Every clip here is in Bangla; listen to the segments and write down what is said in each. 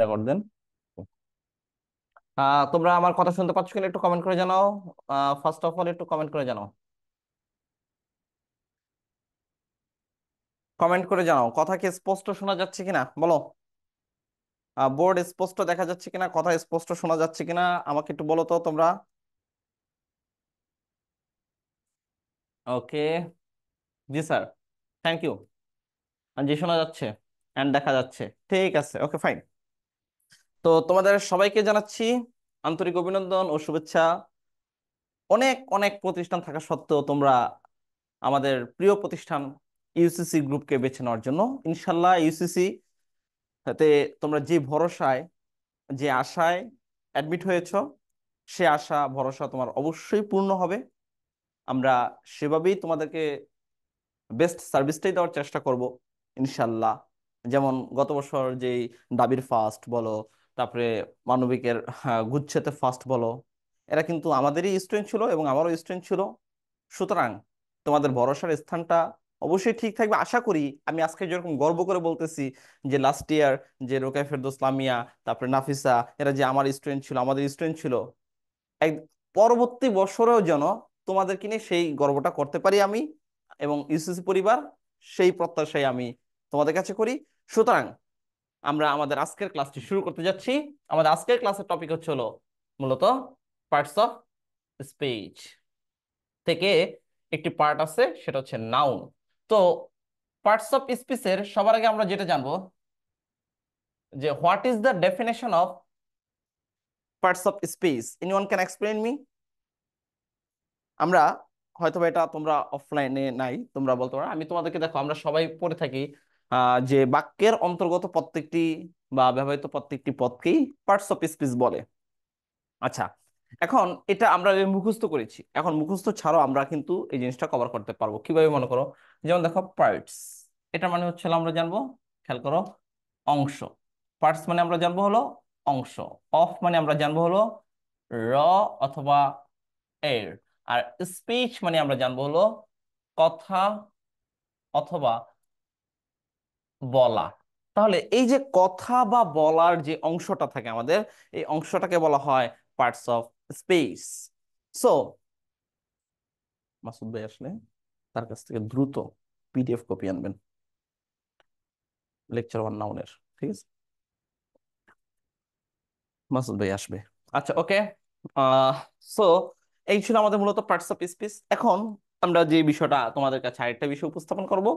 রেকর্ড দেন। তোমরা আমার কথা শুনতে পাচ্ছ কিনা একটু কমেন্ট করে জানাও। ফার্স্ট অফ অল একটু কমেন্ট করে জানাও। কমেন্ট করে জানাও কথা কি স্পষ্ট শোনা যাচ্ছে কিনা বলো। বোর্ড স্পষ্ট দেখা যাচ্ছে কিনা, কথা স্পষ্ট শোনা যাচ্ছে কিনা আমাকে একটু বলো তো তোমরা। ওকে, জি স্যার, থ্যাংক ইউ। জি শোনা যাচ্ছে এন্ড দেখা যাচ্ছে, ঠিক আছে, ওকে ফাইন। তো তোমাদের সবাইকে জানাচ্ছি আন্তরিক অভিনন্দন ও শুভেচ্ছা। অনেক অনেক প্রতিষ্ঠান থাকা সত্ত্বেও তোমরা আমাদের প্রিয় প্রতিষ্ঠান ইউসিসি গ্রুপকে বেছে নেওয়ার জন্য, ইনশাল্লাহ ইউসিসি তাতে তোমরা যে ভরসায়, যে আশায় অ্যাডমিট হয়েছো, সে আশা ভরসা তোমার অবশ্যই পূর্ণ হবে। আমরা সেভাবেই তোমাদেরকে বেস্ট সার্ভিসটাই দেওয়ার চেষ্টা করব ইনশাল্লাহ। যেমন গত বছর যেই দাবির ফার্স্ট বলো, তারপরে মানবিকের গুচ্ছেতে ফার্স্ট বলো, এরা কিন্তু আমাদেরই স্টুডেন্ট ছিল এবং আমারও স্টুডেন্ট ছিল। সুতরাং তোমাদের ভরসার স্থানটা অবশ্যই ঠিক থাকবে আশা করি। আমি আজকে যেরকম গর্ব করে বলতেছি যে লাস্ট ইয়ার যে রোকেয়া ফেরদৌস লামিয়া, তারপরে নাফিসা, এরা যে আমার স্টুডেন্ট ছিল, আমাদের স্টুডেন্ট ছিল, এক পরবর্তী বছরেও যেন তোমাদেরকে নিয়ে সেই গর্বটা করতে পারি আমি এবং ইউসিসি পরিবার, সেই প্রত্যাশাই আমি তোমাদের কাছে করি। সুতরাং আমরা আমাদের আজকের ক্লাসটি শুরু করতে যাচ্ছি। আমাদের আজকের ক্লাসের টপিক হচ্ছে হলো মূলত পার্টস অফ স্পিচ থেকে একটি পার্ট আছে, সেটা হচ্ছে নাউন। তো পার্টস অফ স্পিচের সবার আগে আমরা যেটা জানবো যে what is the definition of parts of speech, anyone can explain me. আমরা হয়তো বা এটা তোমরা অফলাইনে নাই, তোমরা বলতে পারো, আমি তোমাদেরকে দেখো আমরা সবাই পড়ে থাকি যে বাক্যের অন্তর্গত প্রত্যেকটি বা ব্যবহৃত প্রত্যেকটি পদকেই পার্টস অফ স্পিচ বলে। আচ্ছা, এখন এটা আমরা মুখস্থ করেছি, এখন মুখস্থ ছাড়াও আমরা কিন্তু এই জিনিসটা কভার করতে পারবো কিভাবে মনে করো। যেমন দেখো পার্টস, এটা মানে হচ্ছে হলো আমরা জানবো, খেয়াল করো, অংশ। পার্টস মানে আমরা জানবো হলো অংশ। অফ মানে আমরা জানবো হলো র অথবা এর। আর স্পিচ মানে আমরা জানবো হলো কথা অথবা বলা। তাহলে এই যে কথা বা বলার যে অংশটা থাকে আমাদের, এই অংশটাকে বলা হয় parts of speech. So Masud ভাই আসলে তার কাছ থেকে দ্রুত পিডিএফ কপি আনবেন লেকচার ওয়ান নাউনের, ঠিক আছে? মাসুদ ভাই আসবে। আচ্ছা, ওকে। আহ সো এই ছিল আমাদের মূলত পার্টস অফ স্পিচ। এখন আমরা যে বিষয়টা তোমাদের কাছে আরেকটা বিষয় উপস্থাপন করব,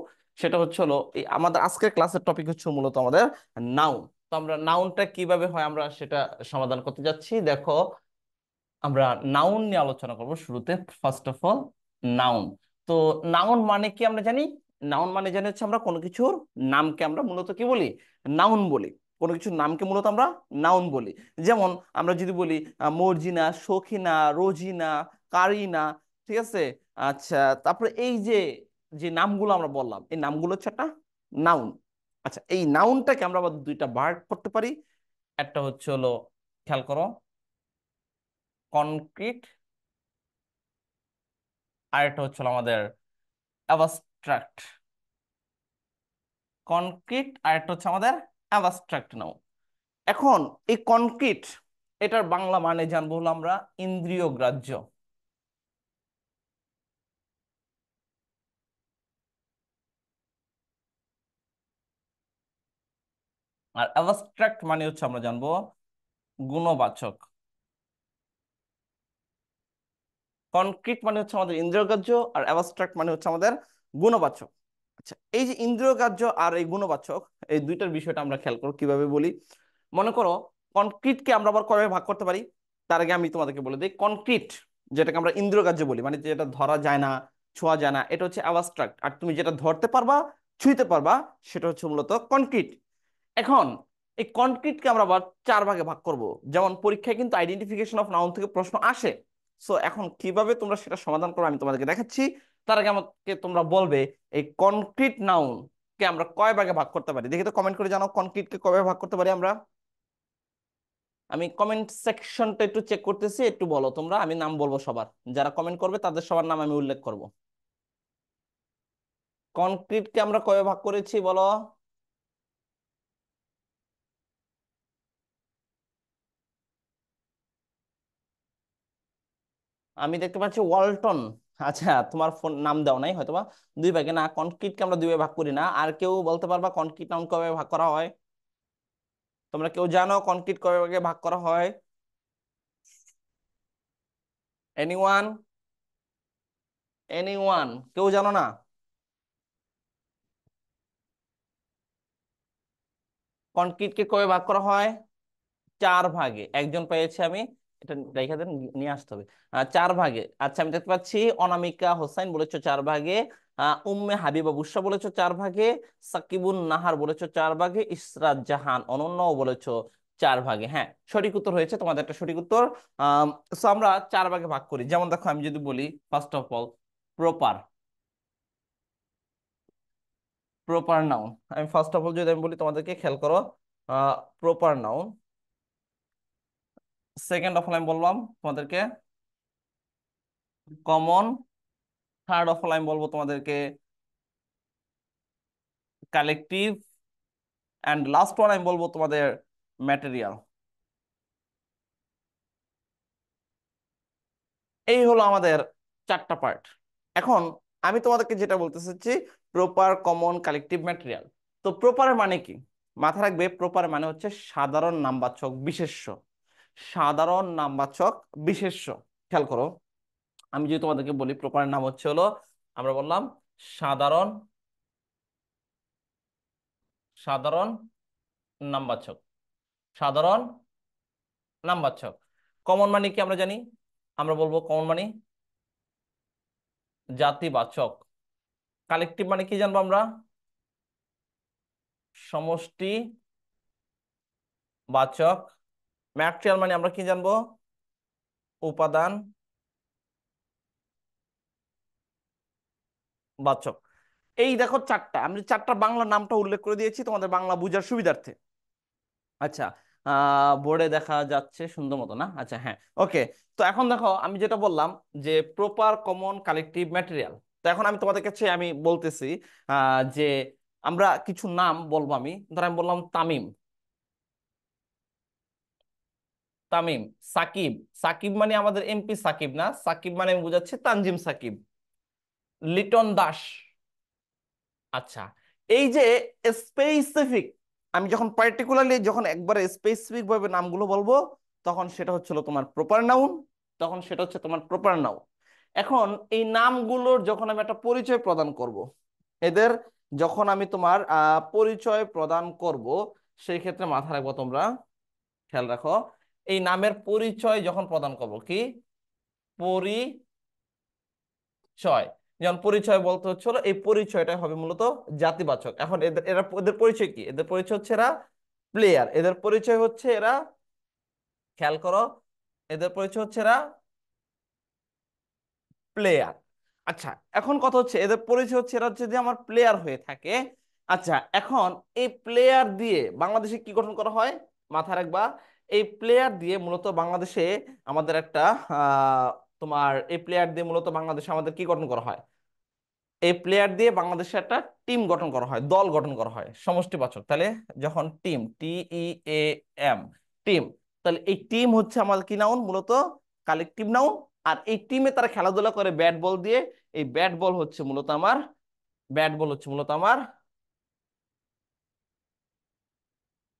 সেটা হচ্ছে হলো এই আমাদের আজকের ক্লাসের টপিক হচ্ছে মূলত আমাদের নাউন। তো আমরা নাউনটা কিভাবে হয় আমরা সেটা সমাধান করতে যাচ্ছি। দেখো আমরা নাউন নিয়ে আলোচনা করব শুরুতে। First of all noun. তো নাউন মানে কি আমরা জানি, নাউন মানে জানি হচ্ছে আমরা কোনো কিছুর নামকে আমরা মূলত কি বলি, নাউন বলি। কোনো কিছুর নামকে মূলত আমরা নাউন বলি। যেমন আমরা যদি বলি মর্জিনা, সখিনা, রোজিনা, কারিনা, ঠিক আছে? আচ্ছা, তারপরে এই যে যে নামগুলো আমরা বললাম, এই নামগুলো হচ্ছে একটা নাউন। আচ্ছা, এই নাউনটাকে আমরা আবার দুইটা ভাগ করতে পারি। একটা হচ্ছে হলো, খেয়াল করো, কনক্রিট, আর এটা হচ্ছে হলো আমাদের অ্যাবস্ট্রাক্ট। কনক্রিট আর একটা হচ্ছে আমাদের অ্যাবস্ট্রাক্ট নাও। এখন এই কনক্রিট, এটার বাংলা মানে জানবো হলো আমরা ইন্দ্রিয় গ্রাহ্য। আর অ্যাবস্ট্রাক্ট মানে হচ্ছে আমরা জানবো গুণবাচক। কনক্রিট মানে হচ্ছে আমাদের ইন্দ্রিয়গ্রাহ্য, আর অ্যাবস্ট্রাক্ট মানে হচ্ছে আমাদের গুণবাচক। আচ্ছা, এই যে ইন্দ্রিয়গ্রাহ্য আর এই গুণবাচক, এই দুইটার বিষয়টা আমরা খেয়াল করো কিভাবে বলি। মনে করো কনক্রিটকে আমরা আবার কয়ভাবে ভাগ করতে পারি, তার আগে আমি তোমাদেরকে বলে দিই। কনক্রিট যেটাকে আমরা ইন্দ্রিয়গ্রাহ্য বলি, মানে যেটা ধরা যায় না, ছোঁয়া যায় না, এটা হচ্ছে অ্যাবস্ট্রাক্ট। আর তুমি যেটা ধরতে পারবা, ছুঁইতে পারবা, সেটা হচ্ছে মূলত কনক্রিট। এখন এই কনক্রিটকে আমরা আবার চার ভাগে ভাগ করব। যেমন পরীক্ষায় কিন্তু আইডেন্টিফিকেশন অফ নাউন থেকে প্রশ্ন আসে। সো এখন কিভাবে তোমরা সেটা সমাধান করো আমি তোমাদেরকে দেখাচ্ছি। তার আগে আমাকে তোমরা বলবে এই কনক্রিট নাউন কে আমরা কয় ভাগে ভাগ করতে পারি। দেখি তো কমেন্ট করে জানাও কনক্রিট কে কয় ভাগে ভাগ করতে পারি আমরা। আমি কমেন্ট সেকশনটা একটু চেক করতেছি, একটু বলো তোমরা, আমি নাম বলবো সবার, যারা কমেন্ট করবে তাদের সবার নাম আমি উল্লেখ করব। কনক্রিট কে আমরা কয় ভাগ করেছি বলো। আমি দেখতে পাচ্ছি ওয়ালটন। আচ্ছা, তোমার ফোন নাম দাও নাই হয়তোবা। দুই ভাগে না, কনক্রিটকে আমরা দুই ভাগে ভাগ করি না। আর কেউ বলতে পারবা কনক্রিট নাউন কবে ভাগ করা হয়? তোমরা কেউ জানো কনক্রিট কবে ভাগে ভাগ করা হয়? এনিওয়ান? এনিওয়ান? কেউ জানো না? কনক্রিটকে কবে ভাগ করা হয়? চার ভাগে। একজন পেয়েছে আমি। এটা রেখে দেন, নিয়ে আসতে হবে। চার ভাগে। আচ্ছা, আমি দেখতে পাচ্ছি অনামিকা হোসেন বলেছো চার ভাগে, উম্মে হাবিবা বুশরা বলেছো চার ভাগে, সাকিবুন নাহার বলেছো চার ভাগে, ইসরাত জাহান অনন্যাও বলেছো চার ভাগে। হ্যাঁ, সঠিক উত্তর হয়েছে তোমাদের, একটা সঠিক উত্তর। সো আমরা চার ভাগে ভাগ করি। যেমন দেখো, আমি যদি বলি first of all proper. Proper noun, আমি ফার্স্ট অফ অল যদি আমি বলি তোমাদেরকে খেয়াল করো, proper noun. Second of all আমি বললাম তোমাদেরকে কমন। থার্ড অফ অল আমি বলবো তোমাদেরকে কালেকটিভ। অ্যান্ড লাস্ট ওয়ান আমি বলবো তোমাদের ম্যাটেরিয়াল। এই হলো আমাদের চারটা পার্ট। এখন আমি তোমাদেরকে যেটা বলতে চাচ্ছি, প্রপার, কমন, কালেকটিভ, ম্যাটেরিয়াল। তো প্রপারের মানে কি? মাথায় রাখবে, প্রপার মানে হচ্ছে সাধারণ নামবাচক বিশেষ্য। সাধারণ নামবাচক বিশেষ্য। খেয়াল করো, আমি যদি তোমাদেরকে বলি প্রপারের নাম হচ্ছে হলো, আমরা বললাম সাধারণ, সাধারণ নামবাচক, সাধারণ নামবাচক। কমন মানে কি আমরা জানি? আমরা বলবো কমন মানে জাতিবাচক। কালেকটিভ মানে কি জানবো আমরা? সমষ্টি বাচক। ম্যাটেরিয়াল মানে আমরা কি জানবো? উপাদান বাচক। এই দেখো চারটা, আমি চারটা বাংলা নামটা উল্লেখ করে দিয়েছি তোমাদের বাংলা বোঝার সুবিধার্থে। আচ্ছা, বোর্ডে দেখা যাচ্ছে সুন্দর মতো না? আচ্ছা, হ্যাঁ, ওকে। তো এখন দেখো, আমি যেটা বললাম যে প্রপার, কমন, কালেকটিভ, ম্যাটেরিয়াল। তো এখন আমি তোমাদের কাছে আমি বলতেছি যে আমরা কিছু নাম বলবো। আমি ধর আমি বললাম তামিম। তামিম। সাকিব। সাকিব মানে আমাদের এমপি সাকিব না, সাকিব মানে আমি বুঝাচ্ছি তানজিম সাকিব। লিটন দাস। আচ্ছা, এই যে স্পেসিফিক, আমি যখন পার্টিকুলারলি যখন একবারে স্পেসিফিক ভাবে নামগুলো বলবো, তখন সেটা হচ্ছিল তোমার প্রপার নাউন। তখন সেটা হচ্ছে তোমার প্রপার নাউন। এখন এই নামগুলোর যখন আমি একটা পরিচয় প্রদান করব, এদের যখন আমি তোমার পরিচয় প্রদান করব, সেই ক্ষেত্রে মাথায় রাখবো তোমরা, খেয়াল রাখো, এই নামের পরিচয় যখন প্রদান করব, কি পরিচয়, যেমন পরিচয় বলতে হচ্ছে হলো, এই পরিচয়টা হবে মূলত জাতিবাচক। এখন এদের পরিচয় কি? এদের পরিচয় হচ্ছে এরা প্লেয়ার। এদের পরিচয় হচ্ছে এরা, খেয়াল করো, এদের পরিচয় হচ্ছে এরা প্লেয়ার। আচ্ছা, এখন কথা হচ্ছে এদের পরিচয় হচ্ছে এরা যদি আমার প্লেয়ার হয়ে থাকে। আচ্ছা, এখন এই প্লেয়ার দিয়ে বাংলাদেশে কি গঠন করা হয়? মাথায় রাখবা, এই প্লেয়ার দিয়ে মূলত বাংলাদেশে আমাদের একটা আহ তোমার এই প্লেয়ার দিয়ে মূলত বাংলাদেশে আমাদের কি গঠন করা হয়? এই প্লেয়ার দিয়ে বাংলাদেশে একটা টিম গঠন করা হয়, দল গঠন করা হয়, সমষ্টিবাচক। তাহলে যখন টিম, TEAM, টিম, তাহলে এই টিম হচ্ছে আমাদের কি নাউন? মূলত কালেকটিভ নাউন। আর এই টিমে তারা খেলাধুলা করে ব্যাট বল দিয়ে। এই ব্যাট বল হচ্ছে মূলত আমার, ব্যাট বল হচ্ছে মূলত আমার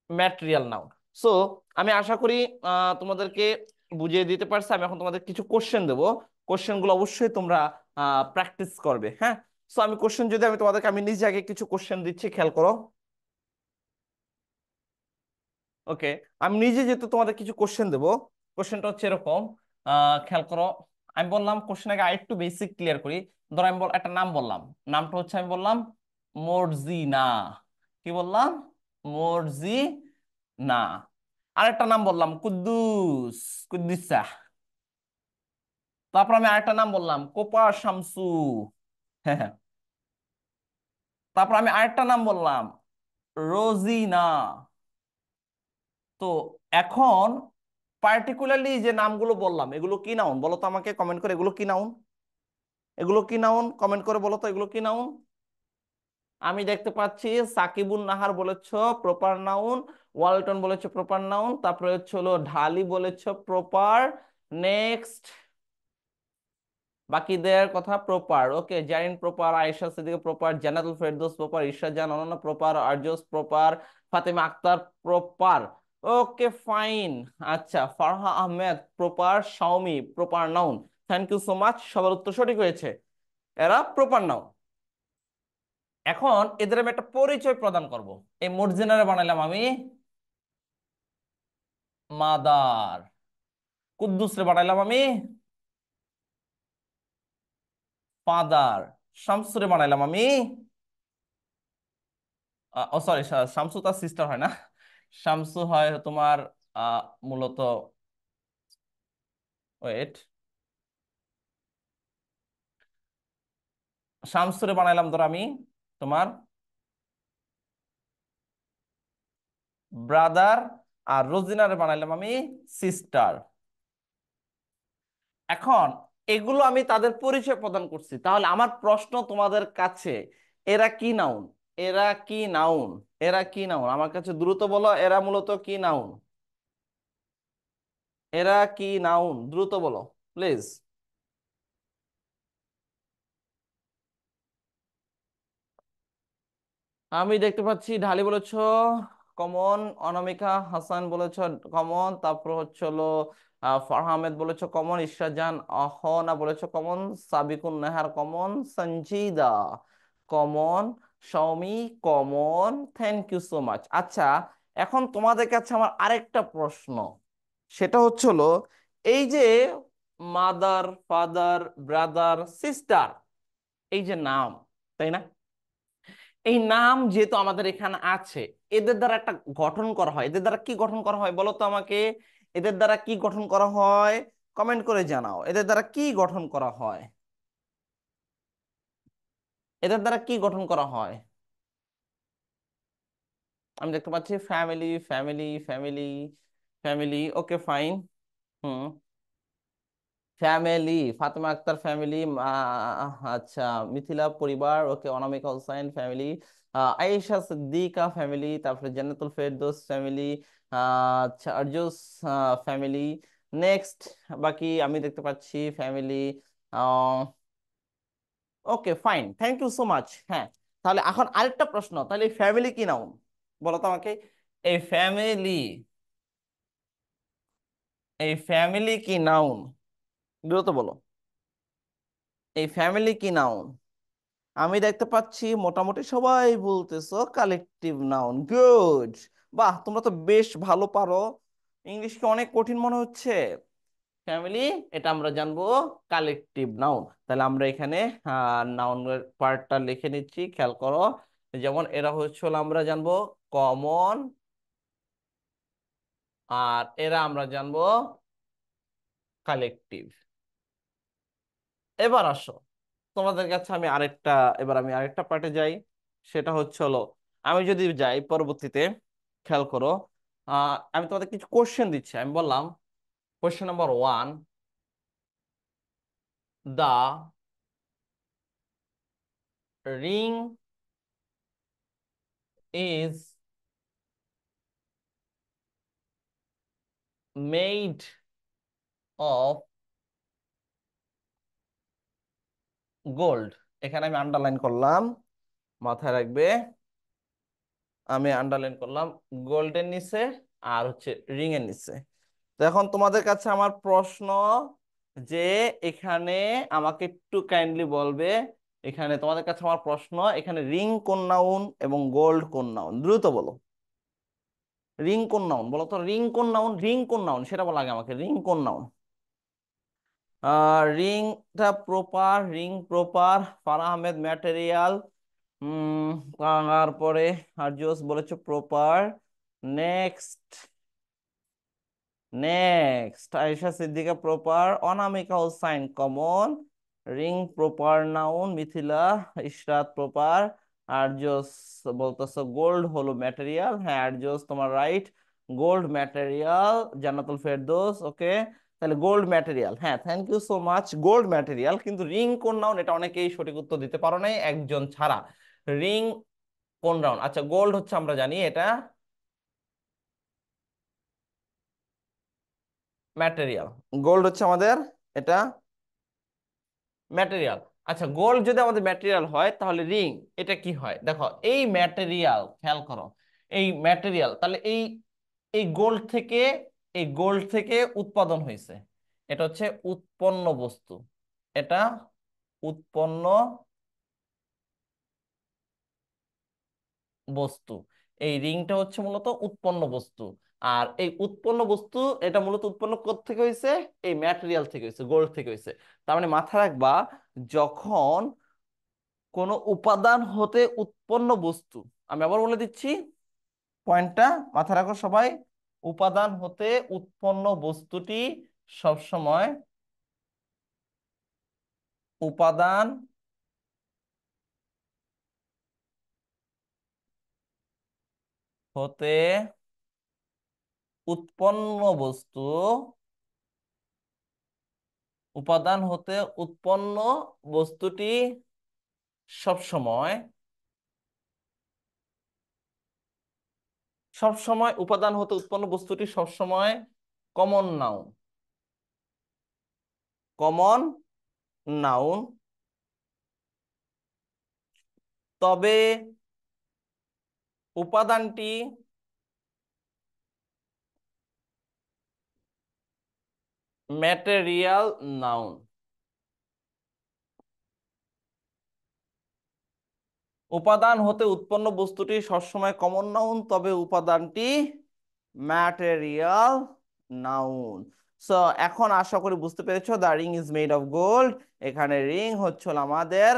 ম্যাটেরিয়াল নাউন। সো আমি আশা করি তোমাদেরকে বুঝিয়ে দিতে পারছি। আমি এখন তোমাদের কিছু কোশ্চেন দেবো। কোশ্চেন গুলো অবশ্যই তোমরা প্র্যাকটিস করবে, হ্যাঁ? সো আমি কোশ্চেন যদি আমি তোমাদেরকে, আমি নিজে আগে কিছু কোশ্চেন দিচ্ছি, খেয়াল করো। ওকে, আমি নিজে যেহেতু তোমাদের কিছু কোশ্চেন দেবো, কোশ্চেনটা হচ্ছে এরকম। খেয়াল করো, আমি বললাম কোশ্চেন আগে আরেকটু বেসিক ক্লিয়ার করি। ধরো আমি একটা নাম বললাম, নামটা হচ্ছে আমি বললাম মর্জিনা। কি বললাম? মর্জিনা। আরেকটা নাম বললাম কুদ্দুস, কুদ্দুসা। তারপর আমি আরেকটা নাম বললাম কোপা শামসু। হ্যাঁ, হ্যাঁ। তারপর আমি আরেকটা নাম বললাম রোজিনা। তো এখন পার্টিকুলারলি যে নামগুলো বললাম, এগুলো কি নাউন বলো তো আমাকে কমেন্ট করে, এগুলো কি নাউন? এগুলো কি নাউন? কমেন্ট করে বলো তো এগুলো কি নাউন? আমি দেখতে পাচ্ছি সাকিবুন নাহার বলেছো প্রপার নাউন, ওয়ালটন বলেছো প্রপার নাউন, তারপরে হচ্ছে হলো ঢালি বলেছো প্রপার। নেক্সট বাকিদের কথা proper, okay, Zarin proper, Ayesha Siddiqua proper, Jannatul Ferdous proper, Irshad Jahan Ananya proper, Arzus proper, Fatema Akter proper. Okay fine. আচ্ছা, Farha Ahmed proper, Shaomi proper noun. Thank you so much, সবার উত্তর সঠিক হয়েছে, এরা প্রপার নাউন। এখন এদের আমি একটা পরিচয় প্রদান করব। এই মর্জিনারে বানাইলাম আমি মাদার, কুদ্দুসরে বানাইলাম আমি ফাদার, শামসুরে বানাইলাম আমি ও সরি, শামসু তার সিস্টার হয় না, শামসু হয় তোমার আহ, মূলত, ওয়েট, শামসুরে বানাইলাম ধর আমি তোমার ব্রাদার, আর রোজিনারে বানাইলাম আমি সিস্টার। এখন এগুলো আমি তাদের পরিচয় প্রদান করছি, তাহলে আমার প্রশ্ন তোমাদের কাছে, এরা কি নাউন? এরা কি নাউন? এরা কি নাউন? আমার কাছে দ্রুত বলো, এরা মূলত কি নাউন? এরা কি নাউন? দ্রুত বলো প্লিজ। আমি দেখতে পাচ্ছি ঢালি বলেছো কমন, অনামিকা হাসান বলেছো কমন, তারপর হচ্ছে হলো ফারহা আহমেদ বলেছো কমন, ইশরাজান আহনা বলেছো common, Sabikun Nahar common, Sanjida common, Soumi common. Thank you so much. আচ্ছা, এখন তোমাদের কাছে আমার আরেকটা প্রশ্ন, সেটা হচ্ছে হলো, এই যে মাদার, ফাদার, ব্রাদার, সিস্টার, এই যে নাম, তাই না? এই নাম যেহেতু আমাদের এখানে আছে, এদের দ্বারা একটা গঠন করা হয়, এদের দ্বারা কি গঠন করা হয় বলো তো আমাকে? এদের দ্বারা কি গঠন করা হয়? কমেন্ট করে জানাও, এদের দ্বারা কি গঠন করা হয়? এদের দ্বারা কি গঠন করা হয়? আমি দেখতে পাচ্ছি family, family, family, family, okay fine. হুম, ফ্যামিলি, ফাতেমা আক্তার ফ্যামিলি, আচ্ছা, মিথিলা পরিবার, okay, Anamika Hossain family, Ayesha Siddiqua family, তারপরে জান্নাতুল ফেরদৌস ফ্যামিলি, আচ্ছা, আরজুস ফ্যামিলি। নেক্সট, বাকি আমি দেখতে পাচ্ছি family. Okay fine, thank you so much. হ্যাঁ, তাহলে এখন আরেকটা প্রশ্ন, তাহলে ফ্যামিলি কি নাউন বলো তো আমাকে? এই ফ্যামিলি, এই ফ্যামিলি কি নাউন? দ্রুত বলো, এই ফ্যামিলি কি নাউন? আমি দেখতে পাচ্ছি মোটামুটি সবাই বলতেছো কালেকটিভ নাউন, গুড। বাহ, তোমরা তো বেশ ভালো পারো, ইংলিশকে অনেক কঠিন মনে হচ্ছে। ফ্যামিলি, এটা আমরা জানবো কালেকটিভ নাউন। তাহলে আমরা এখানে নাউনের পার্টটা লিখে নিচ্ছি, খেয়াল করো। যেমন এরা হচ্ছে হলো আমরা জানবো কমন, আর এরা আমরা জানবো কালেকটিভ। এবার আসো, তোমাদের কাছে আমি আরেকটা, এবার আমি আরেকটা পার্টে যাই। সেটা হচ্ছে হলো, আমি যদি যাই পরবর্তীতে, খেয়াল করো, আমি তোমাদের কিছু কোশ্চেন দিচ্ছি। আমি বললাম question number 1, the ring is made of gold. এখানে আমি আন্ডারলাইন করলাম, মাথায় রাখবে, আমি আন্ডারলাইন করলাম গোল্ডের নিচে আর হচ্ছে রিং এর নিচে। তো এখন তোমাদের কাছে আমার প্রশ্ন, যে এখানে আমাকে একটু কাইন্ডলি বলবে, এখানে তোমাদের কাছে আমার প্রশ্ন, এখানে রিং কোন নাউন এবং গোল্ড কোন নাউন? দ্রুত বলো, রিং কোন নাউন বলো তো, রিং কোন নাউন, রিং কোন নাউন সেটা বলো আগে আমাকে, রিং কোন নাউন? রিংটা proper, ring proper, Farah Ahmed material, উম তারপরে আরজুস বলেছে proper. Next, next, Ayesha Siddiqua proper, Anamika Hossain common, ring proper noun, Mithila Ishrat proper, Arzus বলতেছো গোল্ড হলো ম্যাটেরিয়াল, হ্যাঁ আরজোস তোমার right, gold material, Jannatul Ferdous, okay. তাহলে গোল্ড ম্যাটেরিয়াল, হ্যাঁ thank you so much, gold material. কিন্তু রিং কোন নাউন এটা অনেকেই সঠিক উত্তর দিতে পারো নাই, একজন ছাড়া। রিং কোন রাউন্ড? আচ্ছা, গোল্ড হচ্ছে আমরা জানি এটা ম্যাটেরিয়াল, গোল্ড হচ্ছে আমাদের এটা ম্যাটেরিয়াল। আচ্ছা, গোল্ড যদি আমাদের ম্যাটেরিয়াল হয় তাহলে রিং এটা কি হয় দেখো, এই ম্যাটেরিয়াল খেয়াল করো, এই ম্যাটেরিয়াল তাহলে এই এই গোল্ড থেকে, এই গোল্ড থেকে উৎপাদন হয়েছে, এটা হচ্ছে উৎপন্ন বস্তু, এটা উৎপন্ন বস্তু। এই রিংটা হচ্ছে মূলত উৎপন্ন বস্তু। আর এই উৎপন্ন বস্তু এটা মূলত উৎপন্ন থেকে হয়েছে, এই ম্যাটেরিয়াল থেকে হয়েছে, গোল্ড থেকে হয়েছে। তার মানে মাথায় রাখবা, যখন কোনো উপাদান হতে উৎপন্ন বস্তু, আমি আবার বলে দিচ্ছি পয়েন্টটা, মাথায় রাখো সবাই, উপাদান হতে উৎপন্ন বস্তুটি সবসময় উপাদান হতে উৎপন্ন বস্তু, উপাদান হতে উৎপন্ন বস্তুটি সবসময়, সবসময় উপাদান হতে উৎপন্ন বস্তুটি সবসময় কমন নাউন, কমন নাউন। তবে উপাদানটি ম্যাটেরিয়াল নাউন। উপাদান হতে উৎপন্ন বস্তুটি সবসময় কমন নাউন, তবে উপাদানটি ম্যাটেরিয়াল নাউন। সো এখন আশা করি বুঝতে পেরেছো, the ring is made of gold. এখানে রিং হচ্ছে হলো আমাদের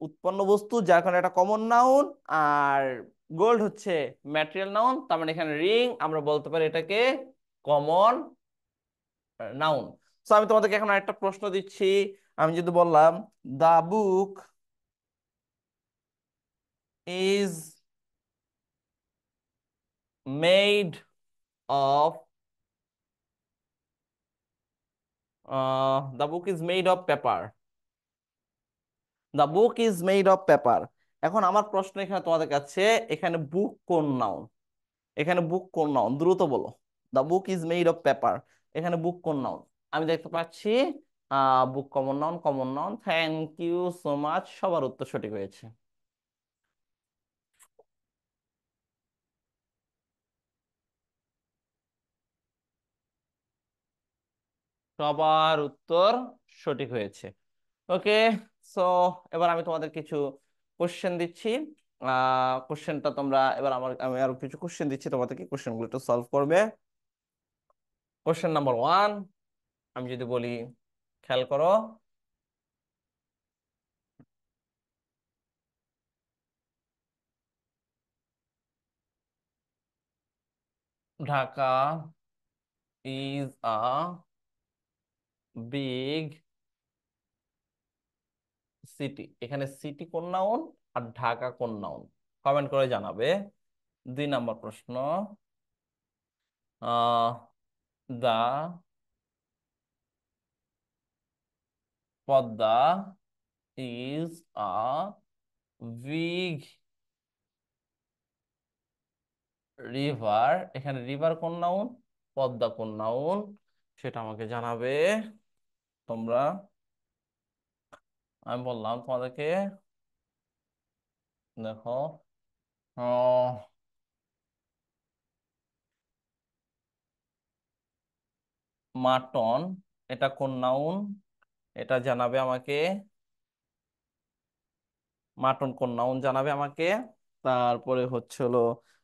উৎপন্ন বস্তু, যার কারণে এটা কমন নাউন, আর গোল্ড হচ্ছে ম্যাটেরিয়াল নাউন। তার মানে এখানে রিং আমরা বলতে পারি এটাকে কমন নাউন। সো আমি তোমাদেরকে এখন একটা প্রশ্ন দিচ্ছি। আমি যদি বললাম the book is made of the book is made of paper, the book is made of paper। এখন আমার প্রশ্ন এখানে তোমাদের কাছে, এখানে বুক কোন নাউন, এখানে বুক কোন নাউন, দ্রুত বলো। The book is made of paper, এখানে বুক কোন নাউন? আমি দেখতে পাচ্ছি book common noun, common noun. Thank you so much, সবার উত্তর সঠিক হয়েছে। সবার উত্তর সঠিক হয়েছে। ওকে, সো এবার আমি তোমাদের কিছু কোশ্চেন দিচ্ছি। কোশ্চেনটা তোমরা এবার আমি আরো কিছু কোশ্চেন দিচ্ছি তোমাদেরকে, কোশ্চেনগুলো একটু সলভ করবে। কোশ্চেন নাম্বার ওয়ান, আমি যদি বলি, খেয়াল করো, Dhaka is a big city, এখানে সিটি কোন নাউন আর ঢাকা কোন নাউন? কমেন্ট করে জানাবে। 2 নম্বর প্রশ্ন, ah the Padma is a big river, এখানে রিভার কোন নাউন, পদ্মা কোন নাউন, সেটা আমাকে জানাবে তোমরা। আমি বললাম তোমাদেরকে, দেখো, আহ, মাটন এটা কোন নাউন, এটা জানাবে আমাকে। মাটন কোন নাউন জানাবে আমাকে। তারপরে হচ্ছে হলো,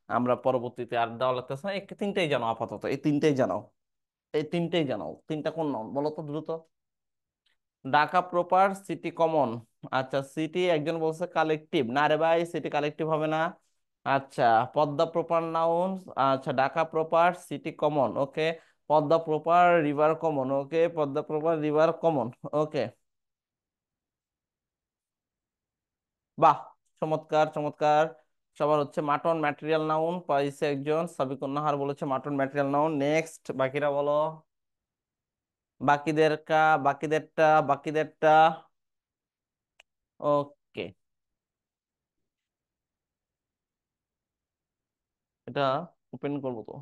আমরা পরবর্তীতে আর দেওয়া লাগতেছে না, এই তিনটাই জানো আপাতত, এই তিনটাই জানাও, এই তিনটাই জানাও। তিনটা কোন নাউন বলো তো দ্রুত। Dhaka proper, city common. আচ্ছা, সিটি একজন বলছে কালেকটিভ, না রে ভাই, সিটি কালেকটিভ হবে না। আচ্ছা, পদ্মা প্রপার নাউন। আচ্ছা, ঢাকা প্রপার, সিটি কমন, ওকে। পদ্মা প্রপার, রিভার কমন, ওকে। পদ্মা প্রপার, রিভার কমন, ওকে। বাহ, চমৎকার চমৎকার। সবার হচ্ছে মাটন ম্যাটেরিয়াল নাউন পাইছে একজন, সাবিকুন নাহার বলেছে মাটন ম্যাটেরিয়াল নাউন। নেক্সট, বাকিরা বলো, বাকিদেরটা। ওকে, এটা ওপেন করবো তো।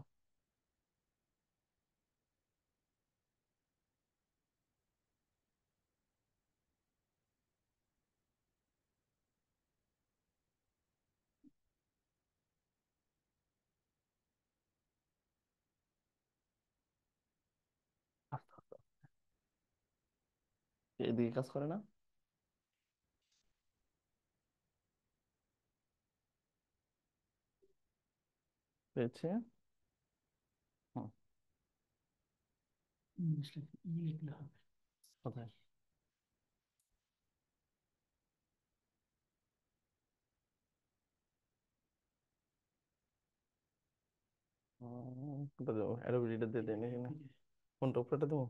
এদিকে কাজ করে না? পেয়েছে। হুম, কোথায়? কোনটা দেবো? অ্যাডোবি রিডার দিয়ে দেয় নাকি না? কোনটা উপরেটা দেবো?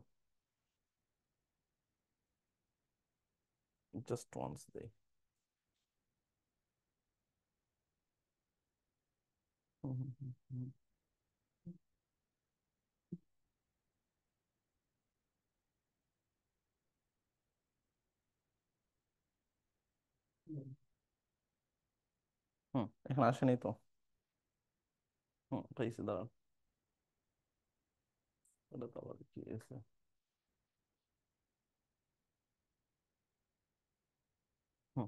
জাস্ট ওয়ান্স দেই। হুম, হুম, হুম, হুম, হুম, এখন আসেনি তো। হুম, পেয়েছি, দাঁড়ান। ওটা তো আবার কি এসে? হুম,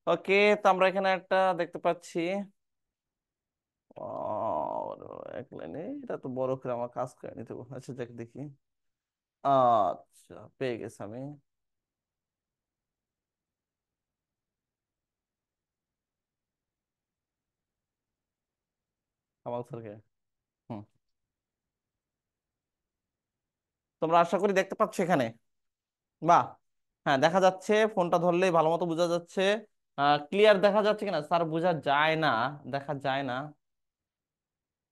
ওকে। তো আমরা এখানে একটা দেখতে পাচ্ছি। এক লাইনে এটা তো বড় করে আমার কাজ করে নিতে হবে। আচ্ছা, দেখ দেখি। আচ্ছা, পেয়ে গেছি আমি। কামাল স্যারকে। হুম, তোমরা আশা করি দেখতে পাচ্ছ এখানে। বাহ। হ্যাঁ, দেখা যাচ্ছে, ফোনটা ধরলেই ভালো মতো বোঝা যাচ্ছে। ক্লিয়ার দেখা যাচ্ছে কিনা স্যার, বোঝা যায় না। দেখা যায় না।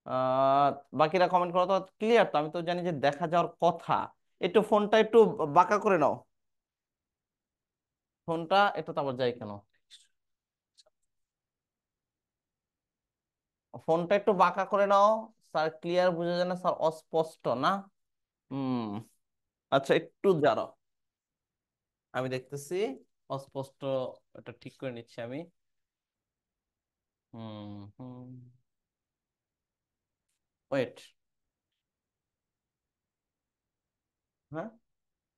আহ বাকিরা কমেন্ট করো তো। ক্লিয়ার তো? আমি তো জানি যে দেখা যাওয়ার কথা। একটু ফোনটা একটু বাঁকা করে নাও। ফোনটা এটা তো আবার যায় কেন? ফোনটা একটু বাঁকা করে নাও। স্যার ক্লিয়ার বোঝা যায় না স্যার, অস্পষ্ট না? হুম। আচ্ছা, একটু দাঁড়াও, আমি দেখতেছি। অস্পষ্ট। এটা ঠিক করে নিচ্ছি আমি। হুম, হুম। ওয়েট। হ্যাঁ,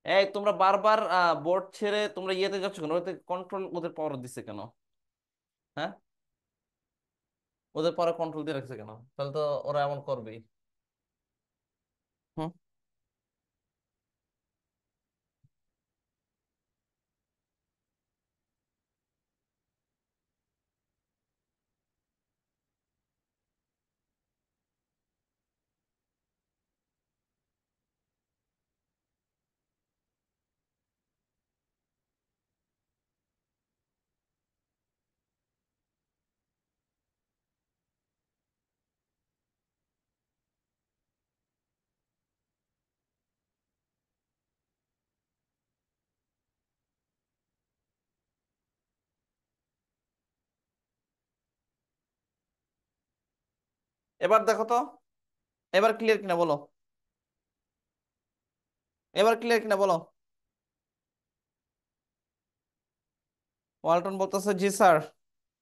এই তোমরা বারবার বোর্ড ছেড়ে তোমরা ইয়েতে যাচ্ছ কেন? ওতে কন্ট্রোল ওদের পাওয়ার দিছে কেন? হ্যাঁ, ওদের পাওয়ার কন্ট্রোল দিয়ে রাখছে কেন? তাহলে তো ওরা এমন করবেই। হুম। এবার দেখো তো। এবার ক্লিয়ার কিনা বলো। এবার ক্লিয়ার কিনা বলো। ওয়ালটন বলতেছে জি স্যার।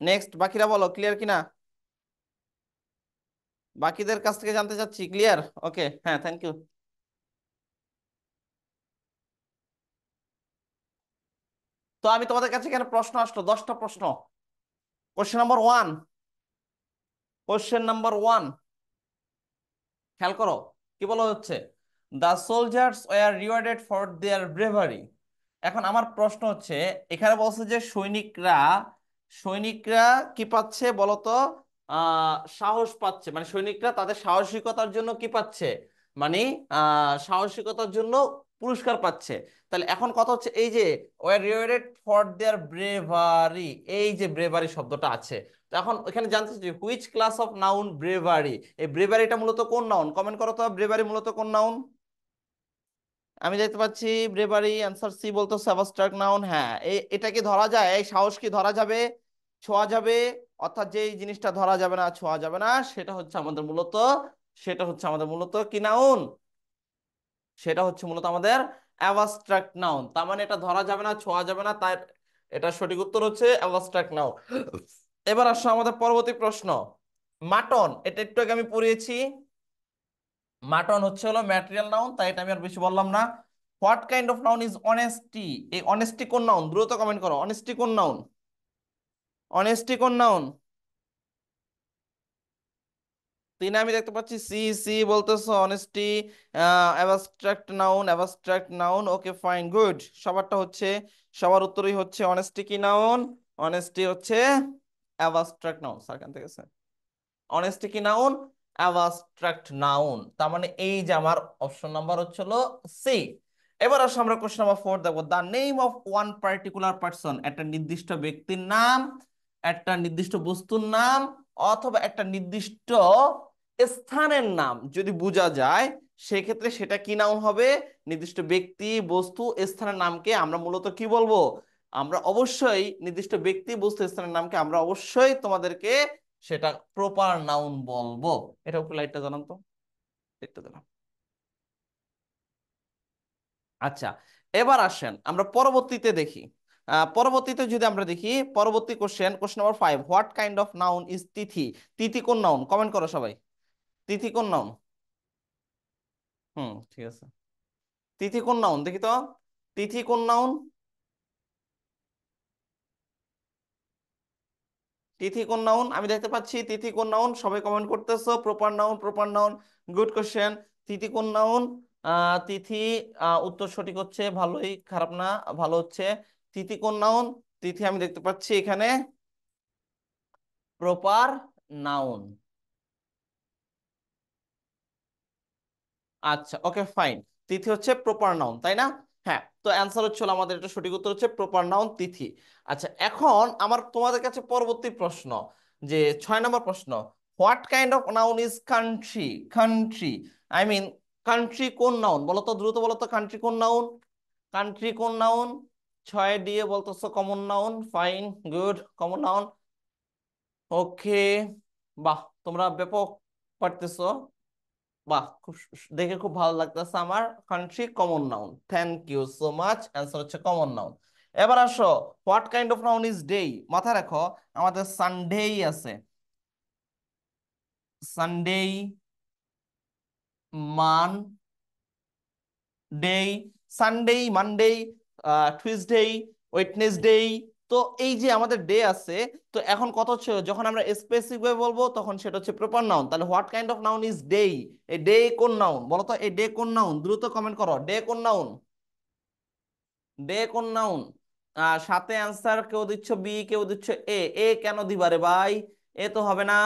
নেক্সট, বাকিরা বলো ক্লিয়ার কিনা। বাকিদের কাছ থেকে জানতে চাচ্ছি ক্লিয়ার। ওকে, হ্যাঁ, থ্যাংক ইউ। তো আমি তোমাদের কাছে এখানে প্রশ্ন আসলো, 10টা প্রশ্ন। Question number 1। কোশ্চেন নাম্বার 1, খেয়াল করো। কি বলা হচ্ছে? The soldiers were rewarded for their bravery. এখন আমার প্রশ্ন হচ্ছে, এখানে বলছে যে সৈনিকরা, সৈনিকরা কি পাচ্ছে বলতো? সাহস পাচ্ছে, মানে সৈনিকরা তাদের সাহসিকতার জন্য কি পাচ্ছে? মানে সাহসিকতার জন্য পুরস্কার পাচ্ছে। তাহলে এখন কথা হচ্ছে, এই যে war rewarded for their bravery, এই যে ব্রেভারি শব্দটা আছে, তো এখন এখানে জানতে চাচ্ছি which class of noun bravery. এই ব্রেভারিটা মূলত কোন নাউন? কমেন্ট করো তো, ব্রেভারি মূলত কোন নাউন? আমি দেখতে পাচ্ছি ব্রেভারি অ্যান্সার সি বলতো অ্যাবস্ট্রাক্ট নাউন। হ্যাঁ, এটা কি ধরা যায়? এই সাহস কি ধরা যাবে? ছোঁয়া যাবে? অর্থাৎ যে জিনিসটা ধরা যাবে না, ছোঁয়া যাবে না, সেটা হচ্ছে আমাদের মূলত, সেটা হচ্ছে আমাদের মূলত কি নাউন? সেটা হচ্ছে মূলত আমাদের অ্যাবস্ট্রাক্ট নাউন। তার মানে এটা ধরা যাবে না, ছোঁয়া যাবে না, তাই এটা সঠিক উত্তর হচ্ছে অ্যাবস্ট্রাক্ট নাউন। এবার আসো আমাদের পরবর্তী প্রশ্ন। মাটন, এটা একটু আগে আমি পড়িয়েছি। মাটন হচ্ছে হলো ম্যাটেরিয়াল নাউন, তাই এটা আমি আর বেশি বললাম না। What kind of noun is honesty? এই অনেস্টি কোন নাউন? দ্রুত কমেন্ট করো, অনেস্টি কোন নাউন? অনেস্টি কোন নাউন? তিনে আমি দেখতে পাচ্ছি সি। সি বলতেছো honesty, abstract noun, abstract noun, okay fine good. সবারটা হচ্ছে, সবার উত্তরই হচ্ছে অনেস্টি কি নাউন, অনেস্টি হচ্ছে অ্যাবস্ট্রাক্ট নাউন। স্যার কেন থেকে অনেস্টি কি নাউন, অ্যাবস্ট্রাক্ট নাউন, তার মানে এই যে আমার অপশন নাম্বার হচ্ছিল সি। এবার আসো আমরা কোশ্চেন নাম্বার 4 দেখবো। The name of one particular person, একটা নির্দিষ্ট ব্যক্তির নাম, একটা নির্দিষ্ট বস্তুর নাম, অথবা একটা নির্দিষ্ট স্থানের নাম যদি বোঝা যায়, সেক্ষেত্রে সেটা কি নাউন হবে? নির্দিষ্ট ব্যক্তি, বস্তু, স্থানের নামকে আমরা মূলত কি বলবো? আমরা অবশ্যই নির্দিষ্ট ব্যক্তি, বস্তু, স্থানের নামকে আমরা অবশ্যই তোমাদেরকে সেটা প্রপার নাউন বলবো। এটা উপর লাইটটা জানান তো, লাইটটা দিলাম। আচ্ছা, এবার আসেন আমরা পরবর্তীতে দেখি। পরবর্তীতে যদি আমরা দেখি, পরবর্তী question, question number 5, what kind of noun is Tithi? Tithi কোন নাউন? কমেন্ট করো সবাই, তিথি কোন নাউন? হুম, ঠিক আছে। তিথি কোন নাউন দেখি তো, তিথি কোন নাউন? তিথি কোন নাউন? আমি দেখতে পাচ্ছি তিথি কোন নাউন, সবাই কমেন্ট করতেছো proper noun, proper noun. Good question. Tithi কোন নাউন? তিথি, উত্তর সঠিক হচ্ছে, ভালোই, খারাপ না, ভালো হচ্ছে। তিথি কোন নাউন? তিথি আমি দেখতে পাচ্ছি এখানে প্রপার নাউন। আচ্ছা, ওকে ফাইন। তিথি হচ্ছে প্রপার নাউন, তাই না? হ্যাঁ, তো অ্যান্সার হচ্ছে হলো আমাদের, এটা সঠিক উত্তর হচ্ছে প্রপার নাউন তিথি। আচ্ছা, এখন আমার তোমাদের কাছে পরবর্তী প্রশ্ন, যে 6 নম্বর প্রশ্ন, what kind of noun is country? Country, I mean country কোন নাউন বলো তো, দ্রুত বলো তো, কান্ট্রি কোন নাউন? কান্ট্রি কোন নাউন? 6 দিয়ে বলতেছো common noun, fine good, common noun. Okay, বাহ, তোমরা ব্যাপক পারতেছো, বাহ, খুব দেখে খুব ভালো লাগতেছে আমার। Country common noun, thank you so much, answer হচ্ছে কমন নাউন। এবার আসো, what kind of noun is day? মাথায় রাখো, আমাদের সানডেই আছে, Sunday, Monday, Sunday, Monday, Tuesday, Wednesday. তো এই যে আমাদের ডে আছে, তো এখন কথা হচ্ছে যখন আমরা স্পেসিফিক ভাবে বলবো তখন সেটা হচ্ছে প্রপার নাউন। তাহলে what kind of noun is day? এই ডে কোন নাউন বলো তো, এই ডে কোন নাউন? দ্রুত কমেন্ট করো, ডে কোন নাউন? ডে কোন নাউন? সাথে অ্যান্সার কেউ দিচ্ছ বি, কেউ দিচ্ছ এ। এ কেন দিবারে ভাই? এ তো হবে না।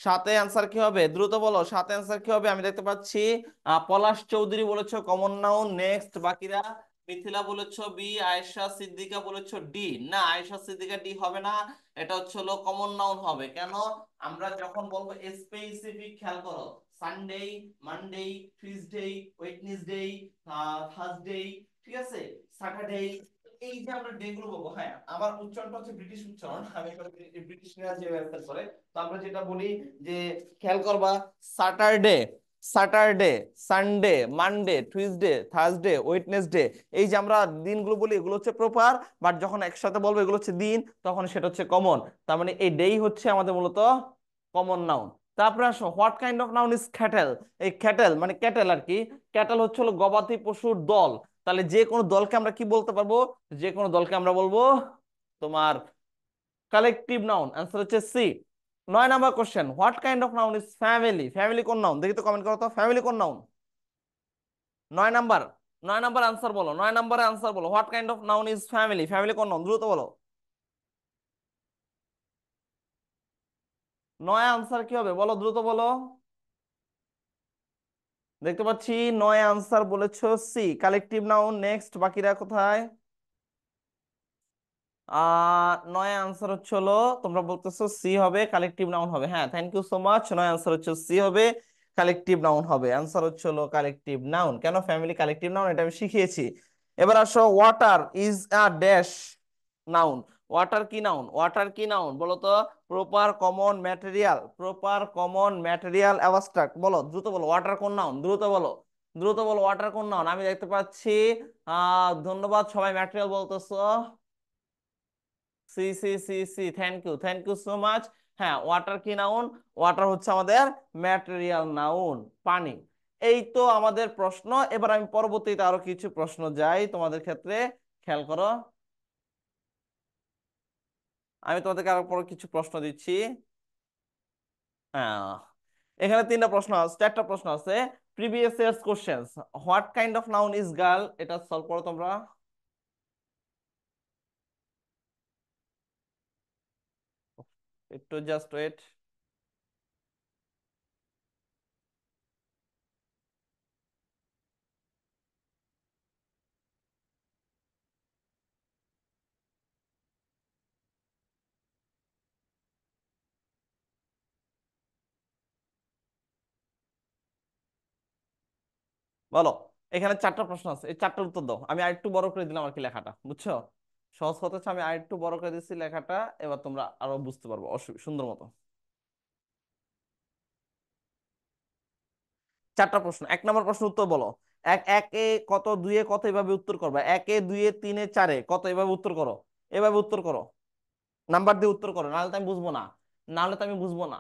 সাথে অ্যান্সার কি হবে দ্রুত বলো, সাথে অ্যান্সার কি হবে? আমি দেখতে পাচ্ছি পলাশ চৌধুরী বলেছো কমন নাউন, নেক্সট বাকিরা। মিথিলা বলেছো বি, আয়েশা সিদ্দিকা বলেছো ডি। না, আয়েশা সিদ্দিকা ডি হবে না, এটা হচ্ছে হলো কমন নাউন হবে। কেন? আমরা যখন বলবো স্পেসিফিক, খেয়াল করো, Sunday, Monday, Tuesday, Wednesday, Thursday, ঠিক আছে, স্যাটারডে। এই যে আমরা ডে গুলো বলবো, হ্যাঁ আমার উচ্চারণটা হচ্ছে ব্রিটিশ উচ্চারণ, আমি ব্রিটিশরা যে ব্যবহার করে, তো আমরা যেটা বলি যে, খেয়াল করবা, Saturday, Saturday, Sunday, Monday, Tuesday, Thursday, Wednesday, এই যে আমরা দিনগুলো বলি এগুলো হচ্ছে প্রপার, বাট যখন একসাথে বলবো এগুলো হচ্ছে দিন, তখন সেটা হচ্ছে কমন। তার মানে এই ডেই হচ্ছে আমাদের মূলত কমন নাউন। তারপরে আসো, what kind of noun is cattle? এই ক্যাটেল মানে ক্যাটেল আর কি, ক্যাটেল হচ্ছে হলো গবাদি পশুর দল। তাহলে যে কোনো দলকে আমরা কি বলতে পারবো? যে কোনো দলকে আমরা বলবো তোমার কালেকটিভ নাউন, অ্যান্সার হচ্ছে সি। 9 নম্বর question, what kind of noun is family? Family কোন নাউন দেখি তো, কমেন্ট করো তো, ফ্যামিলি কোন নাউন? 9 নম্বর, 9 নম্বর আনসার বলো, 9 নম্বরে আনসার বলো, what kind of noun is family? Family কোন নাউন দ্রুত বলো। 9 আনসার কি হবে বলো, দ্রুত বলো। দেখতে পাচ্ছি 9 আনসার বলেছো সি, কালেকটিভ নাউন। নেক্সট বাকিরা কোথায়? 9 আনসার হচ্ছে হলো, তোমরা বলতেছো সি হবে, কালেকটিভ নাউন হবে। হ্যাঁ, thank you so much. 9 answer হচ্ছে সি হবে, কালেকটিভ নাউন হবে। আনসার হচ্ছে হলো কালেকটিভ নাউন। কেন ফ্যামিলি কালেকটিভ নাউন এটা আমি শিখিয়েছি। এবার আসো, water is a dash noun? Water কি নাউন? ওয়াটার কি নাউন বলো তো? Proper common material, proper common material, abstract, বলো দ্রুত বলো, ওয়াটার কোন নাউন? দ্রুত বলো, দ্রুত বলো, ওয়াটার কোন নাউন? আমি দেখতে পাচ্ছি ধন্যবাদ, সবাই ম্যাটেরিয়াল বলতেছো। C C C C, thank you so much. হ্যাঁ, ওয়াটার কি নাউন? ওয়াটার হচ্ছে আমাদের ম্যাটেরিয়াল নাউন, পানি। এই তো আমাদের প্রশ্ন। এবার আমি পরবর্তীতে আরো কিছু প্রশ্ন যাই তোমাদের ক্ষেত্রে, খেয়াল করো। আমি তোমাদেরকে আরো পর কিছু প্রশ্ন দিচ্ছি। হ্যাঁ, এখানে তিনটা প্রশ্ন আছে, চারটা প্রশ্ন আছে। Previous years questions. What kind of noun is girl, এটা সলভ করো তোমরা। একটু জাস্ট ওয়েট। বলো। এখানে চারটা প্রশ্ন আছে, এই চারটার উত্তর দাও। আমি আরেকটু বড় করে দিলাম আর কি লেখাটা, বুঝছো? সহজ কথা হচ্ছে আমি আরেকটু বড় করে দিচ্ছি লেখাটা, এবার তোমরা আরো বুঝতে পারবো সুন্দর মতো। চারটা প্রশ্ন, এক নম্বর প্রশ্ন উত্তর বলো। একে কত, দুইয়ে কত, এভাবে উত্তর করবা। একে, দুইয়ে, তিনে, চারে কত, এভাবে উত্তর করো। এভাবে উত্তর করো, নাম্বার দিয়ে উত্তর করো, নাহলে তো আমি বুঝবো না। নাহলে তো আমি বুঝবো না।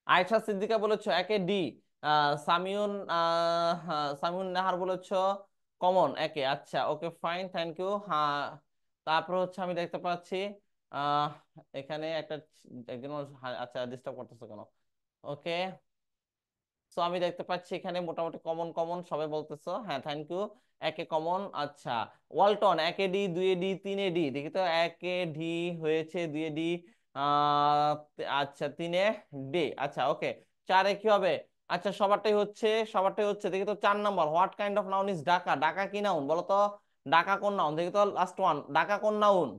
আয়েশা সিদ্দিকা বলেছো একে ডি। সামিউন সামিউন নাহার বলেছো কমন একে। আচ্ছা, ওকে ফাইন, থ্যাংক ইউ। হ্যাঁ, তারপর হচ্ছে আমি দেখতে পাচ্ছি আহ এখানে একটা একজন মানুষ, আচ্ছা ডিস্টার্ব করতেছে কেন? ওকে, সো আমি দেখতে পাচ্ছি এখানে মোটামুটি কমন কমন সবাই বলতেছো, হ্যাঁ থ্যাংক ইউ। একে কমন, আচ্ছা। ওয়ালটন একে ডি, দুয়ে ডি, তিনে ডি, দেখি তো। একে ডি হয়েছে, দুয়ে ডি, আচ্ছা, তিনে ডি, আচ্ছা ওকে। চারে কি হবে? আচ্ছা, সবারটাই হচ্ছে, সবারটাই হচ্ছে, দেখি তো। 4 number, what kind of noun is Dhaka, Dhaka কি নাউন বলো তো? ঢাকা কোন নাউন, দেখি তো লাস্ট ওয়ান, ঢাকা কোন নাউন?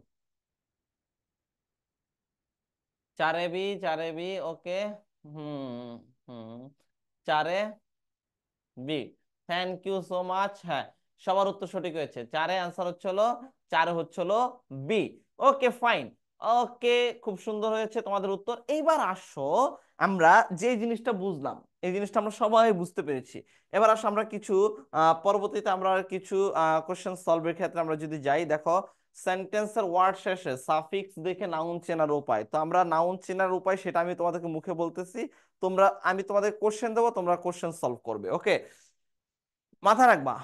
চারে বি, চারে বি, ওকে। হুম হুম, চারে B, thank you so much. হ্যাঁ, সবার উত্তর সঠিক হয়েছে, চারে অ্যান্সার হচ্ছে হলো, চারে হচ্ছে হলো বি। ওকে ফাইন, ওকে, খুব সুন্দর হয়েছে তোমাদের উত্তর। এইবার আসো, আমরা যে জিনিসটা বুঝলাম, এই জিনিসটা আমরা সবাই বুঝতে পেরেছি। এবার আসো আমরা কিছু পরবর্তীতে আমরা কিছু কোশ্চেন সলভের ক্ষেত্রে আমরা যদি যাই, দেখো সেন্টেন্সের ওয়ার্ড শেষে সাফিক্স দেখে নাউন চেনার উপায়। তো আমরা নাউন চেনার উপায় সেটা আমি তোমাদেরকে মুখে বলতেছি, তোমরা, আমি তোমাদের কোশ্চেন দেবো, তোমরা কোশ্চেন সলভ করবে, ওকে? মাথা রাখবা,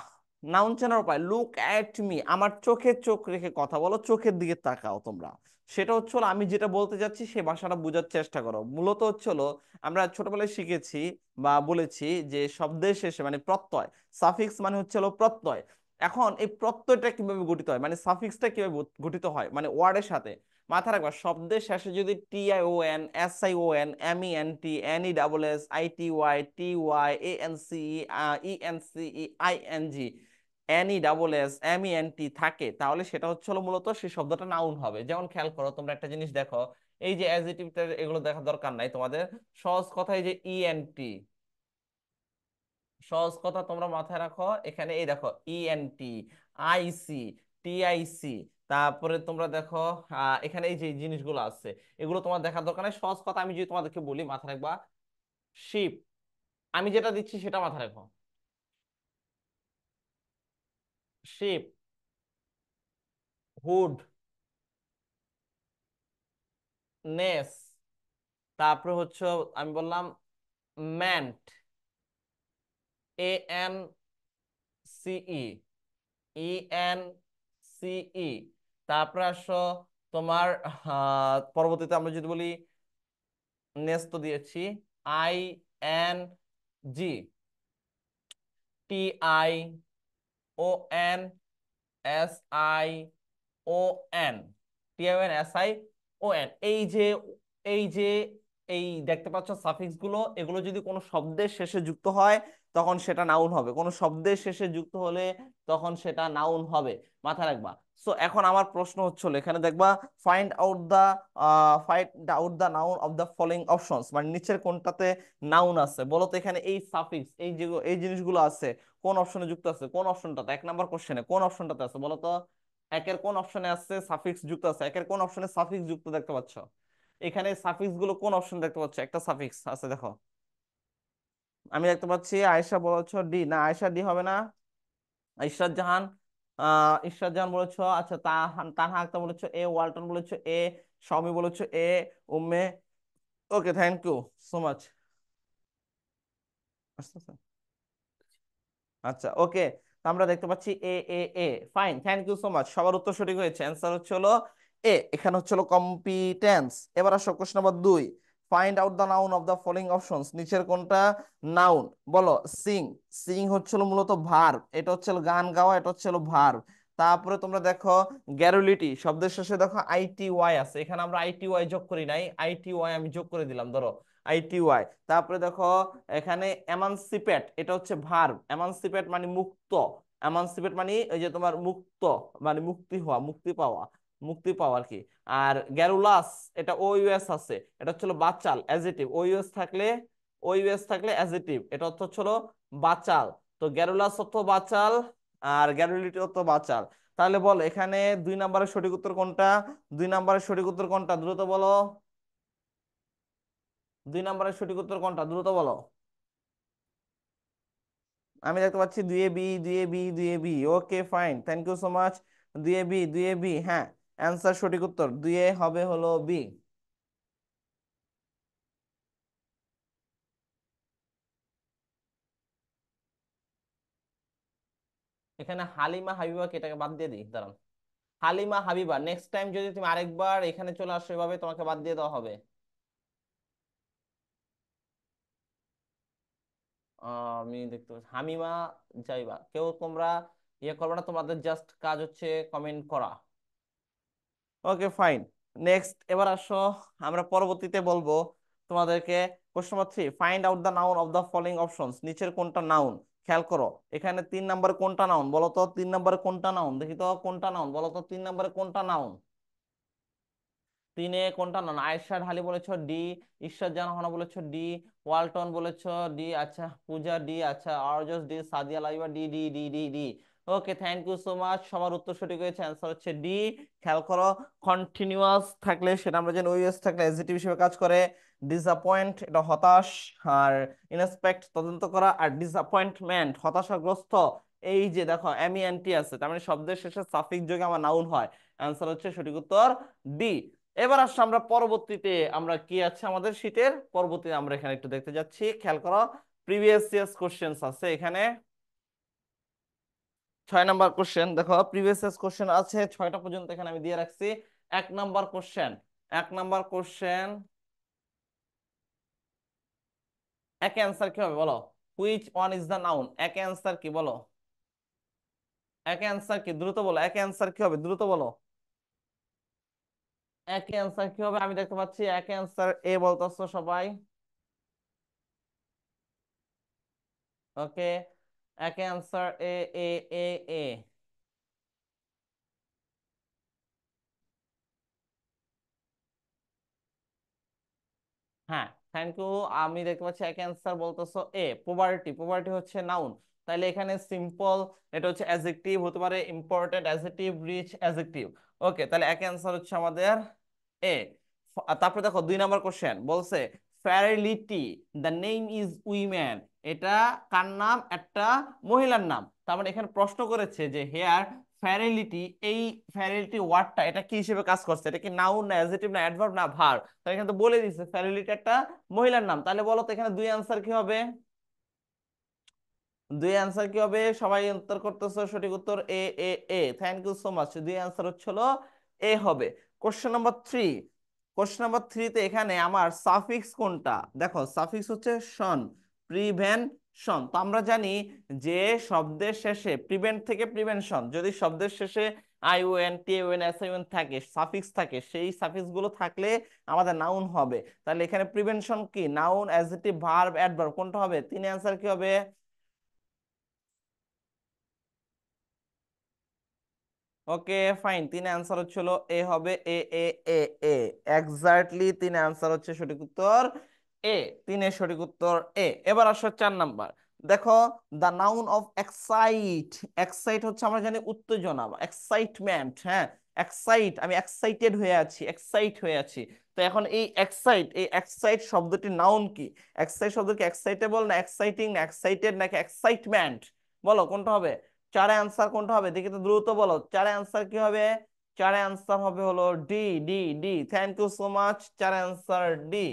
নাউন চেনার উপায়, লুক অ্যাট মি, আমার চোখে চোখ রেখে কথা বলো, চোখের দিকে তাকাও তোমরা। সেটা হচ্ছে হলো, আমি যেটা বলতে যাচ্ছি সেই ভাষাটা বোঝার চেষ্টা করো। মূলত হচ্ছে হলো, আমরা ছোটবেলায় শিখেছি বা বলেছি যে শব্দের শেষে মানে প্রত্যয়, সাফিক্স মানে হচ্ছে হলো প্রত্যয়। এখন এই প্রত্যয়টা কিভাবে গঠিত হয়, মানে সাফিক্সটা কিভাবে গঠিত হয়, মানে ওয়ার্ডের সাথে। মাথা রাখবা, শব্দের শেষে যদি T I O N, S I O N, M E N T, N E double S, I T Y, T Y, A N C, E N C, I N G, N E double S, M E N T থাকে, তাহলে সেটা হচ্ছে হলো মূলত সেই শব্দটা নাউন হবে। যেমন খেয়াল করো, তোমরা একটা জিনিস দেখো, এই যে অ্যাডজেক্টিভটা, এগুলো দেখার দরকার নাই তোমাদের। সহজ কথায় যে ই এন টি, সহজ কথা তোমরা মাথায় রাখো, এখানে এই দেখো ইএনটি, আইসি, টিআইসি, তারপরে তোমরা দেখো এখানে এই যে জিনিসগুলো আছে, এগুলো তোমার দেখার দরকার নেই। সহজ কথা আমি যদি তোমাদেরকে বলি, মাথায় রাখবা, শিপ, আমি যেটা দিচ্ছি সেটা মাথায় রাখো। শিপ, হুড, নেস, তারপরে হচ্ছে আমি বললাম ম্যান্ট, এ এন সিই, ই এন সিই, তারপরে আসো তোমার পরবর্তীতে আমরা যদি বলি, নেস তো দিয়েছি, I N G, T I O N S I O N, T I O N S I O N, এই যে এই দেখতে পাচ্ছ সাফিক্স গুলো, এগুলো যদি কোনো শব্দের শেষে যুক্ত হয় তখন সেটা নাউন হবে, কোনো শব্দের শেষে যুক্ত হলে তখন সেটা নাউন হবে, মাথায় রাখবা। সো এখন আমার প্রশ্ন হচ্ছিল, এখানে দেখবা, find out the find out the noun of the following options, মানে নিচের কোনটাতে নাউন আছে বলো তো। এখানে এই সাফিক্স, এই যে এই জিনিসগুলো আছে, কোন অপশনে যুক্ত আছে, কোন অপশনটাতে, এক নাম্বার কোশ্চেনে কোন অপশনটাতে আছে বলো তো? একের কোন অপশনে আছে সাফিক্স যুক্ত আছে, একের কোন অপশনে সাফিক্স যুক্ত দেখতে পাচ্ছ? এখানে সাফিক্স গুলো কোন অপশন দেখতে পাচ্ছ? একটা সাফিক্স আছে দেখো, আমি দেখতে পাচ্ছি আয়েশা বলেছ ডি, না আয়েশা ডি হবে না। ইশরাত জাহান, ইশরাত জাহান বলেছো, আচ্ছা তাহান, তানহা আক্তার বলেছো এ, ওয়ালটন বলেছো এ, সৌমি বলেছো A, Umme, okay thank you so much. আচ্ছা ওকে, আমরা দেখতে পাচ্ছি A A A, fine, thank you so much, সবার উত্তর সঠিক হয়েছে। অ্যান্সার হচ্ছে হলো এ, এখানে হচ্ছিল কম্পিটেন্স। এবার আসো question number 2, find out the noun of the following options, নিচের কোনটা নাউন? বলো। সিং, সিং হচ্ছিল মূলত ভার্ব, এটা হচ্ছিল গান গাওয়া, এটা হচ্ছিল ভার্ব। তারপরে তোমরা দেখো গ্যারুলিটি, শব্দের শেষে দেখো আইটি ওয়াই আছে, এখানে আমরা আইটি ওয়াই যোগ করি নাই, আইটি ওয়াই আমি যোগ করে দিলাম, ধরো আইটি ওয়াই। তারপরে দেখো এখানে এমানসিপেট, এটা হচ্ছে ভার্ব, এমানসিপেট মানে মুক্ত, এমানসিপেট মানে ওই যে তোমার মুক্ত, মানে মুক্তি হওয়া, মুক্তি পাওয়া, মুক্তি পাওয়া আর কি। আর গ্যারুলাস, এটা ও ইউএস আছে, এটা হচ্ছে বাচাল, অ্যাডজেক্টিভ, ও ইউএস থাকলে, ও ইউএস থাকলে অ্যাডজেক্টিভ, এটা হচ্ছে বাচাল। তো গ্যারুলাস অর্থ বাচাল, আর গ্যারুলিটি অর্থ বাচাল। তাহলে বল এখানে 2 নম্বরের সঠিক উত্তর কোনটা? 2 নম্বরের সঠিক উত্তর কোনটা, দ্রুত বলো। 2 নম্বরের সঠিক উত্তর কোনটা, দ্রুত বলো। আমি দেখতে পাচ্ছি 2 A B, 2 A B, 2 A B. Okay fine, thank you so much. 2 A B, 2 A B, হ্যাঁ অ্যান্সার সঠিক উত্তর 2 হবে হলো বি। এখানে হালিমা হাবিবা এটাকে বাদ দিয়ে দিই, দাঁড়ান। হালিমা হাবিবা, নেক্সট টাইম যদি তুমি আরেকবার এখানে চলে আসো এভাবে তোমাকে বাদ দিয়ে দেওয়া হবে। আমি দেখতে পাচ্ছি হামিমা যাইবা, কেউ তোমরা ইয়ে করবে না, তোমাদের জাস্ট কাজ হচ্ছে কমেন্ট করা। ওকে ফাইন, নেক্সট এবার আসো, আমরা পরবর্তীতে বলবো তোমাদেরকে। Question number 3, find out the noun of the following options, নিচের কোনটা নাউন? খেয়াল করো এখানে 3 নম্বরে কোনটা নাউন বলো তো, 3 নম্বরে কোনটা নাউন, দেখি তো কোনটা নাউন বলো তো, 3 নম্বরে কোনটা নাউন? 3-এ কোনটা নাউন? আয়েশা ঢালি বলেছো ডি, ঈশ্বর জাহানা বলেছো ডি, ওয়ালটন বলেছো ডি, আচ্ছা পূজা ডি, আচ্ছা আরজস D, Sadia Laiba D, D D D D. Okay thank you so much, সবার উত্তর সঠিক হয়েছে, অ্যান্সার হচ্ছে ডি। খেয়াল করো, কন্টিনিউয়াস থাকলে সেটা আমরা জানি ওএস থাকলে অ্যাডজেক্টিভ হিসেবে কাজ করে। ডিসঅ্যাপয়েন্ট এটা হতাশ, আর ইনস্পেক্ট তদন্ত করা, আর ডিসঅ্যাপয়েন্টমেন্ট হতাশাগ্রস্ত। এই যে দেখো এমইএনটি আছে, তার মানে শব্দের শেষে সাফিক্স যোগে আমার নাউন হয়। অ্যান্সার হচ্ছে সঠিক উত্তর ডি। এবার আসছে আমরা পরবর্তীতে, আমরা কি আছে আমাদের শীটের পরবর্তীতে আমরা এখানে একটু দেখতে যাচ্ছি, খেয়াল করো প্রিভিয়াস ইয়ার্স কোশ্চেন্স আছে এখানে। 6 নম্বর কোশ্চেন দেখো, প্রিভিয়াস ইয়ার্স কোশ্চেন আছে 6টা পর্যন্ত এখানে আমি দিয়ে রাখছি। 1 নম্বর কোশ্চেন, 1 নম্বর কোশ্চেন, একে অ্যান্সার কি হবে বলো? Which one is the noun, একে অ্যান্সার কি বলো? একে অ্যান্সার কি, দ্রুত বলো, একে অ্যান্সার কি হবে, দ্রুত বলো। একে অ্যান্সার কি হবে? আমি দেখতে পাচ্ছি একে অ্যান্সার এ বলতেছো সবাই। ওকে, একে অ্যান্সার এ, এ, এ, এ। হ্যাঁ থ্যাংক ইউ। আমি দেখতে পাচ্ছি এক অ্যান্সার বলতেছো এ, পোভার্টি, পোভার্টি হচ্ছে নাউন, তাইলে এখানে সিম্পল এটা হচ্ছে অ্যাডজেক্টিভ হতে পারে, ইম্পর্টেন্ট অ্যাডজেক্টিভ, রিচ অ্যাডজেক্টিভ। ওকে তাহলে এক অ্যান্সার হচ্ছে আমাদের এ। তারপরে দেখো 2 নম্বর কোশ্চেন বলছে ফেয়ারিলিটি, দ্য নেম ইজ উইমেন, এটা কার নাম? একটা মহিলার নাম। তার মানে এখানে প্রশ্ন করেছে যে হেয়ার ফেয়ারিলিটি, এই ফেয়ারিলিটি ওয়ার্ডটা এটা কি হিসেবে কাজ করছে, এটা কি নাউন না অ্যাডজেক্টিভ না অ্যাডভার্ব না ভার্ব? তাহলে এখানে তো বলে দিচ্ছে ফেয়ারিলিটি একটা মহিলার নাম, তাহলে বলো তো এখানে 2 অ্যান্সার কি হবে? 2 অ্যান্সার কি হবে? সবাই উত্তর করতেছো, সঠিক উত্তর A, A, A. Thank you so much, 2 answer হচ্ছিল এ হবে। কোশ্চেন নাম্বার 3, কোশ্চেন নাম্বার 3-তে এখানে আমার সাফিক্স কোনটা দেখো, সাফিক্স হচ্ছে শন, প্রিভেনশন। তো আমরা জানি যে শব্দের শেষে প্রিভেন্ট থেকে প্রিভেনশন, যদি শব্দের শেষে I O N, T O N, S O N থাকে, সাফিক্স থাকে, সেই সাফিক্স গুলো থাকলে আমাদের নাউন হবে। তাহলে এখানে প্রিভেনশন কি, নাউন অ্যাডজেক্টিভ ভার্ব অ্যাডভার্ব, কোনটা হবে? 3 অ্যান্সার কি হবে? ওকে ফাইন, 3 অ্যান্সার হচ্ছিল এ হবে, এ, A, A, A. Exactly 3 answer হচ্ছে সঠিক উত্তর এ, 3-এর সঠিক উত্তর এ। এবার আসো 4 নাম্বার, দেখো the noun of excite, excite হচ্ছে আমরা জানি উত্তেজনা বা এক্সাইটমেন্ট, হ্যাঁ এক্সাইট, আমি এক্সাইটেড হয়ে আছি, এক্সাইট হয়ে আছি। তো এখন এই এক্সাইট, এই এক্সাইট শব্দটির নাউন কি? এক্সাইট শব্দ কি এক্সাইটেবল না এক্সাইটিং না এক্সাইটেড নাকি এক্সাইটমেন্ট? বলো কোনটা হবে? 4 অ্যান্সার কোনটা হবে দেখি তো, দ্রুত বলো 4 অ্যান্সার কি হবে? 4 অ্যান্সার হবে হলো D, D, D. Thank you so much, 4 answer D,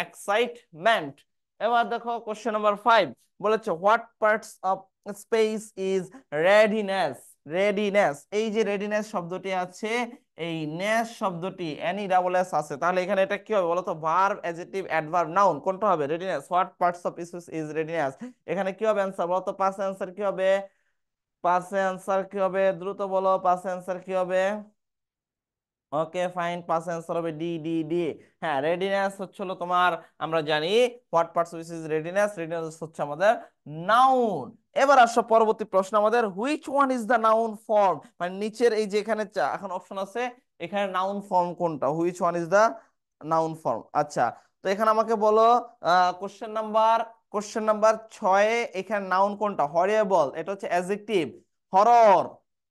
excitement. এবার দেখো কোশ্চেন নাম্বার 5 বলেছে what parts of speech is readiness, readiness, এই যে রেডিনেস শব্দটি আছে এই নেস শব্দটি এনি ডাবল এস আছে, তাহলে এখানে এটা কি হবে বলো তো? ভার্ব, অ্যাডজেক্টিভ, অ্যাডভার্ব, নাউন কোনটা হবে? Readiness. What parts of speech is readiness? এখানে কি হবে অ্যান্সার বলো তো? পাঁচ অ্যান্সার কি হবে? পাঁচে অ্যান্সার কি হবে? দ্রুত বলো, পাঁচে অ্যান্সার কি হবে? ওকে ফাইন, পাঁচ অ্যান্সার হবে ডি ডি ডি। হ্যাঁ, রেডিনেস হচ্ছে হলো তোমার, আমরা জানি what parts of is readiness, readiness হচ্ছে আমাদের নাউন। এবার আসো পরবর্তী প্রশ্ন আমাদের, which one is the noun form, মানে নিচের এই যে এখানে এখন অপশন আছে, এখানে নাউন ফর্ম কোনটা? Which one is the noun form. আচ্ছা, তো এখানে আমাকে বলো কোশ্চেন নাম্বার, ছয়ে এখানে নাউন কোনটা? হরিয়েবল এটা হচ্ছে অ্যাডজেক্টিভ, হরর,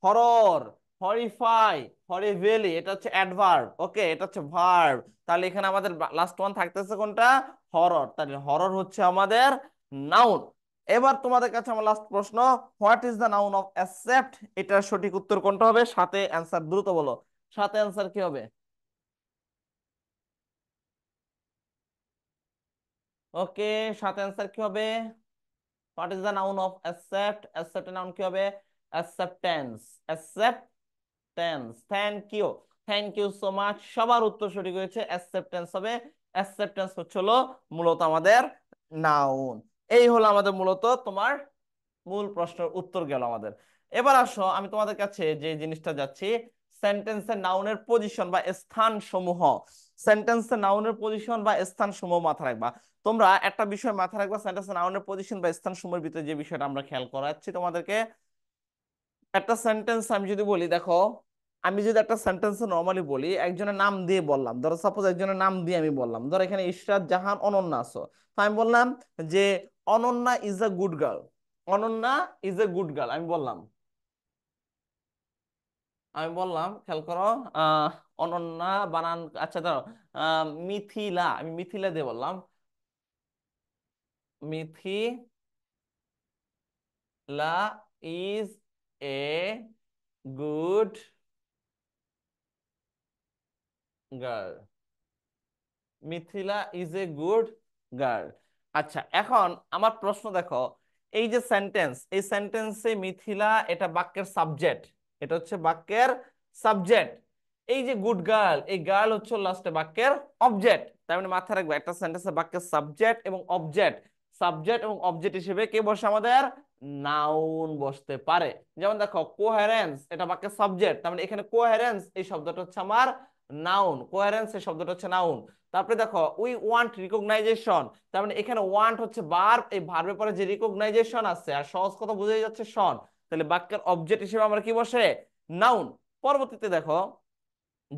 হরর, হরিফাই, হরিভেলি এটা হচ্ছে অ্যাডভার্ব, ওকে এটা হচ্ছে ভার্ব। তাহলে এখানে আমাদের লাস্ট ওয়ান থাকতেছে কোনটা? হরর। তাহলে হরর হচ্ছে আমাদের নাউন। এবার তোমাদের কাছে আমার লাস্ট প্রশ্ন, what is the noun of accept? এটার সঠিক উত্তর কোনটা হবে? সাথে অ্যান্সার, দ্রুত বলো, সাথে অ্যান্সার কি হবে? ওকে, সাথে অ্যান্সার কি হবে? What is the noun of accept? অ্যাকসেপ্টের নাউন কি হবে? Acceptance, acceptance. Thank you, thank you so much, সবার উত্তর সঠিক হয়েছে, অ্যাকসেপ্টেন্স হবে। অ্যাকসেপ্টেন্স হচ্ছে হলো মূলত আমাদের নাউন। এই হলো আমাদের মূলত তোমার মূল প্রশ্নের উত্তর গেল আমাদের। এবার আসো আমি তোমাদের কাছে যে জিনিসটা যাচ্ছি, সেন্টেন্সের নাউনের পজিশন বা স্থান সমূহ, সেন্টেন্সের নাউনের পজিশন বা স্থান সমূহ মাথায় রাখবা। তোমরা একটা বিষয় মাথায় রাখবা, সেন্টেন্সের নাউনের পজিশন বা স্থান সমূহের ভিতরে যে বিষয়টা আমরা খেয়াল করাচ্ছি তোমাদেরকে। একটা সেন্টেন্স আমি যদি বলি, দেখো আমি যদি একটা সেন্টেন্স নর্মালি বলি, একজনের নাম দিয়ে বললাম, ধরো সাপোজ একজনের নাম দিয়ে আমি বললাম, ধরো এখানে ইশরাত জাহান অনন্যা আছো, তো আমি বললাম যে Ananya is a good girl, Ananya is a good girl আমি বললাম, খেয়াল করো, আহ অনন্যা বানান, আচ্ছা ধরো মিথিলা, আমি মিথিলা দিয়ে বললাম, Mithila is a good girl, Mithila is a good girl. আচ্ছা, এখন আমার প্রশ্ন দেখো, এই যে সেন্টেন্স, এই সেন্টেন্সে মিথিলা এটা বাক্যের সাবজেক্ট, এটা হচ্ছে বাক্যের সাবজেক্ট। এই যে গুড গার্ল, এই গার্ল হচ্ছে লাস্টে বাক্যের অবজেক্ট। তার মানে মাথায় রাখবে একটা সেন্টেন্সে বাক্যের সাবজেক্ট এবং অবজেক্ট, সাবজেক্ট এবং অবজেক্ট হিসেবে কে বসে আমাদের? নাউন বসতে পারে। যেমন দেখো কোহেরেন্স এটা বাক্যের সাবজেক্ট, তার মানে এখানে কোহেরেন্স এই শব্দটা হচ্ছে আমার নাউন, কোহেরেন্স এই শব্দটা হচ্ছে নাউন। তারপরে দেখো উই ওয়ান্ট রিকগনাইজেশন, তার মানে এখানে ওয়ান্ট হচ্ছে ভার্ব, এই ভার্বের পরে যে রিকগনাইজেশন আছে আর সহজ কথা বুঝে যাচ্ছে শন, তাহলে বাক্যের অবজেক্ট হিসেবে আমরা কি বসে? নাউন। পরবর্তীতে দেখো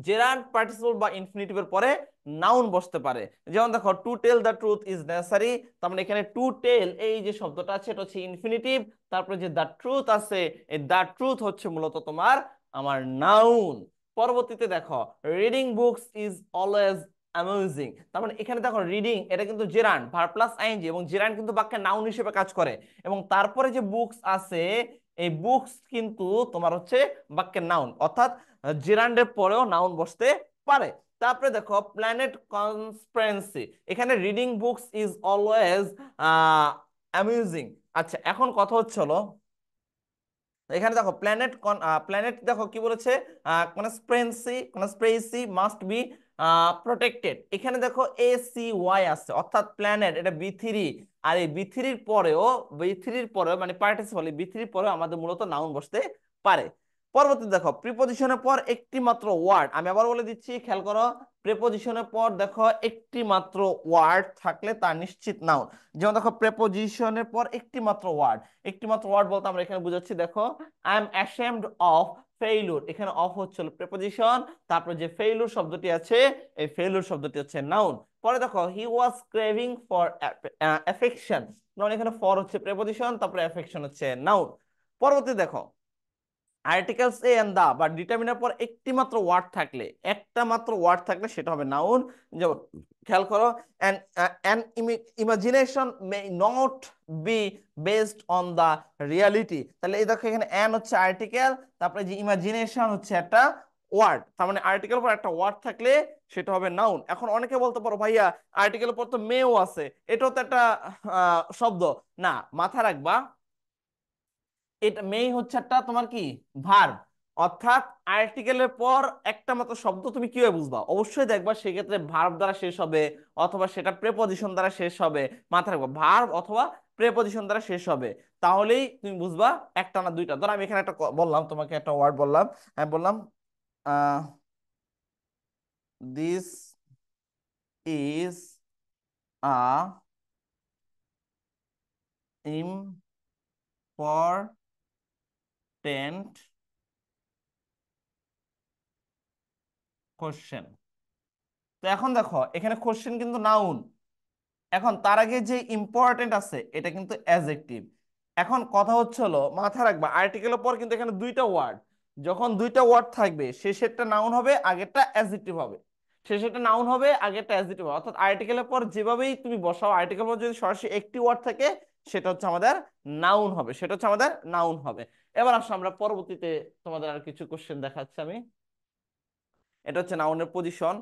জেরান্ড পার্টিসিপল বা ইনফিনিটিভের পরে নাউন বসতে পারে। যেমন দেখো to tell the truth is necessary, তার মানে এখানে টু টেল এই যে শব্দটা আছে এটা হচ্ছে ইনফিনিটিভ, তারপরে যে দ্য ট্রুথ আছে এই দ্য ট্রুথ হচ্ছে মূলত তোমার আমার নাউন। পরবর্তীতে দেখো reading books is always amusing, তার মানে এখানে দেখো রিডিং এটা কিন্তু জেরান্ড ভার্ব প্লাস আইএনজি, এবং জেরান্ড কিন্তু বাক্যে নাউন হিসেবে কাজ করে, এবং তারপরে যে বুকস আছে এই বুকস কিন্তু তোমার হচ্ছে বাক্যের নাউন, অর্থাৎ জেরান্ডের পরেও নাউন বসতে পারে। তারপরে দেখো প্ল্যানেট কনস্পিরেন্সি, এখানে reading books is always amusing. আচ্ছা, এখন কথা হচ্ছে হলো এখানে দেখো প্ল্যানেট প্ল্যানেট দেখো কি বলেছে, কনস্পিরেসি মাস্ট বি প্রটেক্টেড, এখানে দেখো এ সি ওয়াই আছে, অর্থাৎ প্ল্যানেট এটা বি থ্রি, আর এই বি থ্রির পরেও মানে পার্টিসিপল, বি থ্রির পরেও আমাদের মূলত নাউন বসতে পারে। পরবর্তী দেখো প্রিপজিশনের পর একটি মাত্র ওয়ার্ড, আমি আবার বলে দিচ্ছি খেয়াল করো, প্রিপজিশনের পর দেখো একটি মাত্র ওয়ার্ড থাকলে তা নিশ্চিত নাউন। যেমন দেখো প্রিপজিশনের পর একটি মাত্র ওয়ার্ড, একটি মাত্র ওয়ার্ড বলতে আমরা এখানে বুঝাচ্ছি, দেখো I am ashamed of failure, এখানে অফ হচ্ছে প্রিপজিশন, তারপর যে ফেইলুর শব্দটি আছে এই ফেইলুর শব্দটি হচ্ছে নাউন। পরে দেখো হি ওয়াজ ক্রেভিং ফর অ্যাফেকশন, মানে এখানে ফর হচ্ছে প্রিপজিশন, তারপরে অ্যাফেকশন হচ্ছে নাউন। পরবর্তী দেখো আর্টিকেলস এ এন্ড দা বা ডিটারমিনার পর একটি মাত্র ওয়ার্ড থাকলে, একটা মাত্র ওয়ার্ড থাকলে সেটা হবে নাউন। যেমন খেয়াল করো an imagination may not be based on the reality, তাহলে এই দেখো এখানে অ্যান হচ্ছে আর্টিকেল, তারপরে যে ইমাজিনেশন হচ্ছে একটা ওয়ার্ড, তার মানে আর্টিকেল পর একটা ওয়ার্ড থাকলে সেটা হবে নাউন। এখন অনেকে বলতে পারো ভাইয়া আর্টিকেল পর তো মেও আছে, এটাও তো একটা শব্দ। না, মাথা রাখবা এটা মেই হচ্ছে একটা তোমার কি ভার্ব, অর্থাৎ আর্টিকেলের পর একটা মাত্র শব্দ তুমি কিভাবে বুঝবা, অবশ্যই দেখবা সেক্ষেত্রে ভার্ব দ্বারা শেষ হবে অথবা সেটা প্রেপজিশন দ্বারা শেষ হবে। মাথায় রাখবা ভার্ব অথবা প্রেপজিশন দ্বারা শেষ হবে, তাহলেই তুমি বুঝবা একটা না দুইটা। ধর আমি এখানে একটা বললাম, তোমাকে একটা ওয়ার্ড বললাম, আমি বললাম this is a important question. তো এখন দেখো এখানে কোশ্চেন কিন্তু নাউন, এখন তার আগে যে ইম্পর্টেন্ট আছে এটা কিন্তু অ্যাডজেক্টিভ। এখন কথা হচ্ছে হলো মাথা রাখবা আর্টিকেলের পর কিন্তু এখানে দুইটা ওয়ার্ড, যখন দুইটা ওয়ার্ড থাকবে শেষেরটা নাউন হবে আগেরটা অ্যাডজেক্টিভ হবে, শেষেরটা নাউন হবে আগেরটা অ্যাডজেক্টিভ হবে। অর্থাৎ আর্টিকেলের পর যেভাবেই তুমি বসাও, আর্টিকেল পর যদি সরাসরি একটি ওয়ার্ড থাকে সেটা হচ্ছে আমাদের নাউন হবে, সেটা হচ্ছে আমাদের নাউন হবে। এবার আসো আমরা পরবর্তীতে তোমাদের আর কিছু কোশ্চেন দেখাচ্ছি আমি। এটা হচ্ছে নাউনের পজিশন।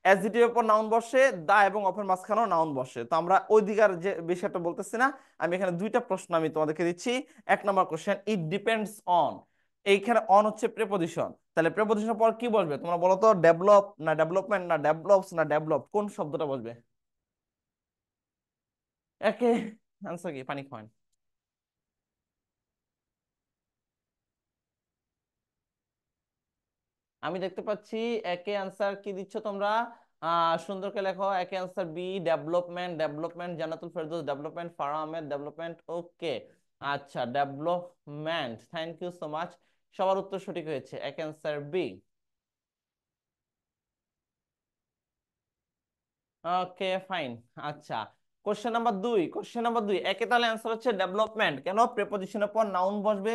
অ্যাডজেক্টিভের পর নাউন বসে, দা এবং অফের মাঝখানেও নাউন বসে। তো আমরা ওই দিকের যে বিষয়টা বলতেছি না, আমি এখানে দুইটা প্রশ্ন আমি তোমাদেরকে দিচ্ছি। এক নম্বর কোশ্চেন, ইট ডিপেন্ডস অন, এইখানে অন হচ্ছে প্রেপজিশন, তাহলে প্রেপজিশনের পর কি বসবে তোমরা বলো তো? ডেভেলপ না ডেভেলপমেন্ট না ডেভেলপস না ডেভেলপ, কোন শব্দটা বসবে? একে আনসার কি? পানি খাওয়ান। আমি দেখতে পাচ্ছি একে আনসার কি দিচ্ছ তোমরা? সুন্দর করে লেখো। একে answer B, development, development Jannatul Ferdous, development Farah Ahmed, development. Okay, আচ্ছা development, thank you so much. সবার উত্তর সঠিক হয়েছে, একে আনসার বি। Okay fine. আচ্ছা, কোশ্চেন নাম্বার দুই, কোশ্চেন নাম্বার দুই একে, তাহলে অ্যান্সার হচ্ছে ডেভেলপমেন্ট। কেন? প্রেপজিশনের পর নাউন বসবে,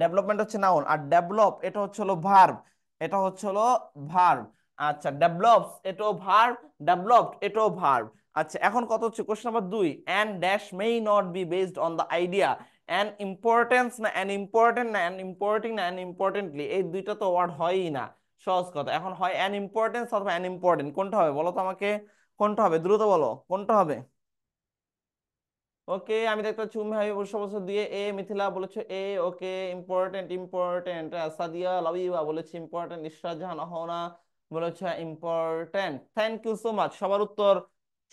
ডেভেলপমেন্ট হচ্ছে নাউন, আর ডেভেলপ এটা হচ্ছে হলো ভার্ব, এটা হচ্ছে হলো ভার্ব। আচ্ছা ডেভেলপস এটাও ভার্ব, ডেভেলপড এটাও ভার্ব। আচ্ছা এখন কত হচ্ছে কোশ্চেন নাম্বার দুই, and dash may not be based on the idea, an importance না অ্যান ইম্পর্টেন্ট না অ্যান ইম্পর্টিং না অ্যান ইম্পর্টেন্টলি, এই দুইটা তো ওয়ার্ড হয়ই না। সহজ কথা, এখন হয় অ্যান ইম্পর্টেন্স অথবা অ্যান ইম্পর্টেন্ট, কোনটা হবে বলো তো আমাকে? কোনটা হবে দ্রুত বলো, কোনটা হবে? ওকে, আমি দেখতে পাচ্ছি উম্মে হাবিব অবশ্য বছর দিয়ে এ, মিথিলা বলেছে A. Okay, important important, Sadia Labiba বলেছে ইম্পর্টেন্ট, ইশরাত জাহান অহনা বলেছে important. Thank you so much, সবার উত্তর,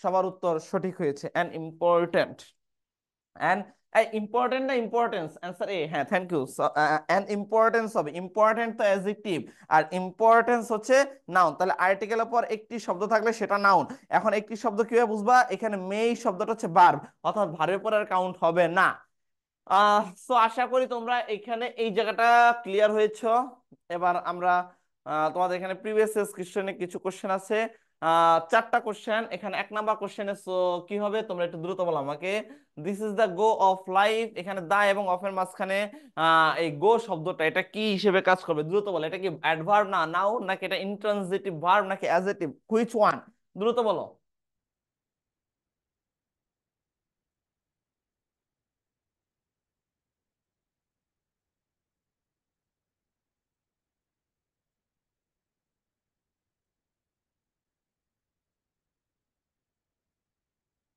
সবার উত্তর সঠিক হয়েছে, এন্ড ইম্পর্টেন্ট। এন্ড ইম্পর্টেন্ট না ইম্পর্টেন্স? অ্যান্সার এ, হ্যাঁ থ্যাংক ইউ। এন্ড ইম্পর্টেন্স হবে, ইম্পর্টেন্ট তো অ্যাডজেক্টিভ আর ইম্পর্টেন্স হচ্ছে নাউন, তাহলে আর্টিকেলের পর একটি শব্দ থাকলে সেটা নাউন। এখন একটি শব্দ কিভাবে বুঝবা? এখানে মেই শব্দটা হচ্ছে ভার্ব, অর্থাৎ ভার্বের পর আর কাউন্ট হবে না। সো আশা করি তোমরা এখানে এই জায়গাটা ক্লিয়ার হয়েছো। এবার আমরা তোমাদের এখানে প্রিভিয়াস কোশ্চেনে কিছু কোশ্চেন আছে, চারটা কোশ্চেন এখানে। এক নাম্বার কোশ্চেনে সো কি হবে তোমরা একটু দ্রুত বলো আমাকে। This is the go of life, এখানে দা এবং অফের মাঝখানে এই গো শব্দটা এটা কি হিসেবে কাজ করবে? দ্রুত বলো, এটা কি অ্যাডভার্ব না নাউন, নাকি এটা ইন্ট্রানজিটিভ ভার্ব, নাকি অ্যাডজেক্টিভ, হুইচ ওয়ান? দ্রুত বলো।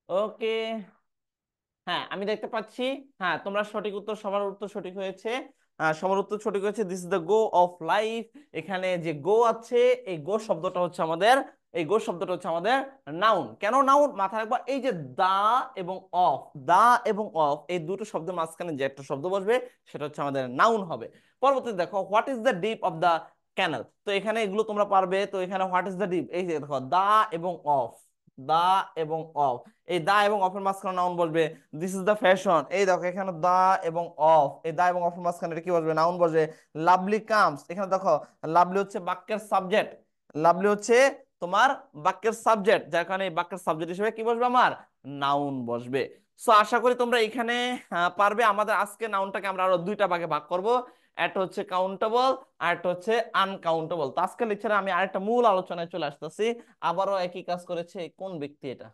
ওকে, হ্যাঁ আমি দেখতে পাচ্ছি। হ্যাঁ তোমরা সঠিক উত্তর, সবার উত্তর সঠিক হয়েছে। সবার উত্তর সঠিক হয়েছে, this is the go of life. এখানে যে গো আছে, এই গো শব্দটা হচ্ছে আমাদের, এই গো শব্দটা হচ্ছে আমাদের নাউন। কেন নাউন? মাথায় রাখবা এই যে দা এবং অফ, দা এবং অফ এই দুটো শব্দের মাঝখানে যে একটা শব্দ বসবে সেটা হচ্ছে আমাদের নাউন হবে। পরবর্তীতে দেখো, what is the deep of the canal, তো এখানে এগুলো তোমরা পারবে। তো এখানে হোয়াট ইজ দ্য ডিপ, এই যে দেখো দা এবং অফ, দা এবং অফ, এই দা এবং অফের মাঝখানে নাউন বসবে। দিস ইজ দ্য ফ্যাশন, এই দেখো এখানে দা এবং অফ, এই দা এবং অফের মাঝখানে এটা কি বসবে? নাউন বসবে। লাভলি কামস, এখানে দেখো লাভলি হচ্ছে বাক্যের সাবজেক্ট, লাভলি হচ্ছে তোমার বাক্যের সাবজেক্ট, যার কারণে এই বাক্যের সাবজেক্ট হিসেবে কি বসবে? আমার নাউন বসবে। সো আশা করি তোমরা এখানে পারবে। আমাদের আজকে নাউনটাকে আমরা আরো দুইটা ভাগে ভাগ করব, একটা হচ্ছে কাউন্টেবল আর একটা হচ্ছে আনকাউন্টেবল। তো আজকের লেকচারে আমি আরেকটা মূল আলোচনায় চলে আসতেছি। আবারও একই কাজ করেছে কোন ব্যক্তি? এটা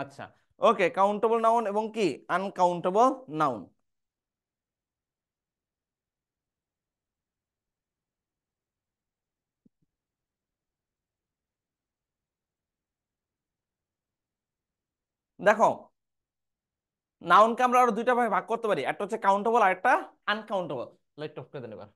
আচ্ছা, ওকে, কাউন্টেবল নাউন এবং কি আনকাউন্টেবল নাউন। দেখো নাউনকে আমরা আরো দুইটা ভাগে ভাগ করতে পারি, একটা হচ্ছে কাউন্টেবল আর একটা আনকাউন্টেবল। লাইট অফ করে দেন এবার।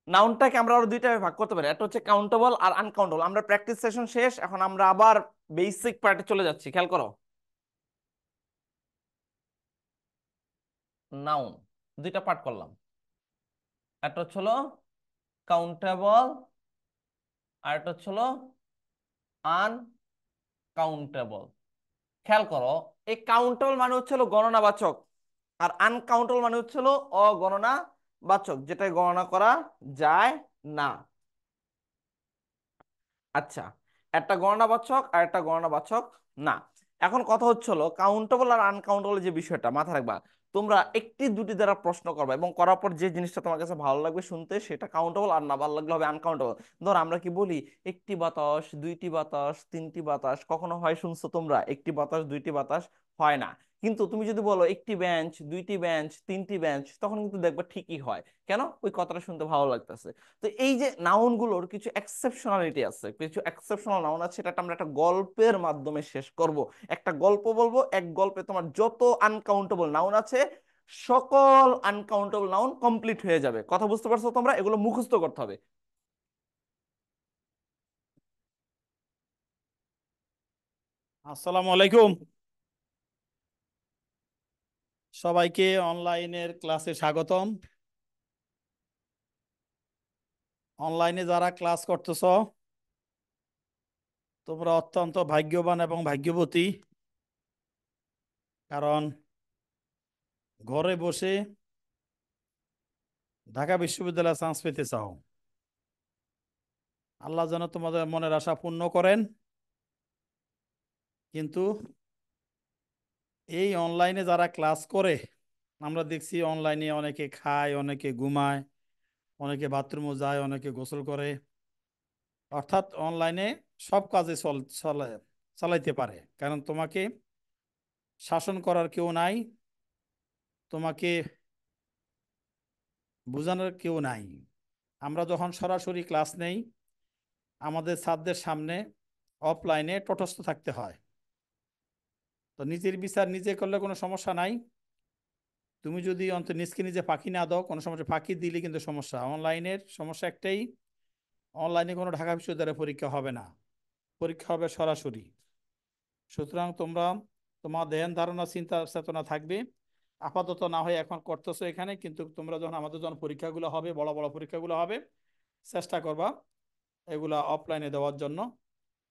নাউনটাকে আমরা আরো দুইটা ভাগে ভাগ করতে পারি, একটা হচ্ছে কাউন্টেবল আর আনকাউন্টেবল। আমরা প্র্যাকটিস সেশন শেষ, এখন আমরা আবার বেসিক পার্টে চলে যাচ্ছি, খেয়াল করো। নাউন দুইটা পার্ট করলাম, একটা হচ্ছে হলো কাউন্টেবল আর একটা হচ্ছে হলো আনকাউন্টেবল। খেয়াল করো, এই কাউন্টেবল মানে হচ্ছে হলো গণনাবাচক, আর আনকাউন্টেবল মানে হচ্ছে হলো অগণনাবাচক, যেটা গণনা করা যায় না। আচ্ছা, একটা গণনাবাচক আর একটা গণনাবাচক না। এখন কথা হচ্ছে হলো কাউন্টেবল আর আনকাউন্টেবল যে বিষয়টা মাথায় রাখবা। তোমরা একটি দুটি দ্বারা প্রশ্ন করবে এবং করার পর যে জিনিসটা তোমার কাছে ভালো লাগবে শুনতে সেটা কাউন্টেবল, আর না ভালো লাগলে হবে আনকাউন্টেবল। ধর আমরা কি বলি, একটি বাতাস, দুইটি বাতাস, তিনটি বাতাস, কখনো হয় শুনছো তোমরা একটি বাতাস দুইটি বাতাস? হয় না। কিন্তু তুমি যদি বলো একটি বেঞ্চ, দুইটি বেঞ্চ, তিনটি বেঞ্চ, তখন কিন্তু দেখবা ঠিকই হয়। কেন? ওই কথাটা শুনতে ভালো লাগতেছে। তো এই যে নাউন গুলোর কিছু এক্সেপশনালিটি আছে, কিছু এক্সেপশনাল নাউন আছে, সেটা আমরা একটা গল্পের মাধ্যমে শেষ করব। একটা গল্প বলবো, এক গল্পে তোমার যত আনকাউন্টেবল নাউন আছে সকল আনকাউন্টেবল নাউন কমপ্লিট হয়ে যাবে। কথা বুঝতে পারছো তোমরা? এগুলো মুখস্থ করতে হবে। আসসালামু আলাইকুম। সবাইকে অনলাইনের ক্লাসে স্বাগতম। অনলাইনে যারা ক্লাস করতেছ তোমরা অত্যন্ত ভাগ্যবান এবং ভাগ্যবতী, কারণ ঘরে বসে ঢাকা বিশ্ববিদ্যালয়ে চান্স পেতে চাও। আল্লাহ যেন তোমাদের মনের আশা পূর্ণ করেন। কিন্তু এই অনলাইনে যারা ক্লাস করে, আমরা দেখছি অনলাইনে অনেকে খায়, অনেকে ঘুমায়, অনেকে বাথরুমে যায়, অনেকে গোসল করে। অর্থাৎ অনলাইনে সব কাজে চালাইতে পারে, কারণ তোমাকে শাসন করার কেউ নাই, তোমাকে বোঝানোর কেউ নাই। আমরা যখন সরাসরি ক্লাস নেই আমাদের ছাত্রদের সামনে অফলাইনে তটস্থ থাকতে হয়। তো নিজের বিচার নিজে করলে কোনো সমস্যা নাই। তুমি যদি অন্তত নিজকে নিজে ফাঁকি না দাও কোনো সমস্যা, ফাঁকি দিলে কিন্তু সমস্যা। অনলাইনের সমস্যা একটাই, অনলাইনে কোনো ঢাকা বিশ্ববিদ্যালয়ের পরীক্ষা হবে না, পরীক্ষা হবে সরাসরি। সুতরাং তোমরা তোমার ধ্যান ধারণা চিন্তা চেতনা থাকবে। আপাতত না হয় এখন করতেছো এখানে, কিন্তু তোমরা যখন আমাদের যখন পরীক্ষাগুলো হবে, বড় বড় পরীক্ষাগুলো হবে, চেষ্টা করবা এগুলা অফলাইনে দেওয়ার জন্য।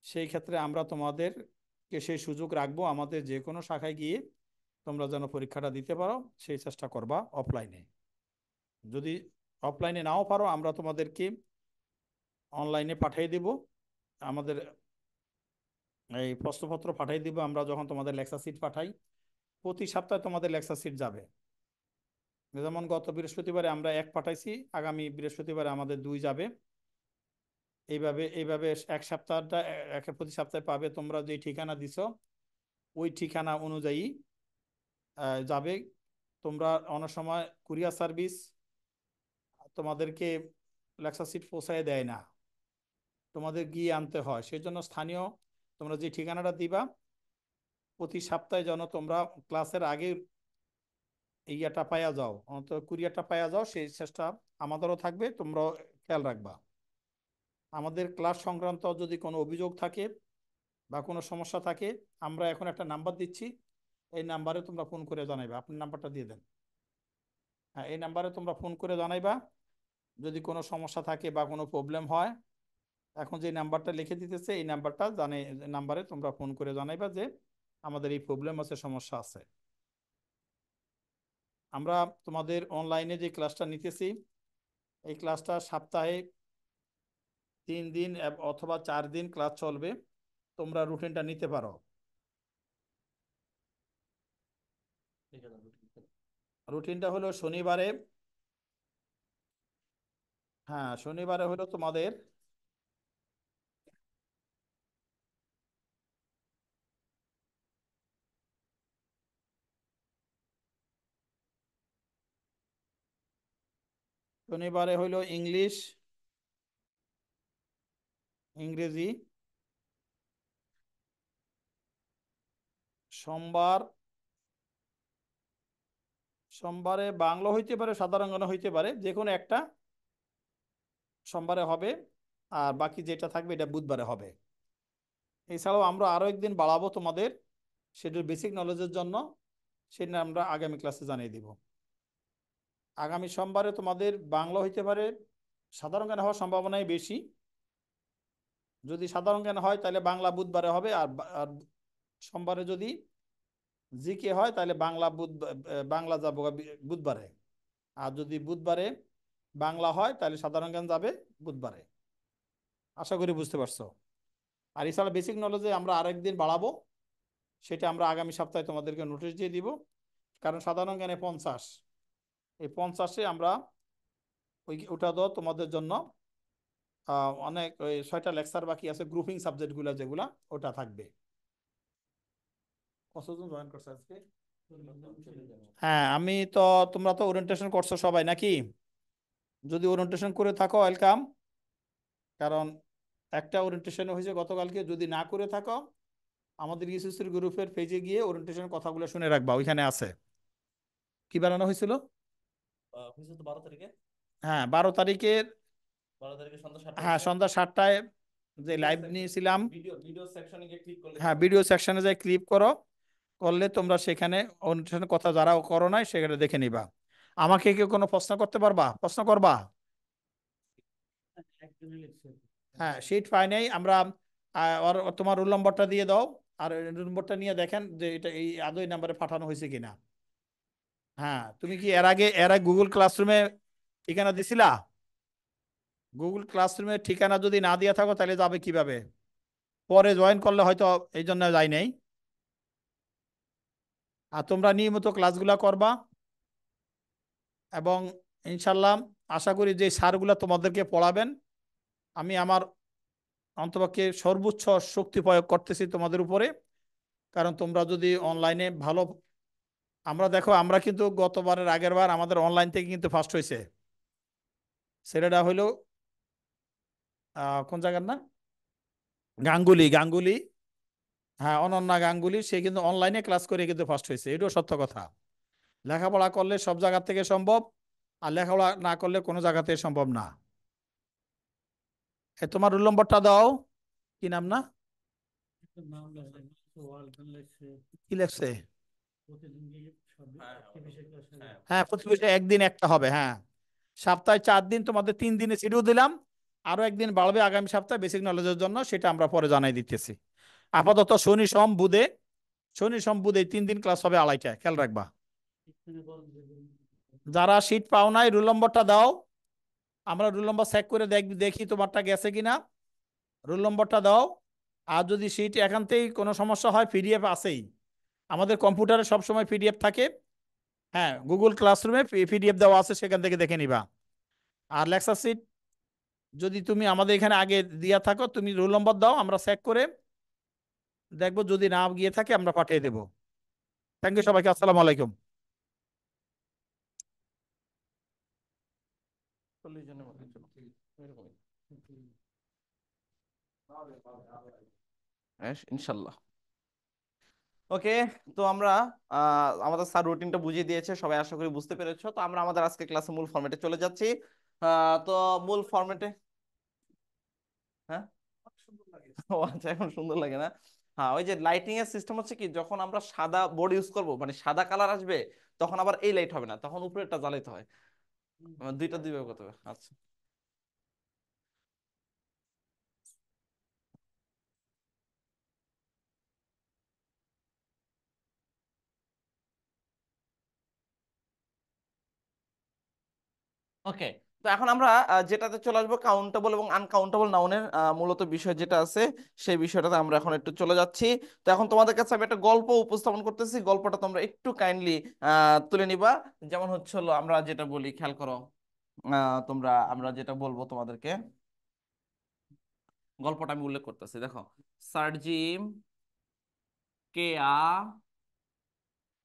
সেই ক্ষেত্রে আমরা তোমাদেরকে সেই সুযোগ রাখবো, আমাদের যে কোনো শাখায় গিয়ে তোমরা যেন পরীক্ষাটা দিতে পারো সেই চেষ্টা করবা অফলাইনে। যদি অফলাইনে নাও পারো আমরা তোমাদেরকে অনলাইনে পাঠিয়ে দেব, আমাদের এই প্রশ্নপত্র পাঠিয়ে দিব। আমরা যখন তোমাদের লেকচার সিট পাঠাই প্রতি সপ্তাহে তোমাদের লেকচার সিট যাবে। যেমন গত বৃহস্পতিবারে আমরা এক পাঠাইছি, আগামী বৃহস্পতিবারে আমাদের দুই যাবে। এইভাবে এইভাবে এক সপ্তাহটা প্রতি সপ্তাহে পাবে। তোমরা যে ঠিকানা দিছো ওই ঠিকানা অনুযায়ী যাবে। তোমরা অনেক সময় কুরিয়ার সার্ভিস তোমাদেরকে লেকচার সিট পৌঁছায় দেয় না, তোমাদের গিয়ে আনতে হয়। সেই জন্য স্থানীয় তোমরা যে ঠিকানাটা দিবা প্রতি সপ্তাহে যেন তোমরা ক্লাসের আগে ইয়েটা পাইয়া যাও, অন্তত কুরিয়ারটা পাইয়া যাও, সেই চেষ্টা আমাদেরও থাকবে, তোমরাও খেয়াল রাখবা। আমাদের ক্লাস সংক্রান্ত যদি কোনো অভিযোগ থাকে বা কোনো সমস্যা থাকে আমরা এখন একটা নাম্বার দিচ্ছি, এই নাম্বারে তোমরা ফোন করে জানাইবা। আপনি নাম্বারটা দিয়ে দেন। হ্যাঁ, এই নাম্বারে তোমরা ফোন করে জানাইবা যদি কোনো সমস্যা থাকে বা কোনো প্রবলেম হয়। এখন যে নাম্বারটা লিখে দিতেছে এই নাম্বারটা নাম্বারে তোমরা ফোন করে জানাইবা যে আমাদের এই প্রবলেম আছে, সমস্যা আছে। আমরা তোমাদের অনলাইনে যে ক্লাসটা নিতেছি এই ক্লাসটা সপ্তাহে 3 দিন অথবা 4 দিন ক্লাস চলবে। তোমরা রুটিনটা নিতে পারো। রুটিনটা হলো শনিবারে, হ্যাঁ শনিবারে হলো তোমাদের শনিবারে হলো ইংলিশ, ইংরেজি সোমবার, সোমবারে বাংলা হইতে পারে, সাধারণ জ্ঞান হইতে পারে, যে কোনো একটা সোমবারে হবে, আর বাকি যেটা থাকবে এটা বুধবারে হবে। এছাড়াও আমরা আরো একদিন বাড়াবো তোমাদের সেটার বেসিক নলেজের জন্য, সেটা আমরা আগামী ক্লাসে জানিয়ে দিব। আগামী সোমবারে তোমাদের বাংলা হইতে পারে, সাধারণ জ্ঞান হওয়ার সম্ভাবনাই বেশি। যদি সাধারণ জ্ঞান হয় তাহলে বাংলা বুধবারে হবে, আর সোমবারে যদি জিকে হয় তাহলে বাংলা যাবো বুধবারে। আর যদি বুধবারে বাংলা হয় তাহলে সাধারণ জ্ঞান যাবে বুধবারে। আশা করি বুঝতে পারছো। আর এছাড়া বেসিক নলেজে আমরা আরেকদিন বাড়াবো, সেটা আমরা আগামী সপ্তাহে তোমাদেরকে নোটিশ দিয়ে দিব। কারণ সাধারণ জ্ঞানে 50, এই 50-এ আমরা ওটা তো তোমাদের জন্য অনেক ওই 6টা লেকচার বাকি আছে, গ্রুপিং সাবজেক্টগুলো যেগুলা ওটা থাকবে। কতজন জয়েন করছে আজকে? হ্যাঁ, আমি তো, তোমরা তো ওরিয়েন্টেশন করছো সবাই নাকি? যদি ওরিয়েন্টেশন করে থাকো ওয়েলকাম। কারণ একটা ওরিয়েন্টেশন হয়েছে গতকালকে, যদি না করে থাকো আমাদের ইউসিসির গ্রুপের পেজে গিয়ে ওরিয়েন্টেশন কথাগুলো শুনে রাখবা, ওইখানে আছে। কি বানানো হয়েছিল? হয়েছে তো 12 তারিখে। হ্যাঁ, 12 তারিখের। 12 তারিখে সন্ধ্যা 7টায় হ্যাঁ, হচ্ছে। সন্ধ্যা 7টায় যে ভিডিও লাইভ সেকশন, নিয়েছিলাম। ভিডিও সেকশনে গিয়ে ক্লিক করলে হ্যাঁ, হবে। ভিডিও সেকশনে যাই ক্লিক করো, করলে তোমরা সেখানে অনুষ্ঠানের কথা যারা করো নাই সেখানে দেখে নিবা। আমাকে কেউ কোনো প্রশ্ন করতে পারবা, প্রশ্ন করবা? হ্যাঁ, শীট পাই নাই আমরা। তোমার রোল নম্বরটা দিয়ে দাও, আর রোল নম্বরটা নিয়ে দেখেন যে এটা এই আদৌ এই নাম্বারে পাঠানো হয়েছে কিনা। হ্যাঁ, তুমি কি এর আগে গুগল ক্লাসরুমে ঠিকানা দিছিলা? গুগল ক্লাসরুমে ঠিকানা যদি না দিয়ে থাকো তাহলে যাবে কিভাবে? পরে জয়েন করলে হয়তো এই জন্য যাই নাই। আর তোমরা নিয়মিত ক্লাসগুলা করবা, এবং ইনশাল্লাহ আশা করি যে স্যারগুলা তোমাদেরকে পড়াবেন, আমি আমার অন্তপক্ষে সর্বোচ্চ শক্তি প্রয়োগ করতেছি তোমাদের উপরে। কারণ তোমরা যদি অনলাইনে ভালো, আমরা দেখো আমরা কিন্তু গতবারের আগের বার আমাদের অনলাইন থেকে কিন্তু ফার্স্ট হয়েছে। ছেলেটা হইলো কোন জায়গার না, গাঙ্গুলি, গাঙ্গুলি। হ্যাঁ, অনন্যা গাঙ্গুলি, সে কিন্তু অনলাইনে ক্লাস করে কিন্তু ফার্স্ট হয়েছে, এটাও সত্য কথা। লেখাপড়া করলে সব জায়গা থেকে সম্ভব, আর লেখাপড়া না করলে কোনো জায়গা থেকে সম্ভব না। তোমার রোল নম্বরটা দাও। কি নাম না, কি লেখছে? হ্যাঁ, হ্যাঁ। হ্যাঁ, প্রতি বিষয়ে একদিন একটা হবে। হ্যাঁ, সপ্তাহে 4 দিন, তোমাদের 3 দিনে শিডিউল দিলাম। আরো একদিন বাড়বে আগামী সপ্তাহে বেসিক নলেজের জন্য, সেটা আমরা পরে জানাই দিতেছি। আপাতত শনি সোম বুধে, শনি সোম বুধে 3 দিন ক্লাস হবে 2:30টায়, খেয়াল রাখবা। যারা সিট পাও নাই রোল নম্বরটা দাও, আমরা রোল নম্বর চেক করে দেখি তোমারটা গেছে কিনা। রোল নম্বরটা দাও। আর যদি সিট এখানতেই কোনো সমস্যা হয়, পিডিএফ আছেই, আমাদের কম্পিউটারে সবসময় পিডিএফ থাকে। হ্যাঁ, গুগল ক্লাসরুমে পিডিএফ দেওয়া আছে, সেখান থেকে দেখে নিবা। আর লেকচার সিট যদি তুমি আমাদের এখানে আগে দিয়া থাকো, তুমি রোল নম্বর দাও, আমরা চেক করে দেখবো, যদি না গিয়ে থাকে আমরা পাঠিয়ে দেবো। থ্যাংক ইউ সবাইকে, আসসালামু আলাইকুম। 40 জনের মতো ছিল এরকমই। হ্যাঁ, ইনশাল্লাহ। ওকে। তো আমরা আমাদের স্যার রুটিনটা বুঝিয়ে দিয়েছে, সবাই আশা করি বুঝতে পেরেছো। তো আমরা আমাদের আজকে ক্লাসে মূল ফরম্যাটে চলে যাচ্ছি। তো মূল ফরম্যাটে, হ্যাঁ। ও আচ্ছা, এখন সুন্দর লাগে না? হ্যাঁ, ওই যে লাইটিং এর সিস্টেম হচ্ছে কি, যখন আমরা সাদা বোর্ড ইউজ করব, মানে সাদা কালার আসবে, তখন আবার এই লাইট হবে না, তখন উপরেরটা জ্বালাইতে হয়। দুইটা দুইভাবে করতে হবে। আচ্ছা। ওকে। তো এখন আমরা যেটাতে চলে আসবো, কাউন্টেবল এবং আনকাউন্টেবল নাউনের মূলত বিষয় যেটা আছে, সেই বিষয়টাতে আমরা এখন একটু চলে যাচ্ছি। তো এখন তোমাদের কাছে আমি একটা গল্প উপস্থাপন করতেছি, গল্পটা তোমরা একটু কাইন্ডলি তুলে নিবা। যেমন হচ্ছে হলো, আমরা যেটা বলি, খেয়াল করো। আমরা যেটা বলবো তোমাদেরকে, গল্পটা আমি উল্লেখ করতেছি, দেখো। স্যার জিম কেয়া,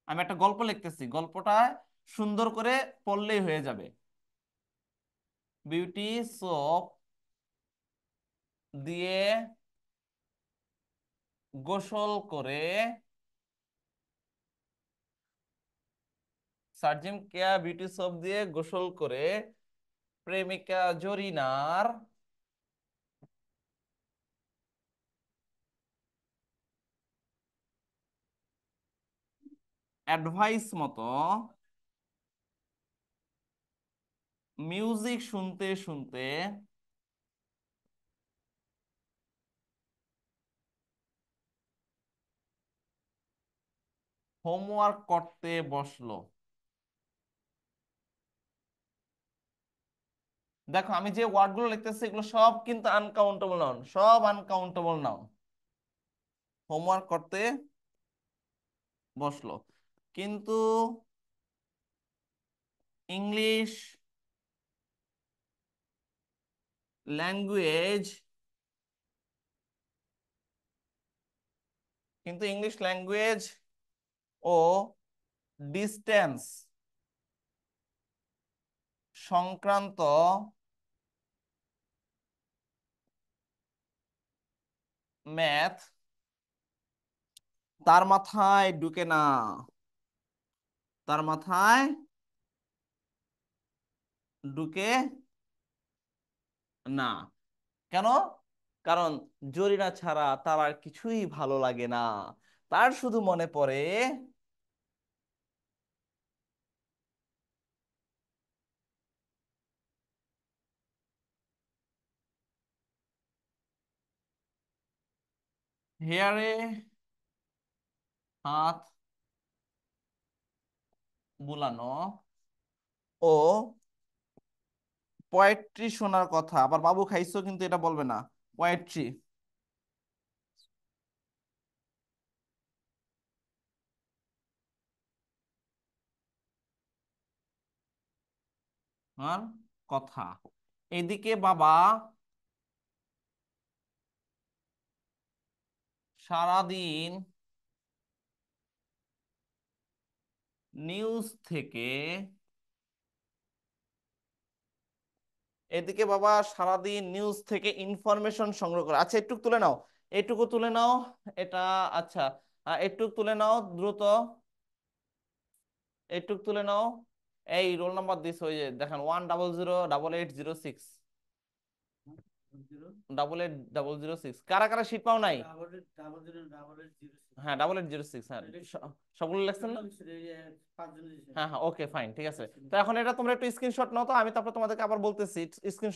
আমি একটা গল্প লিখতেছি, গল্পটা সুন্দর করে পড়লেই হয়ে যাবে। বিউটি সোপ দিয়ে গোসল করে, সার্জিম কেয়া বিউটি সোপ দিয়ে গোসল করে প্রেমিকা জরিনার অ্যাডভাইস মতো মিউজিক শুনতে শুনতে হোমওয়ার্ক করতে বসলো। দেখো আমি যে ওয়ার্ডগুলো লিখতেছি এগুলো সব কিন্তু আনকাউন্টেবল নাউন, সব আনকাউন্টেবল নাউন। হোমওয়ার্ক করতে বসলো, কিন্তু ইংলিশ ল্যাঙ্গুয়েজ, কিন্তু ইংলিশ ল্যাঙ্গুয়েজ ও ডিস্টেন্স সংক্রান্ত ম্যাথ তার মাথায় ঢুকে না, তার মাথায় ঢুকে না। কেন? কারণ জরিনা ছাড়া তার আর কিছুই ভালো লাগে না, তার শুধু মনে পড়ে হেয়ারে হাত বুলানো ও পোয়েট্রি শোনার কথা। আবার বাবু খাইছো কিন্তু এটা বলবে না, পোয়েট্রি আর কথা। এদিকে বাবা সারাদিন নিউজ থেকে, এদিকে বাবা সারাদিন নিউজ থেকে ইনফরমেশন সংগ্রহ করে। আচ্ছা একটু তুলে নাও, এটুকু তুলে নাও এটা। আচ্ছা একটু তুলে নাও দ্রুত, একটু তুলে নাও। এই রোল নাম্বার দিস, ওই যে দেখেন 1008806, 880006। কারা কারা শীট পাও নাই? হ্যাঁ 8806, হ্যাঁ সবগুলো লেখছেন না? হ্যাঁ হ্যাঁ ওকে ফাইন ঠিক আছে। তো এখন এটা তোমরা একটু স্ক্রিনশট নাও তো, আমি তারপর তোমাদেরকে আবার বলতেছি স্ক্রিন।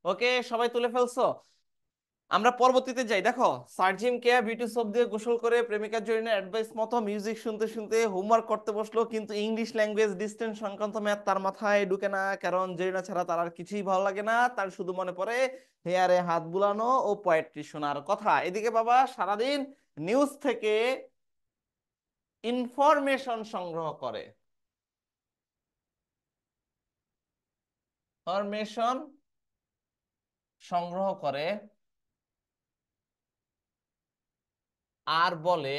ওকে সবাই তুলে ফেলছো? আমরা পরবর্তীতে যাই, দেখো। সার্জিম কেয়া বিউটি সোপ দিয়ে গোসল করে প্রেমিকা জরিনার অ্যাডভাইস মতো মিউজিক শুনতে শুনতে হোমওয়ার্ক করতে বসলো, কিন্তু ইংলিশ ল্যাঙ্গুয়েজ ডিস্টেন্স সংক্রান্ত ম্যাথ তার মাথায় ঢুকে না, কারণ জরিনা ছাড়া তার আর কিছুই ভালো লাগে না, তার শুধু মনে পড়ে হেয়ারে হাত বুলানো ও পোয়েট্রি শোনার কথা। এদিকে বাবা সারাদিন নিউজ থেকে ইনফরমেশন সংগ্রহ করে, ইনফরমেশন সংগ্রহ করে আর বলে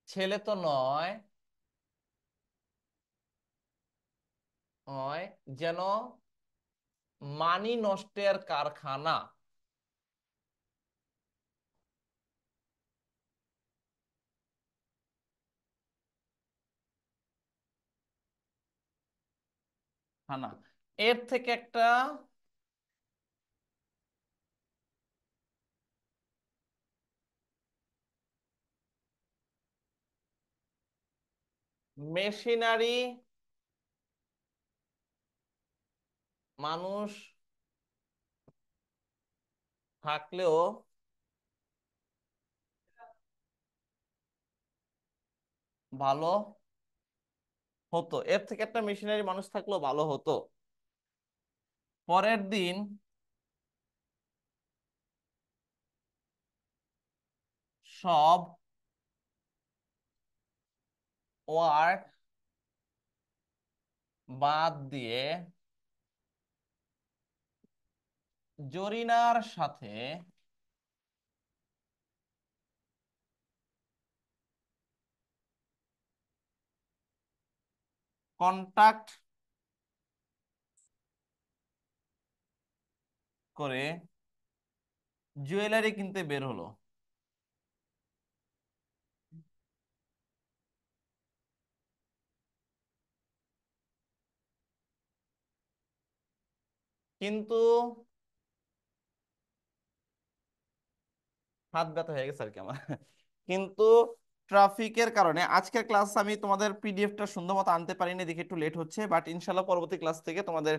ছেলে তো নয়, নয় যেন মানি নষ্টের কারখানা। খানা এর থেকে একটা মেশিনারি মানুষ থাকলেও ভালো হতো, এর থেকে একটা মেশিনারি মানুষ থাকলেও ভালো হতো। পরের দিন সব ওয়ার্ক বাদ দিয়ে জরিনার সাথে কন্টাক্ট করে জুয়েলারি কিনতে বের হলো, কিন্তু হাত ব্যথা হয়ে গেছে আর কি আমার কিন্তু ট্রাফিকের কারণে আজকের ক্লাস আমি তোমাদের পিডিএফটা সুন্দর মতো আনতে পারিনি, দেখে একটু লেট হচ্ছে, বাট ইনশাল্লাহ পরবর্তী ক্লাস থেকে তোমাদের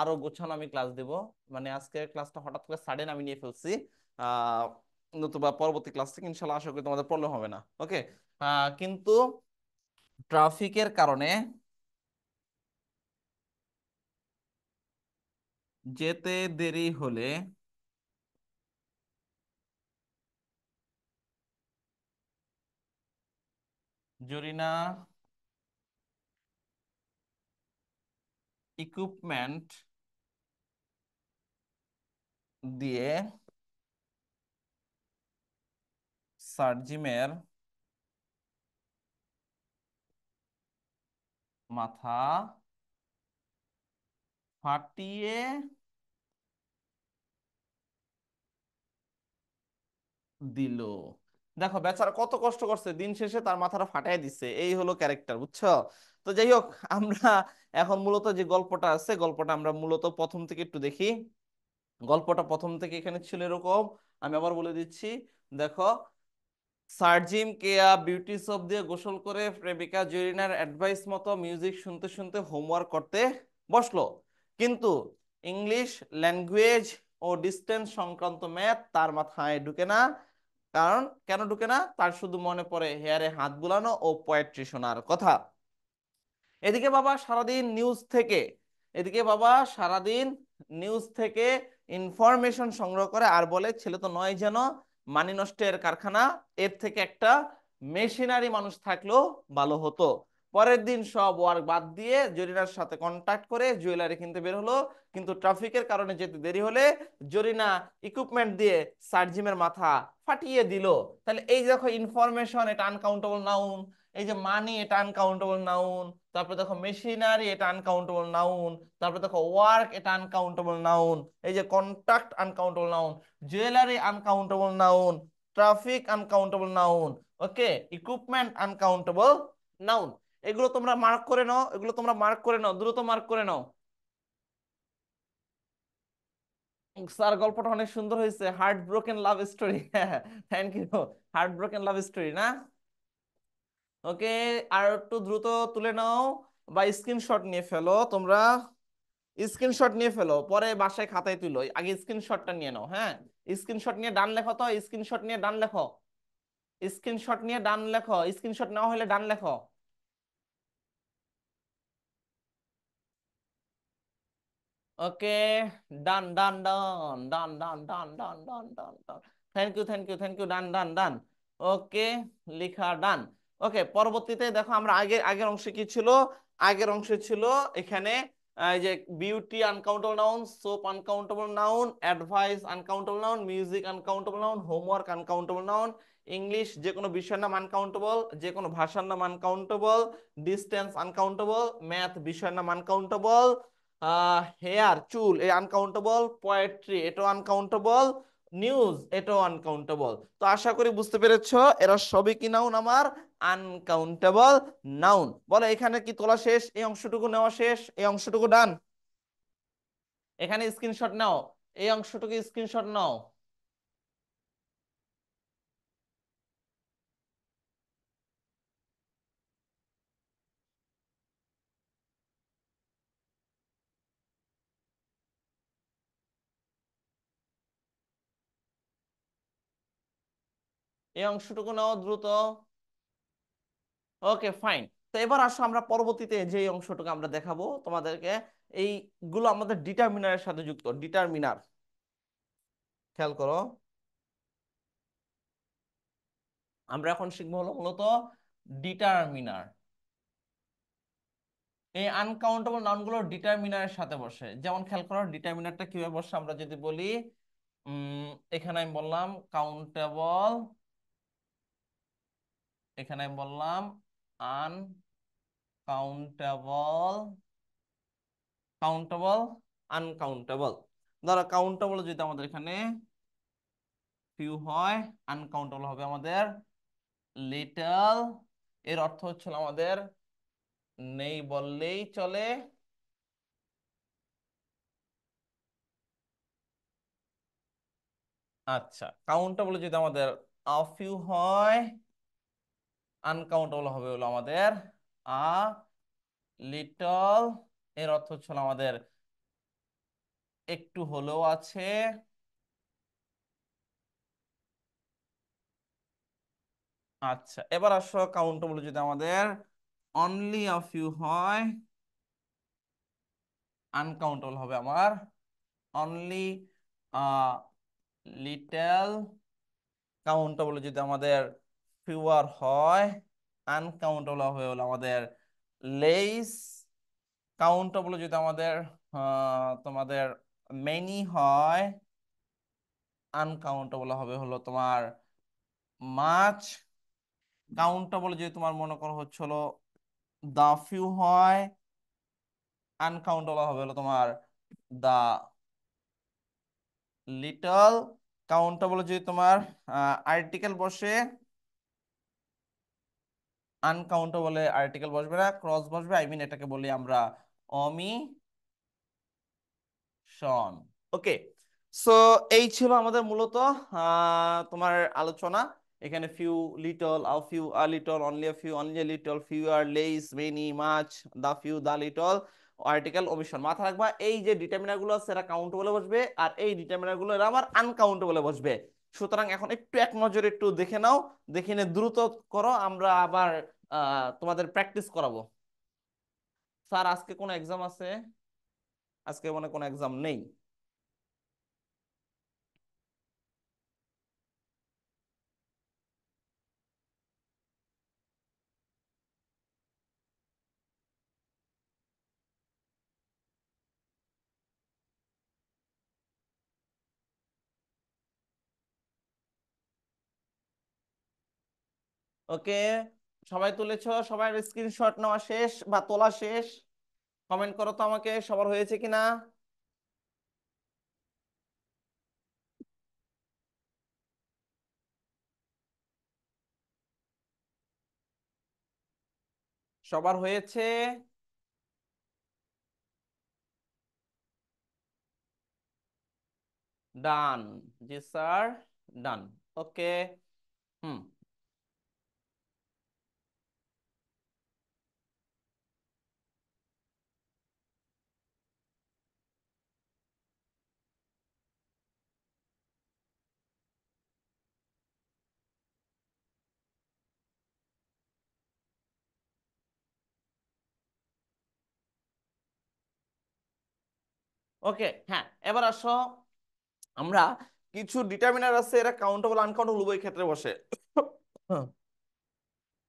আরো গোছানো আমি ক্লাস দেব। মানে আজকের ক্লাসটা হঠাৎ করে সাডেন আমি নিয়ে ফেলছি, আহ নতুবা পরবর্তী ক্লাস থেকে ইনশাল্লাহ আশা করি তোমাদের প্রবলেম হবে না। ওকে, কিন্তু ট্রাফিকের কারণে যেতে দেরি হলে জরিনা ইকুইপমেন্ট দিয়ে সার্জিমের মাথা ফাটিয়ে দিল। দেখো বেচারা কত কষ্ট করছে, দিন শেষে তার মাথাটা ফাটাই দিছে, এই হলো ক্যারেক্টার, বুঝছো? তো যাই হোক, আমরা এখন মূলত যে গল্পটা আছে, গল্পটা আমরা মূলত প্রথম থেকে একটু দেখি। গল্পটা প্রথম থেকে এখানে ছিল এরকম, আমি আবার বলে দিচ্ছি। দেখো, সার্জিম কেয়া বিউটি সোপ দিয়ে গোসল করে প্রেমিকা জেরিনার অ্যাডভাইস মতো মিউজিক শুনতে শুনতে হোমওয়ার্ক করতে বসলো, কিন্তু ইংলিশ ল্যাঙ্গুয়েজ ও ডিস্টেন্স সংক্রান্ত ম্যাথ তার মাথায় ঢুকে না, কারণ কেন ঢুকে না, তার শুধু মনে পড়ে হেয়ারে হাত বুলানো ও পোয়েট্রি শোনার কথা। এদিকে বাবা সারাদিন নিউজ থেকে এদিকে বাবা সারাদিন নিউজ থেকে ইনফরমেশন সংগ্রহ করে আর বলে ছেলে তো নয় যেন মানি নষ্টের কারখানা, এর থেকে একটা মেশিনারি মানুষ থাকলেও ভালো হতো। পরের দিন সব ওয়ার্ক বাদ দিয়ে জরিনার সাথে কন্ট্যাক্ট করে জুয়েলারি কিনতে বের হলো, কিন্তু ট্রাফিকের কারণে যেতে দেরি হলে জরিনা ইকুইপমেন্ট দিয়ে সার্জিমের মাথা ফাটিয়ে দিল। তাহলে এই যে দেখো, ইনফরমেশন এটা আনকাউন্টেবল নাউন, এই যে মানি এটা আনকাউন্টেবল নাউন, তারপরে দেখো মেশিনারি এটা আনকাউন্টেবল নাউন, তারপরে দেখো ওয়ার্ক এটা আনকাউন্টেবল নাউন, এই যে contract uncountable noun, jewellery uncountable noun, traffic uncountable noun, okay, equipment uncountable noun. এগুলো তোমরা মার্ক করে নাও, এগুলো তোমরা মার্ক করে নাও, দ্রুত মার্ক করে নাও। স্যার গল্পটা অনেক সুন্দর হয়েছে, heart broken love story thank you. Heart broken love story না? ওকে, আর একটু দ্রুত তুলে নাও বা স্ক্রিনশট নিয়ে ফেলো তোমরা, স্ক্রিনশট নিয়ে ফেলো, পরে বাসায় খাতায় তুলো, আগে স্ক্রিনশটটা নিয়ে নাও। হ্যাঁ, স্ক্রিনশট নিয়ে ডান লেখো, তো স্ক্রিনশট নিয়ে ডান লেখো, স্ক্রিনশট নিয়ে ডান লেখো, স্ক্রিনশট নেওয়া হলে ডান লেখো। Okay, done done done done done done done done done done, thank you thank you thank you, done done done. Okay, লেখা ডান। ওকে, পরবর্তীতে দেখো আমরা আগের অংশে কি ছিল, আগের অংশে ছিল এখানে এই যে beauty uncountable noun, soap uncountable noun, advice uncountable noun, music uncountable noun, homework uncountable noun, English যে কোনো বিষয়ের নাম আনকাউন্টেবল, যে কোনো ভাষার নাম আনকাউন্টেবল, ডিস্টেন্স আনকাউন্টেবল, ম্যাথ বিষয়ের নাম আনকাউন্টেবল, হেয়ার চুল এই আনকাউন্টেবল, পোয়েট্রি এটাও আনকাউন্টেবল, নিউজ এটাও আনকাউন্টেবল। তো আশা করি বুঝতে পেরেছো এরা সবই কি নাউন আমার, আনকাউন্টেবল নাউন। বলো এখানে কি তোলা শেষ, এই অংশটুকু নেওয়া শেষ, এই অংশটুকু ডান। এখানে স্ক্রিনশট নাও, এই অংশটুকু স্ক্রিনশট নাও। এই অংশটুকু নাও দ্রুত। Okay fine. তো এবার আসো আমরা পরবর্তীতে যে অংশটুকু আমরা দেখাবো তোমাদেরকে, এইগুলো আমাদের ডিটারমিনারের সাথে যুক্ত, ডিটারমিনার। খেয়াল করো, আমরা এখন শিখবো হলো মূলত ডিটারমিনার। এই আনকাউন্টেবল নাউনগুলো ডিটারমিনারের সাথে বসে, যেমন খেয়াল করো ডিটারমিনারটা কিভাবে বসে, আমরা যদি বলি এখানে আমি বললাম কাউন্টেবল, এখানে আমি বললাম আনকাউন্টেবল, কাউন্টেবল, আনকাউন্টেবল। ধরো কাউন্টেবল যদি আমাদের এখানে ফিউ হয়, আনকাউন্টেবল হবে আমাদের লিটল, এর অর্থ হচ্ছিল আমাদের নেই বললেই চলে। আচ্ছা, কাউন্টেবল যদি আমাদের ফিউ হয়, আনকাউন্টেবল হবে হলো আমাদের আ লিটল, এর অর্থ হচ্ছিল আমাদের একটু হলেও আছে। আচ্ছা, এবার আসো কাউন্টেবল যদি আমাদের অনলি আ ফিউ হয়, আনকাউন্টেবল হবে আমার অনলি আ লিটল। কাউন্টেবল যদি আমাদের ফিউয়ার হয়, আনকাউন্টেবল হয়ে হলো আমাদের লেস। কাউন্টেবল যদি আমাদের তোমাদের মেনি হয়, আনকাউন্টেবল হবে হলো তোমার মাছ। কাউন্টেবল যদি তোমার মনে করো হচ্ছে হলো দা ফিউ হয়, আনকাউন্টেবল হবে হলো তোমার দা লিটল। কাউন্টেবল যদি তোমার আর্টিকেল বসে, আনকাউন্টেবলে আর্টিকেল বসবে না, ক্রস বসবে, আই মিন এটাকে বলি আমরা অমিশন। ওকে, সো এই ছিল আমাদের মূলত তোমার আলোচনা। এখানে few, little, a few, a little, only a few, only a little, fewer, less, many, much, the few, the little, article, omission. মাথা রাখবা এই যে ডিটারমিনার গুলো আছে এরা কাউন্টেবলে বসবে, আর এই ডিটারমিনার গুলো এরা আবার আনকাউন্টেবলে বসবে। সুতরাং এখন একটু এক নজরে একটু দেখে নাও, দেখে নিয়ে দ্রুত করো, আমরা আবার তোমাদের প্র্যাকটিস করাবো। স্যার আজকে কোনো এক্সাম আছে? আজকে মনে কোনো এক্সাম নেই। ওকে, সবাই তুলেছো? সবার স্ক্রিনশট নেওয়া শেষ বা তোলা শেষ? কমেন্ট করো তো আমাকে সবার হয়েছে কিনা। সবার হয়েছে? ডান, জি স্যার, ডান। ওকে, হুম, ওকে, হ্যাঁ, এবার আসো, আমরা কিছু ডিটারমিনার আছে, এরা কাউন্টেবল আনকাউন্টেবল উভয় ক্ষেত্রে বসে।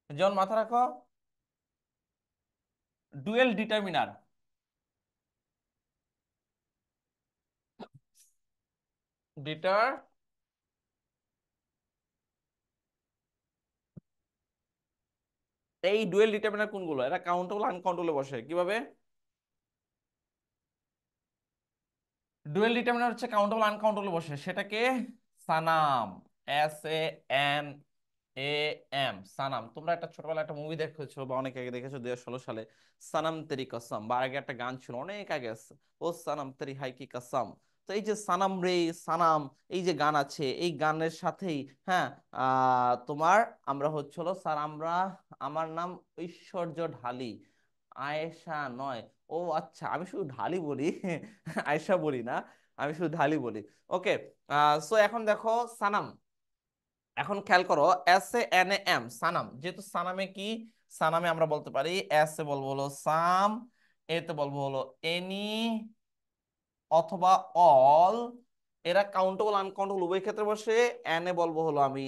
যেমন মাথা রাখো, ডুয়েল ডিটারমিনার, ডিটার এই ডুয়েল ডিটারমিনার কোনগুলো, এরা কাউন্টেবল আনকাউন্টেবল বসে কিভাবে? ডুয়েল ডিটারমিনার হচ্ছে কাউন্টেবল আনকাউন্টেবল বসে, সেটাকে সানাম, SAN AM, সানাম। তোমরা একটা ছোটবেলায় একটা মুভি দেখেছো বা অনেক আগে দেখেছো, 2016 সালে, সানাম তেরি কসম, বা আগে একটা গান ছিল অনেক আগে আছে, ও সানাম তেরি হাই কি কসম। তো এই যে সানাম রে, সানাম, এই যে গান আছে, এই গানের সাথেই, হ্যাঁ, তোমার, আমরা হচ্ছিল স্যার, আমরা, আমার নাম ঐশ্বর্য ঢালি, আয়েশা নয়। ও আচ্ছা, আমি শুধু ঢালি বলি, আয়েশা বলি না, আমি শুধু ঢালি বলি। ওকে, সো এখন দেখো সানাম, এখন খেয়াল করো, SANAM, সানাম, যেহেতু সানামে কি, সানামে আমরা বলতে পারি, এস এ বলবো হলো সাম, এতে বলবো হলো এনি অথবা অল, এরা কাউন্টেবল আনকাউন্টেবল উভয় ক্ষেত্রে বসে। এন এ বলবো হলো আমি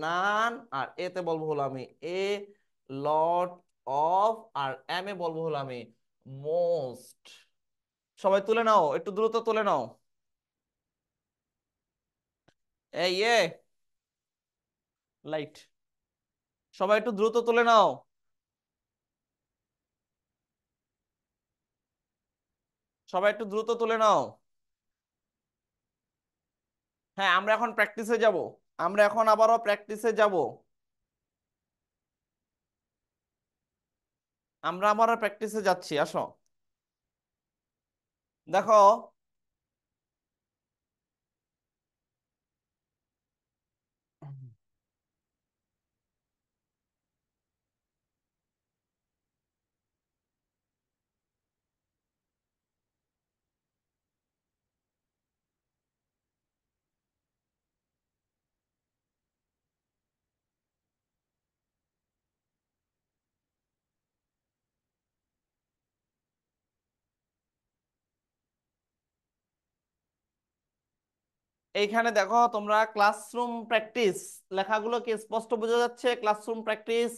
নান, আর এতে বলবো হলো আমি এ lot of, R M A বলবো হলো আমি মোস্ট। সবাই তুলে নাও, একটু দ্রুত তুলে নাও। এই লাইট, সবাই একটু দ্রুত তুলে নাও, সবাই একটু দ্রুত তুলে নাও। হ্যাঁ, আমরা এখন প্র্যাকটিসে যাব, আমরা এখন আবারও প্র্যাকটিসে যাব, আমরা আবারও প্র্যাকটিসে যাচ্ছি, আসো। দেখো, এইখানে দেখো তোমরা ক্লাসরুম প্র্যাকটিস, লেখাগুলো কি স্পষ্ট বোঝা যাচ্ছে? ক্লাসরুম প্র্যাকটিস,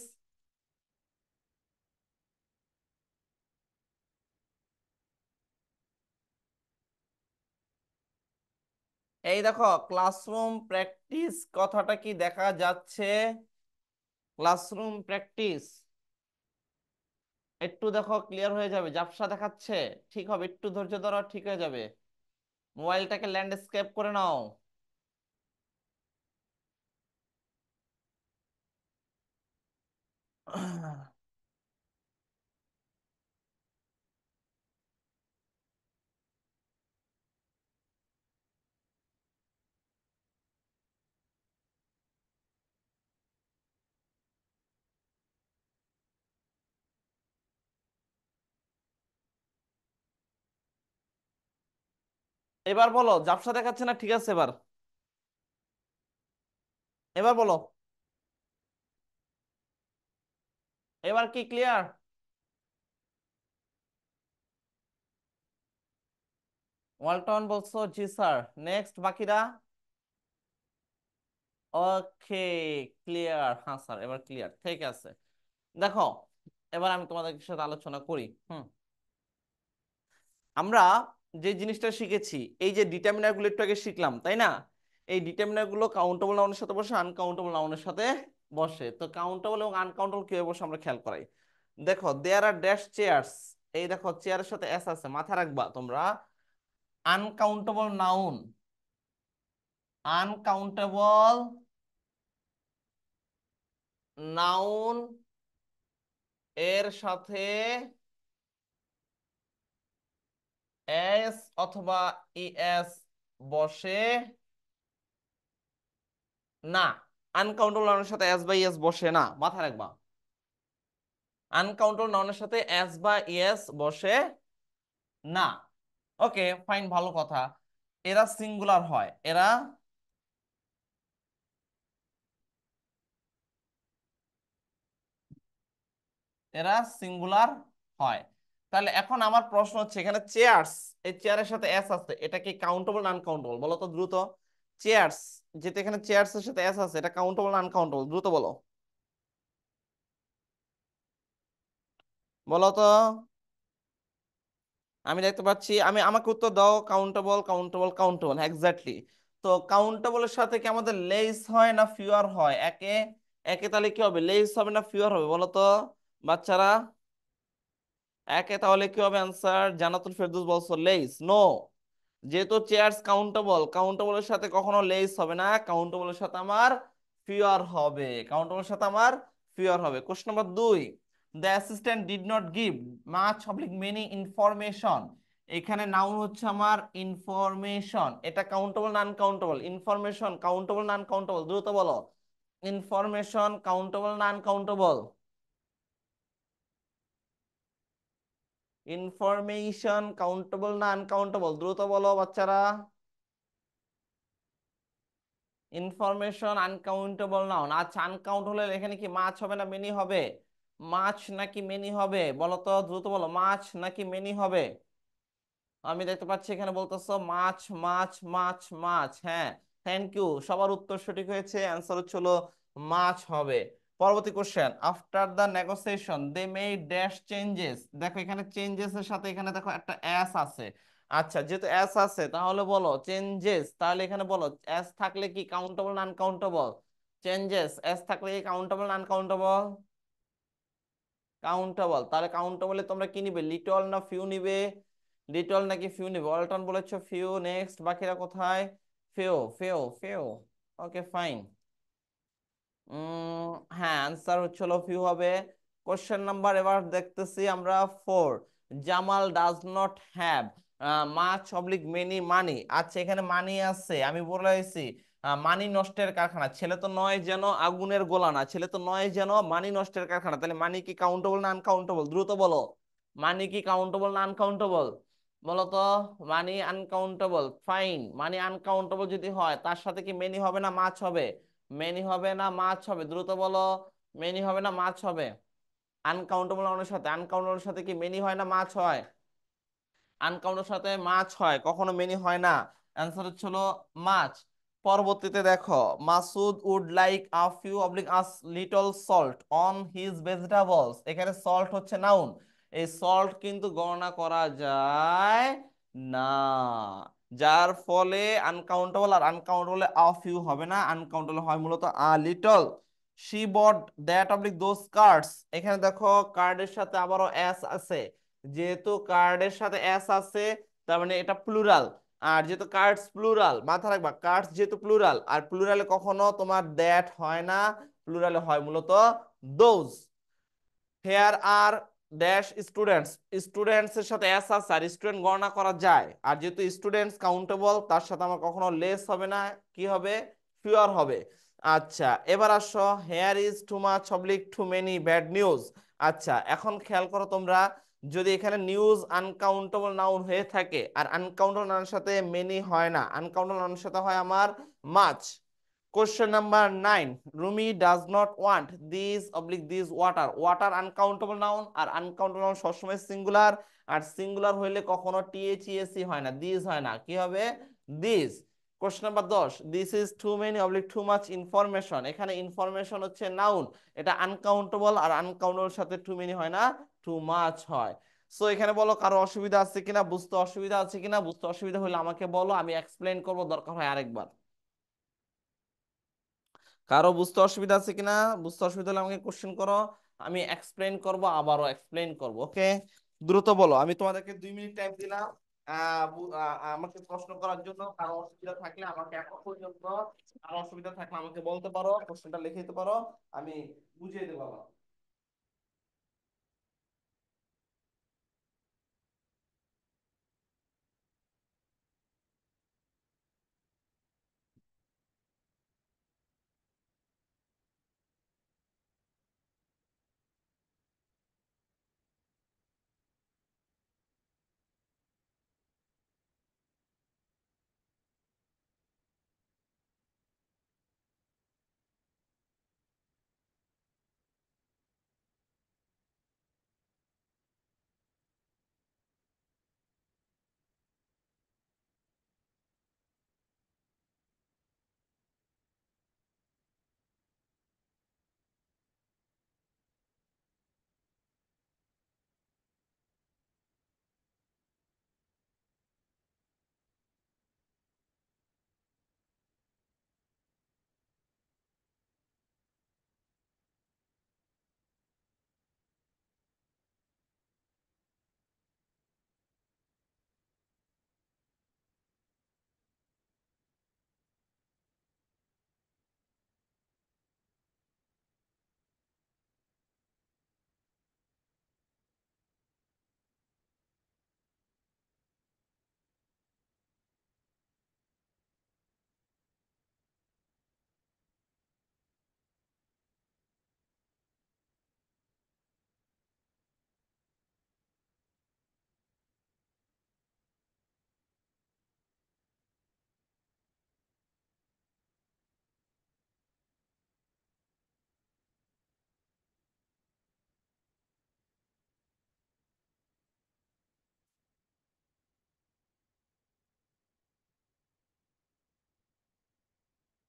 এই দেখো ক্লাসরুম প্র্যাকটিস কথাটা কি দেখা যাচ্ছে? ক্লাসরুম প্র্যাকটিস, একটু দেখো ক্লিয়ার হয়ে যাবে, ঝাপসা দেখাচ্ছে, ঠিক হবে, একটু ধৈর্য ধরো, ঠিক হয়ে যাবে। মোবাইলটাকে ল্যান্ডস্কেপ করে নাও। এবার বলো, ঝাপসা দেখাচ্ছে না? ঠিক আছে, এবার, এবার বলো, এবার কি ক্লিয়ার? ওয়ালটন বলছো, জি স্যার। নেক্সট বাকিরা? ওকে, ক্লিয়ার, হ্যাঁ স্যার, এবার ক্লিয়ার, ঠিক আছে। দেখো, এবার আমি তোমাদের সাথে আলোচনা করি। আমরা যে জিনিসটা শিখেছি, এই যে ডিটারমিনার গুলো একটু আগে শিখলাম, তাই না? এই ডিটারমিনার গুলো কাউন্টেবল নাউনের সাথে বসে, আনকাউন্টেবল নাউনের সাথে বসে। তো কাউন্টেবল এবং আনকাউন্টেবল কিভাবে বসে আমরা খেয়াল করাই। দেখো, দেয়ার আর ড্যাশ চেয়ার্স, এই দেখো চেয়ারের সাথে এস আছে, মাথা রাখবা তোমরা, আনকাউন্টেবল নাউন, আনকাউন্টেবল নাউন এর সাথে এস অথবা ইএস বসে না। আনকাউন্টেবল নাউনের সাথে এস বা ইএস বসে না, মাথায় রাখবা। আনকাউন্টেবল নাউনের সাথে এস বা ইএস বসে না। ওকে, ফাইন, ভালো কথা। এরা সিঙ্গুলার হয়, এরা, এরা সিঙ্গুলার হয়। তাহলে এখন আমার প্রশ্ন হচ্ছে এখানে চেয়ারস, এই চেয়ারের সাথে এস আছে, এটা কি কাউন্টেবল না আনকাউন্টেবল বলো তো দ্রুত। চেয়ারস, যেটা এখানে চেয়ারস এর সাথে এস আছে, এটা কাউন্টেবল না আনকাউন্টেবল দ্রুত বলো, বলো তো। আমি দেখতে পাচ্ছি, আমি আমাকে উত্তর দাও, কাউন্টেবল কাউন্টেবল কাউন্টেবল, এক্স্যাক্টলি। তো কাউন্টেবলের সাথে কি আমাদের লেস হয় না ফিউয়ার হয়? একে একে তাহলে কি হবে, লেস হবে না ফিউয়ার হবে বলো তো বাচ্চারা? একে তাহলে কি হবে অ্যান্সার? জান্নাতুল ফেরদৌস বলছো লেস, নো। যেহেতু চেয়ারস কাউন্টেবল, কাউন্টেবলের সাথে কখনো লেস হবে না, কাউন্টেবলের সাথে আমার ফিউয়ার হবে, কাউন্টেবলের সাথে আমার ফিউয়ার হবে। Question number 2, the assistant did not give much oblique many information. এখানে নাউন হচ্ছে আমার ইনফরমেশন, এটা কাউন্টেবল না আনকাউন্টেবল? ইনফরমেশন কাউন্টেবল না আনকাউন্টেবল দ্রুত বলো। ইনফরমেশন কাউন্টেবল না আনকাউন্টেবল? ইনফরমেশন কাউন্টেবল না আনকাউন্টেবল দ্রুত বলো বাচ্চারা। Information uncountable noun. আচ্ছা, আনকাউন্ট হলে এখানে কি মাছ হবে না মেনি হবে? মাছ নাকি মেনি হবে বলো তো দ্রুত বলো, মাছ নাকি মেনি হবে? আমি দেখতে পাচ্ছি এখানে বলতেছো মাছ মাছ মাছ মাছ। হ্যাঁ, থ্যাংক ইউ, সবার উত্তর সঠিক হয়েছে, অ্যান্সার হচ্ছে হলো মাছ হবে। পরবর্তী question, after the negotiation they made dash changes. দেখো এখানে চেঞ্জেস এর সাথে এখানে দেখো একটা এস আছে। আচ্ছা, যেহেতু এস আছে তাহলে বলো চেঞ্জেস, তাহলে এখানে বলো এস থাকলে কি কাউন্টেবল না আনকাউন্টেবল? চেঞ্জেস এস থাকলে কি কাউন্টেবল না আনকাউন্টেবল? কাউন্টেবল। তাহলে কাউন্টেবলে তোমরা কি নিবে, লিটল না ফিউ নিবে? লিটল নাকি ফিউ নিবে? অল্টন বলেছো ফিউ, নেক্সট বাকিরা কোথায়? Few few few. Okay fine. হ্যাঁ, আনসার হচ্ছে হলো ফিউ হবে। কোশ্চেন নাম্বার এবার দেখতেছি আমরা 4, Jamal does not have much oblique many money. আচ্ছা, এখানে মানি আছে, আমি বলেছি মানি নষ্টের কারখানা, ছেলে তো নয় যেন আগুনের গোলা না, ছেলে তো নয় যেন মানি নষ্টের কারখানা। তাহলে মানি কি কাউন্টেবল না আনকাউন্টেবল দ্রুত বলো। মানি কি কাউন্টেবল না আনকাউন্টেবল বলো তো। মানি আনকাউন্টেবল, ফাইন। মানি আনকাউন্টেবল যদি হয় তার সাথে কি মেনি হবে না মাছ হবে? মেনি হবে না মাছ হবে দ্রুত বলো। মেনি হবে না মাছ হবে? আনকাউন্টেবল নাউনের সাথে, আনকাউন্টেবল সাথে কি মেনি হয় না মাছ হয়? আনকাউন্টের সাথে মাছ হয়, কখনো মেনি হয় না। অ্যান্সার হচ্ছে হলো মাছ। পরবর্তীতে দেখো, Masud would like a few oblique a little salt on his vegetables. এখানে সল্ট হচ্ছে নাউন, এই সল্ট কিন্তু গণনা করা যায় না, যার ফলে আনকাউন্টেবল, আর আনকাউন্টেবল আ ফিউ হবে না, আনকাউন্টেবল হয় মূলত a little. She bought that oblique those cards. এখানে দেখো কার্ডের সাথে আবারও এস আছে, যেহেতু কার্ডের সাথে এস আছে তার মানে এটা প্লুরাল। আর যেহেতু কার্ডস প্লুরাল, মাথা রাখবা, কার্ডস যেহেতু প্লুরাল, আর প্লুরালে কখনো তোমার দ্যাট হয় না, প্লুরালে হয় মূলত those. Here are dash students, students এর সাথে এস আছে, আর স্টুডেন্ট গণনা করা যায়, আর যেহেতু স্টুডেন্টস কাউন্টেবল তার সাথে আমার কখনো লেস হবে না, কি হবে, ফিওর হবে। আচ্ছা, এবার আসো, here is too much oblique too many bad news. আচ্ছা, এখন খেয়াল করো তোমরা, যদি এখানে নিউজ আনকাউন্টেবল নাউন হয়ে থাকে আর আনকাউন্টেবল নাউনের সাথে মেনি হয় না, আনকাউন্টেবল নাউনের সাথে হয় আমার মাছ। Question number 9. Rumi does not want these oblique these water. Water uncountable noun, R uncountable noun সবসময় সিঙ্গুলার, আর সিঙ্গুলার হইলে কখনো টিএচইএসি হয় না, দিস হয় না, কি হবে, this. Question number 10, this is too many oblique too much information. এখানে ইনফরমেশন হচ্ছে নাউন, এটা আনকাউন্টেবল, আর আনকাউন্টেবল সাথে টু মেনি হয় না, টু মাচ হয়। সো এখানে বলো কারো অসুবিধা আছে কিনা, বুঝতে অসুবিধা আছে কিনা, বুঝতে অসুবিধা হলে আমাকে বলো, আমি এক্সপ্লেন করবো দরকার হয় আরেকবার। কারো বুঝতে অসুবিধা আছে কিনা, বুঝতে অসুবিধা হলে আমাকে কোশ্চেন করো, আমি এক্সপ্লেন করব, আবারও এক্সপ্লেন করব, ওকে। দ্রুত বলো, আমি তোমাদেরকে 2 মিনিট টাইম দিলাম আমাকে প্রশ্ন করার জন্য। কারো অসুবিধা থাকলে আমাকে এখন পর্যন্ত, কারো অসুবিধা থাকলে আমাকে বলতে পারো, কোশ্চেনটা লিখে দিতে পারো, আমি বুঝিয়ে দেবো আবার।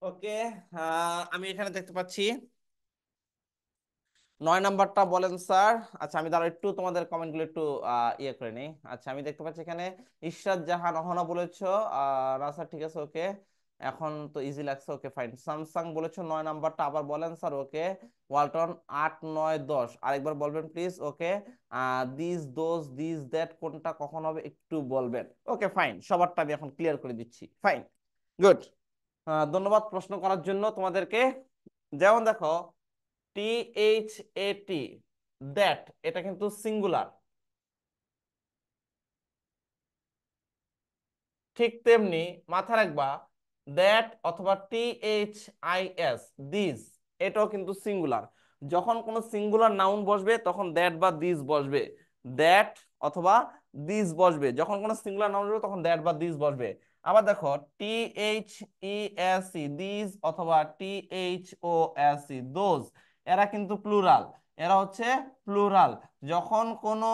ওকে, আমি এখানে দেখতে পাচ্ছি 9 নাম্বারটা বলেন স্যার। আচ্ছা, আমি দাঁড়া একটু তোমাদের কমেন্টগুলো একটু ইয়ে করে নিই। আচ্ছা, আমি দেখতে পাচ্ছি এখানে ইশরাত জাহান অহনা বলেছো। না স্যার, ঠিক আছে, ওকে। এখন তো ইজি লাগছে, ওকে ফাইন। স্যামসাং বলেছো 9 নাম্বারটা, আবার বলেন স্যার, ওকে। ওয়ালটন 8 9 10 আরেকবার বলবেন please, okay. This those this that কোনটা কখন হবে একটু বলবেন, ওকে ফাইন। সবারটা আমি এখন ক্লিয়ার করে দিচ্ছি, ফাইন, গুড। ধন্যবাদ প্রশ্ন করার জন্য তোমাদেরকে। যেমন দেখো, THAT, দ্যাট, এটা কিন্তু সিঙ্গুলার। ঠিক তেমনি মাথা রাখবা, দ্যাট অথবা THIS, দিস, এটাও কিন্তু সিঙ্গুলার। যখন কোনো সিঙ্গুলার নাউন বসবে তখন দ্যাট বা দিস বসবে। দ্যাট অথবা দিস বসবে, যখন কোনো সিঙ্গুলার নাউন বসবে তখন দ্যাট বা দিস বসবে। আবার দেখো, THESE, দিস অথবা THOSE, দোজ, এরা কিন্তু প্লুরাল। এরা হচ্ছে প্লুরাল। যখন কোনো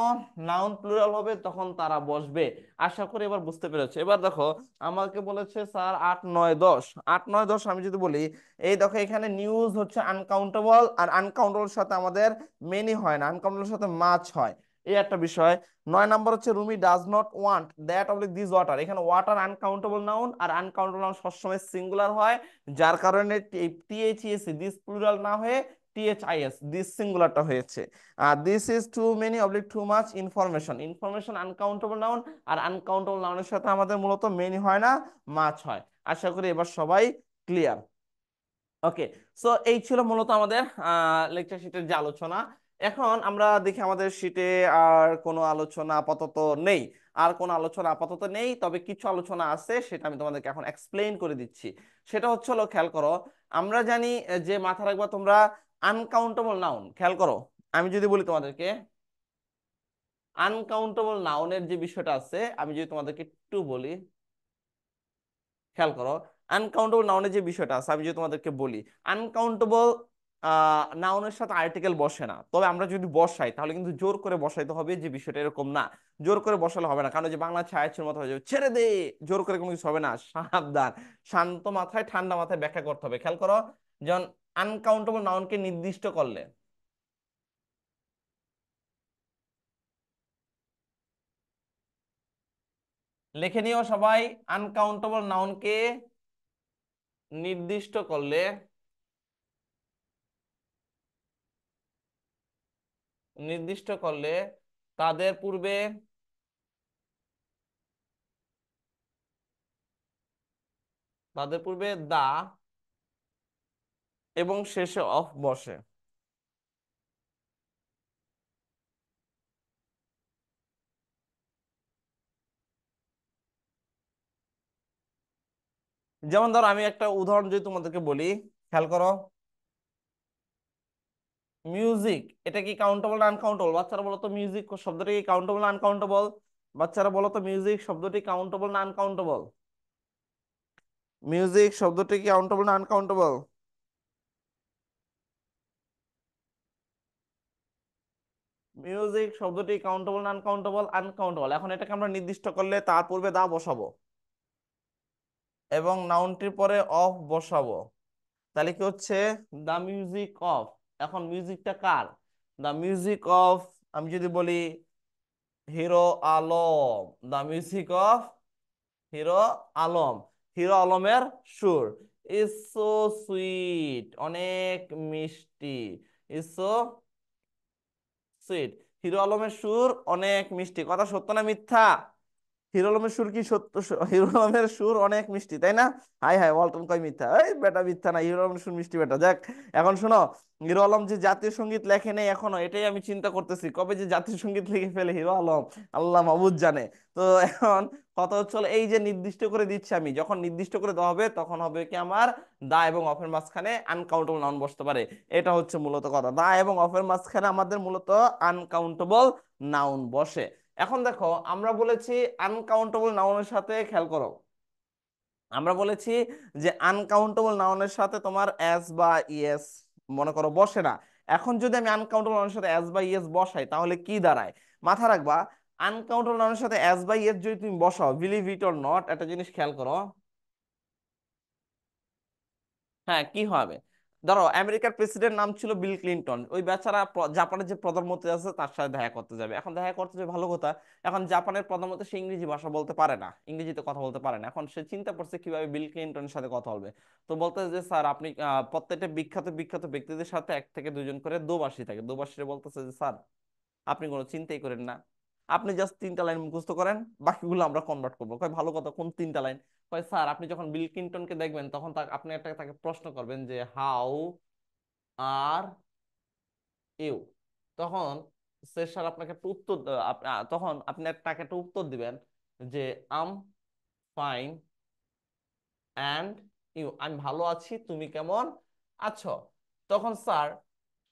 নাউন প্লুরাল হবে তখন তারা বসবে। আশা করি এবার বুঝতে পেরেছো। এবার দেখো, আমাকে বলেছে স্যার 8 9 10। 8 9 10 আমি যদি বলি, এই দেখো এখানে নিউজ হচ্ছে আনকাউন্টেবল, আর আনকাউন্টেবল সাথে আমাদের মেনি হয় না, আনকাউন্টেবল সাথে মাছ হয়, এই একটা বিষয়। 9 নাম্বার হচ্ছে Rumi does not want that oblique this water. এখানে ওয়াটার আনকাউন্টেবল নাউন, আর আনকাউন্টেবল নাউন সবসময় সিঙ্গুলার হয়, যার কারণে THESE, দিস প্লুরাল না হয়ে THIS, দিস সিঙ্গুলারটা হয়েছে। This is too many oblique too much information. Information uncountable noun, আর আনকাউন্টেবল নাউনের সাথে আমাদের মূলত মেনি হয় না, মাছ হয়। আশা করি এবার সবাই ক্লিয়ার। ওকে, সো এই ছিল মূলত আমাদের লেকচার শিটের যে আলোচনা। এখন আমরা দেখি আমাদের শিটে আর কোনো আলোচনা আপাতত নেই। আর কোনো আলোচনা আপাতত নেই, তবে কিছু আলোচনা আছে, সেটা আমি তোমাদেরকে এখন এক্সপ্লেইন করে দিচ্ছি। সেটা হচ্ছে হলো, খেয়াল করো, আমরা জানি যে মাথা রাখবা তোমরা, আনকাউন্টেবল নাউন, খেয়াল করো, আমি যদি বলি তোমাদেরকে আনকাউন্টেবল নাউনের যে বিষয়টা আছে, আমি যদি তোমাদেরকে একটু বলি, খেয়াল করো, আনকাউন্টেবল নাউনের যে বিষয়টা আছে আমি যদি তোমাদেরকে বলি, আনকাউন্টেবল নাউনের সাথে আর্টিকেল বসে না। তবে আমরা যদি বসাই তাহলে কিন্তু জোর করে বসাইতে হবে, যে বিষয়টা এরকম না। জোর করে বসালে হবে না, কারণ যে বাংলা ছায়াছের মতো হয়ে যাবে, ছেড়ে দে, জোর করে কোনো কিছু হবে না, সাবধান। শান্ত মাথায় ঠান্ডা মাথায় ব্যাখ্যা করতে হবে। খেয়াল করো, যেমন আনকাউন্টেবল নাউনকে নির্দিষ্ট করলে, লিখে নিও সবাই, আনকাউন্টেবল নাউনকে নির্দিষ্ট করলে, নির্দিষ্ট করলে তাদের পূর্বে, তাদের পূর্বে দা এবং শেষে অফ বসে। যেমন ধরো, আমি একটা উদাহরণ যদি তোমাদেরকে বলি, খেয়াল করো, মিউজিক, এটা কি কাউন্টেবল না আনকাউন্টেবল? বাচ্চারা বলো তো, মিউজিক শব্দটি কি কাউন্টেবল না আনকাউন্টেবল? বাচ্চারা বলো তো, মিউজিক শব্দটি কাউন্টেবল না আনকাউন্টেবল? মিউজিক শব্দটি কি কাউন্টেবল না আনকাউন্টেবল? মিউজিক শব্দটি কাউন্টেবল না আনকাউন্টেবল? আনকাউন্টেবল। এখন এটাকে আমরা নির্দিষ্ট করলে তার পূর্বে দা বসাবো এবং নাউনটির পরে অফ বসাবো, তাহলে কি হচ্ছে, দা মিউজিক অফ। এখন মিউজিকটা কার? দা মিউজিক অফ, আমি যদি বলি Hero Alam, the music of Hero Alam, Hero আলমের সুর, ইজ সো সুইট, অনেক মিষ্টি, ইজ সো সুইট, হিরো আলমের সুর অনেক মিষ্টি। কথা সত্য না মিথ্যা? হিরো আলমের সুর কি সত্য? হিরো আলমের সুর অনেক মিষ্টি, তাই না? হাই হাই, ওয়ালটন কয় মিথ্যা? এই বেটা, মিথ্যা না, হিরো আলমের সুর মিষ্টি বেটা। যাক, এখন শোনো, হিরো আলম যে জাতীয় সঙ্গীত লেখে নেই এখনো, এটাই আমি চিন্তা করতেছি, কবে যে জাতীয় সঙ্গীত লিখে ফেলে হিরো আলম, আল্লাহ মাবুদ জানে। তো এখন কথা হচ্ছে হলো, এই যে নির্দিষ্ট করে দিচ্ছি আমি, যখন নির্দিষ্ট করে দেওয়া হবে তখন হবে কি আমার, দা এবং অফের মাঝখানে আনকাউন্টেবল নাউন বসতে পারে। এটা হচ্ছে মূলত কথা, দা এবং অফের মাঝখানে আমাদের মূলত আনকাউন্টেবল নাউন বসে। এখন দেখো, আমরা বলেছি আনকাউন্টেবল নাউনের সাথে, খেয়াল করো, আমরা বলেছি যে আনকাউন্টেবল নাউনের সাথে তোমার অ্যাজ বা ইয়েস মনে করো বসে না। এখন যদি আমি আনকাউন্টেবল নাউনের সাথে অ্যাজ বা ইয়েস বসাই তাহলে কি দাঁড়ায়? মাথা রাখবা, আনকাউন্টেবল নাউনের সাথে অ্যাজ বা ইয়েস যদি তুমি বসাও, বিলিভ ইট অর নট, একটা জিনিস খেয়াল করো, হ্যাঁ, কি হবে? ধরো আমেরিকার প্রেসিডেন্ট নাম ছিল বিল ক্লিনটন, ওই বেচারা জাপানের যে প্রধানমন্ত্রী আছে তার সাথে দেখা করতে যাবে। এখন দেখা করতে যাবে ভালো কথা, এখন জাপানের প্রধানমন্ত্রী সে ইংরেজি ভাষা বলতে পারে না, ইংরেজিতে কথা বলতে পারে না। এখন সে চিন্তা করছে কিভাবে বিল ক্লিনটনের সাথে কথা বলবে। তো বলতে যে স্যার আপনি প্রত্যেকটা বিখ্যাত বিখ্যাত ব্যক্তিদের সাথে এক থেকে দুজন করে দোভাষী থাকে, দোভাষী বলতেছে যে স্যার আপনি কোনো চিন্তাই করেন না, আপনি জাস্ট 3টা লাইন মুখস্থ করেন, বাকিগুলো আমরা কনভার্ট করবো। কয় ভালো কথা, কোন 3টা লাইন? কয় স্যার আপনি যখন বিল ক্লিনটনকে দেখবেন তখন আপনি একটা তাকে প্রশ্ন করবেন যে হাউ আর ইউ। তখন সে স্যার আপনাকে একটা উত্তর তখন আপনি তাকে একটা উত্তর দিবেন যে আম ফাইন অ্যান্ড ইউ, আমি ভালো আছি, তুমি কেমন আছো? তখন স্যার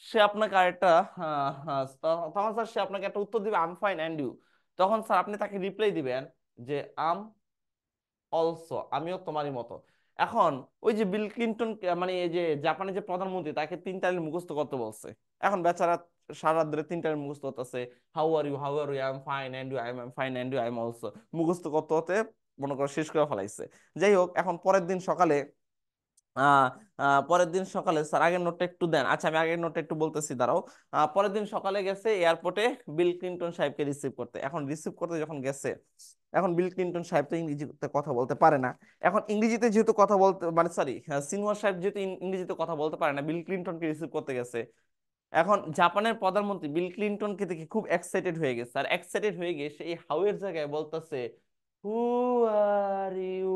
সে আপনাকে আরেকটা তখন স্যার সে আপনাকে একটা উত্তর দিবে আম ফাইন অ্যান্ড ইউ। তখন স্যার আপনি তাকে রিপ্লাই দিবেন যে আম অলসো, আমিও তোমারই মতো। এখন ওই যে বিল ক্লিনটন মানে এই যে জাপানের যে প্রধানমন্ত্রী তাকে 3টা লাইন মুখস্থ করতে বলছে। এখন বেচারা সারা রাত ধরে 3টা লাইন মুখস্থ করতেছে, how are you, I am fine and you, I am fine and you, I am also, মুখস্থ করতে হতে মনে করো শেষ করে ফেলাইছে। যাই হোক, এখন পরের দিন সকালে আহ পরের দিন সকালে স্যার আগের নোটটা একটু দেন, আচ্ছা আমি আগের নোটটা একটু বলতেছি দাঁড়াও। পরের দিন সকালে গেছে এয়ারপোর্টে বিল ক্লিনটন সাহেবকে রিসিভ করতে। এখন রিসিভ করতে যখন গেছে, এখন বিল ক্লিনটন সাহেব তো ইংরেজিতে কথা বলতে পারে না। এখন ইংরেজিতে যেহেতু কথা বলতে মানে সরি, সিনওয়ার সাহেব যেহেতু ইংরেজিতে কথা বলতে পারে না, বিল ক্লিনটনকে রিসিভ করতে গেছে। এখন জাপানের প্রধানমন্ত্রী বিল ক্লিনটনকে দেখে খুব এক্সাইটেড হয়ে গেছে, আর এক্সাইটেড হয়ে গিয়ে সেই হাউ এর জায়গায় বলতেছে হু আর ইউ,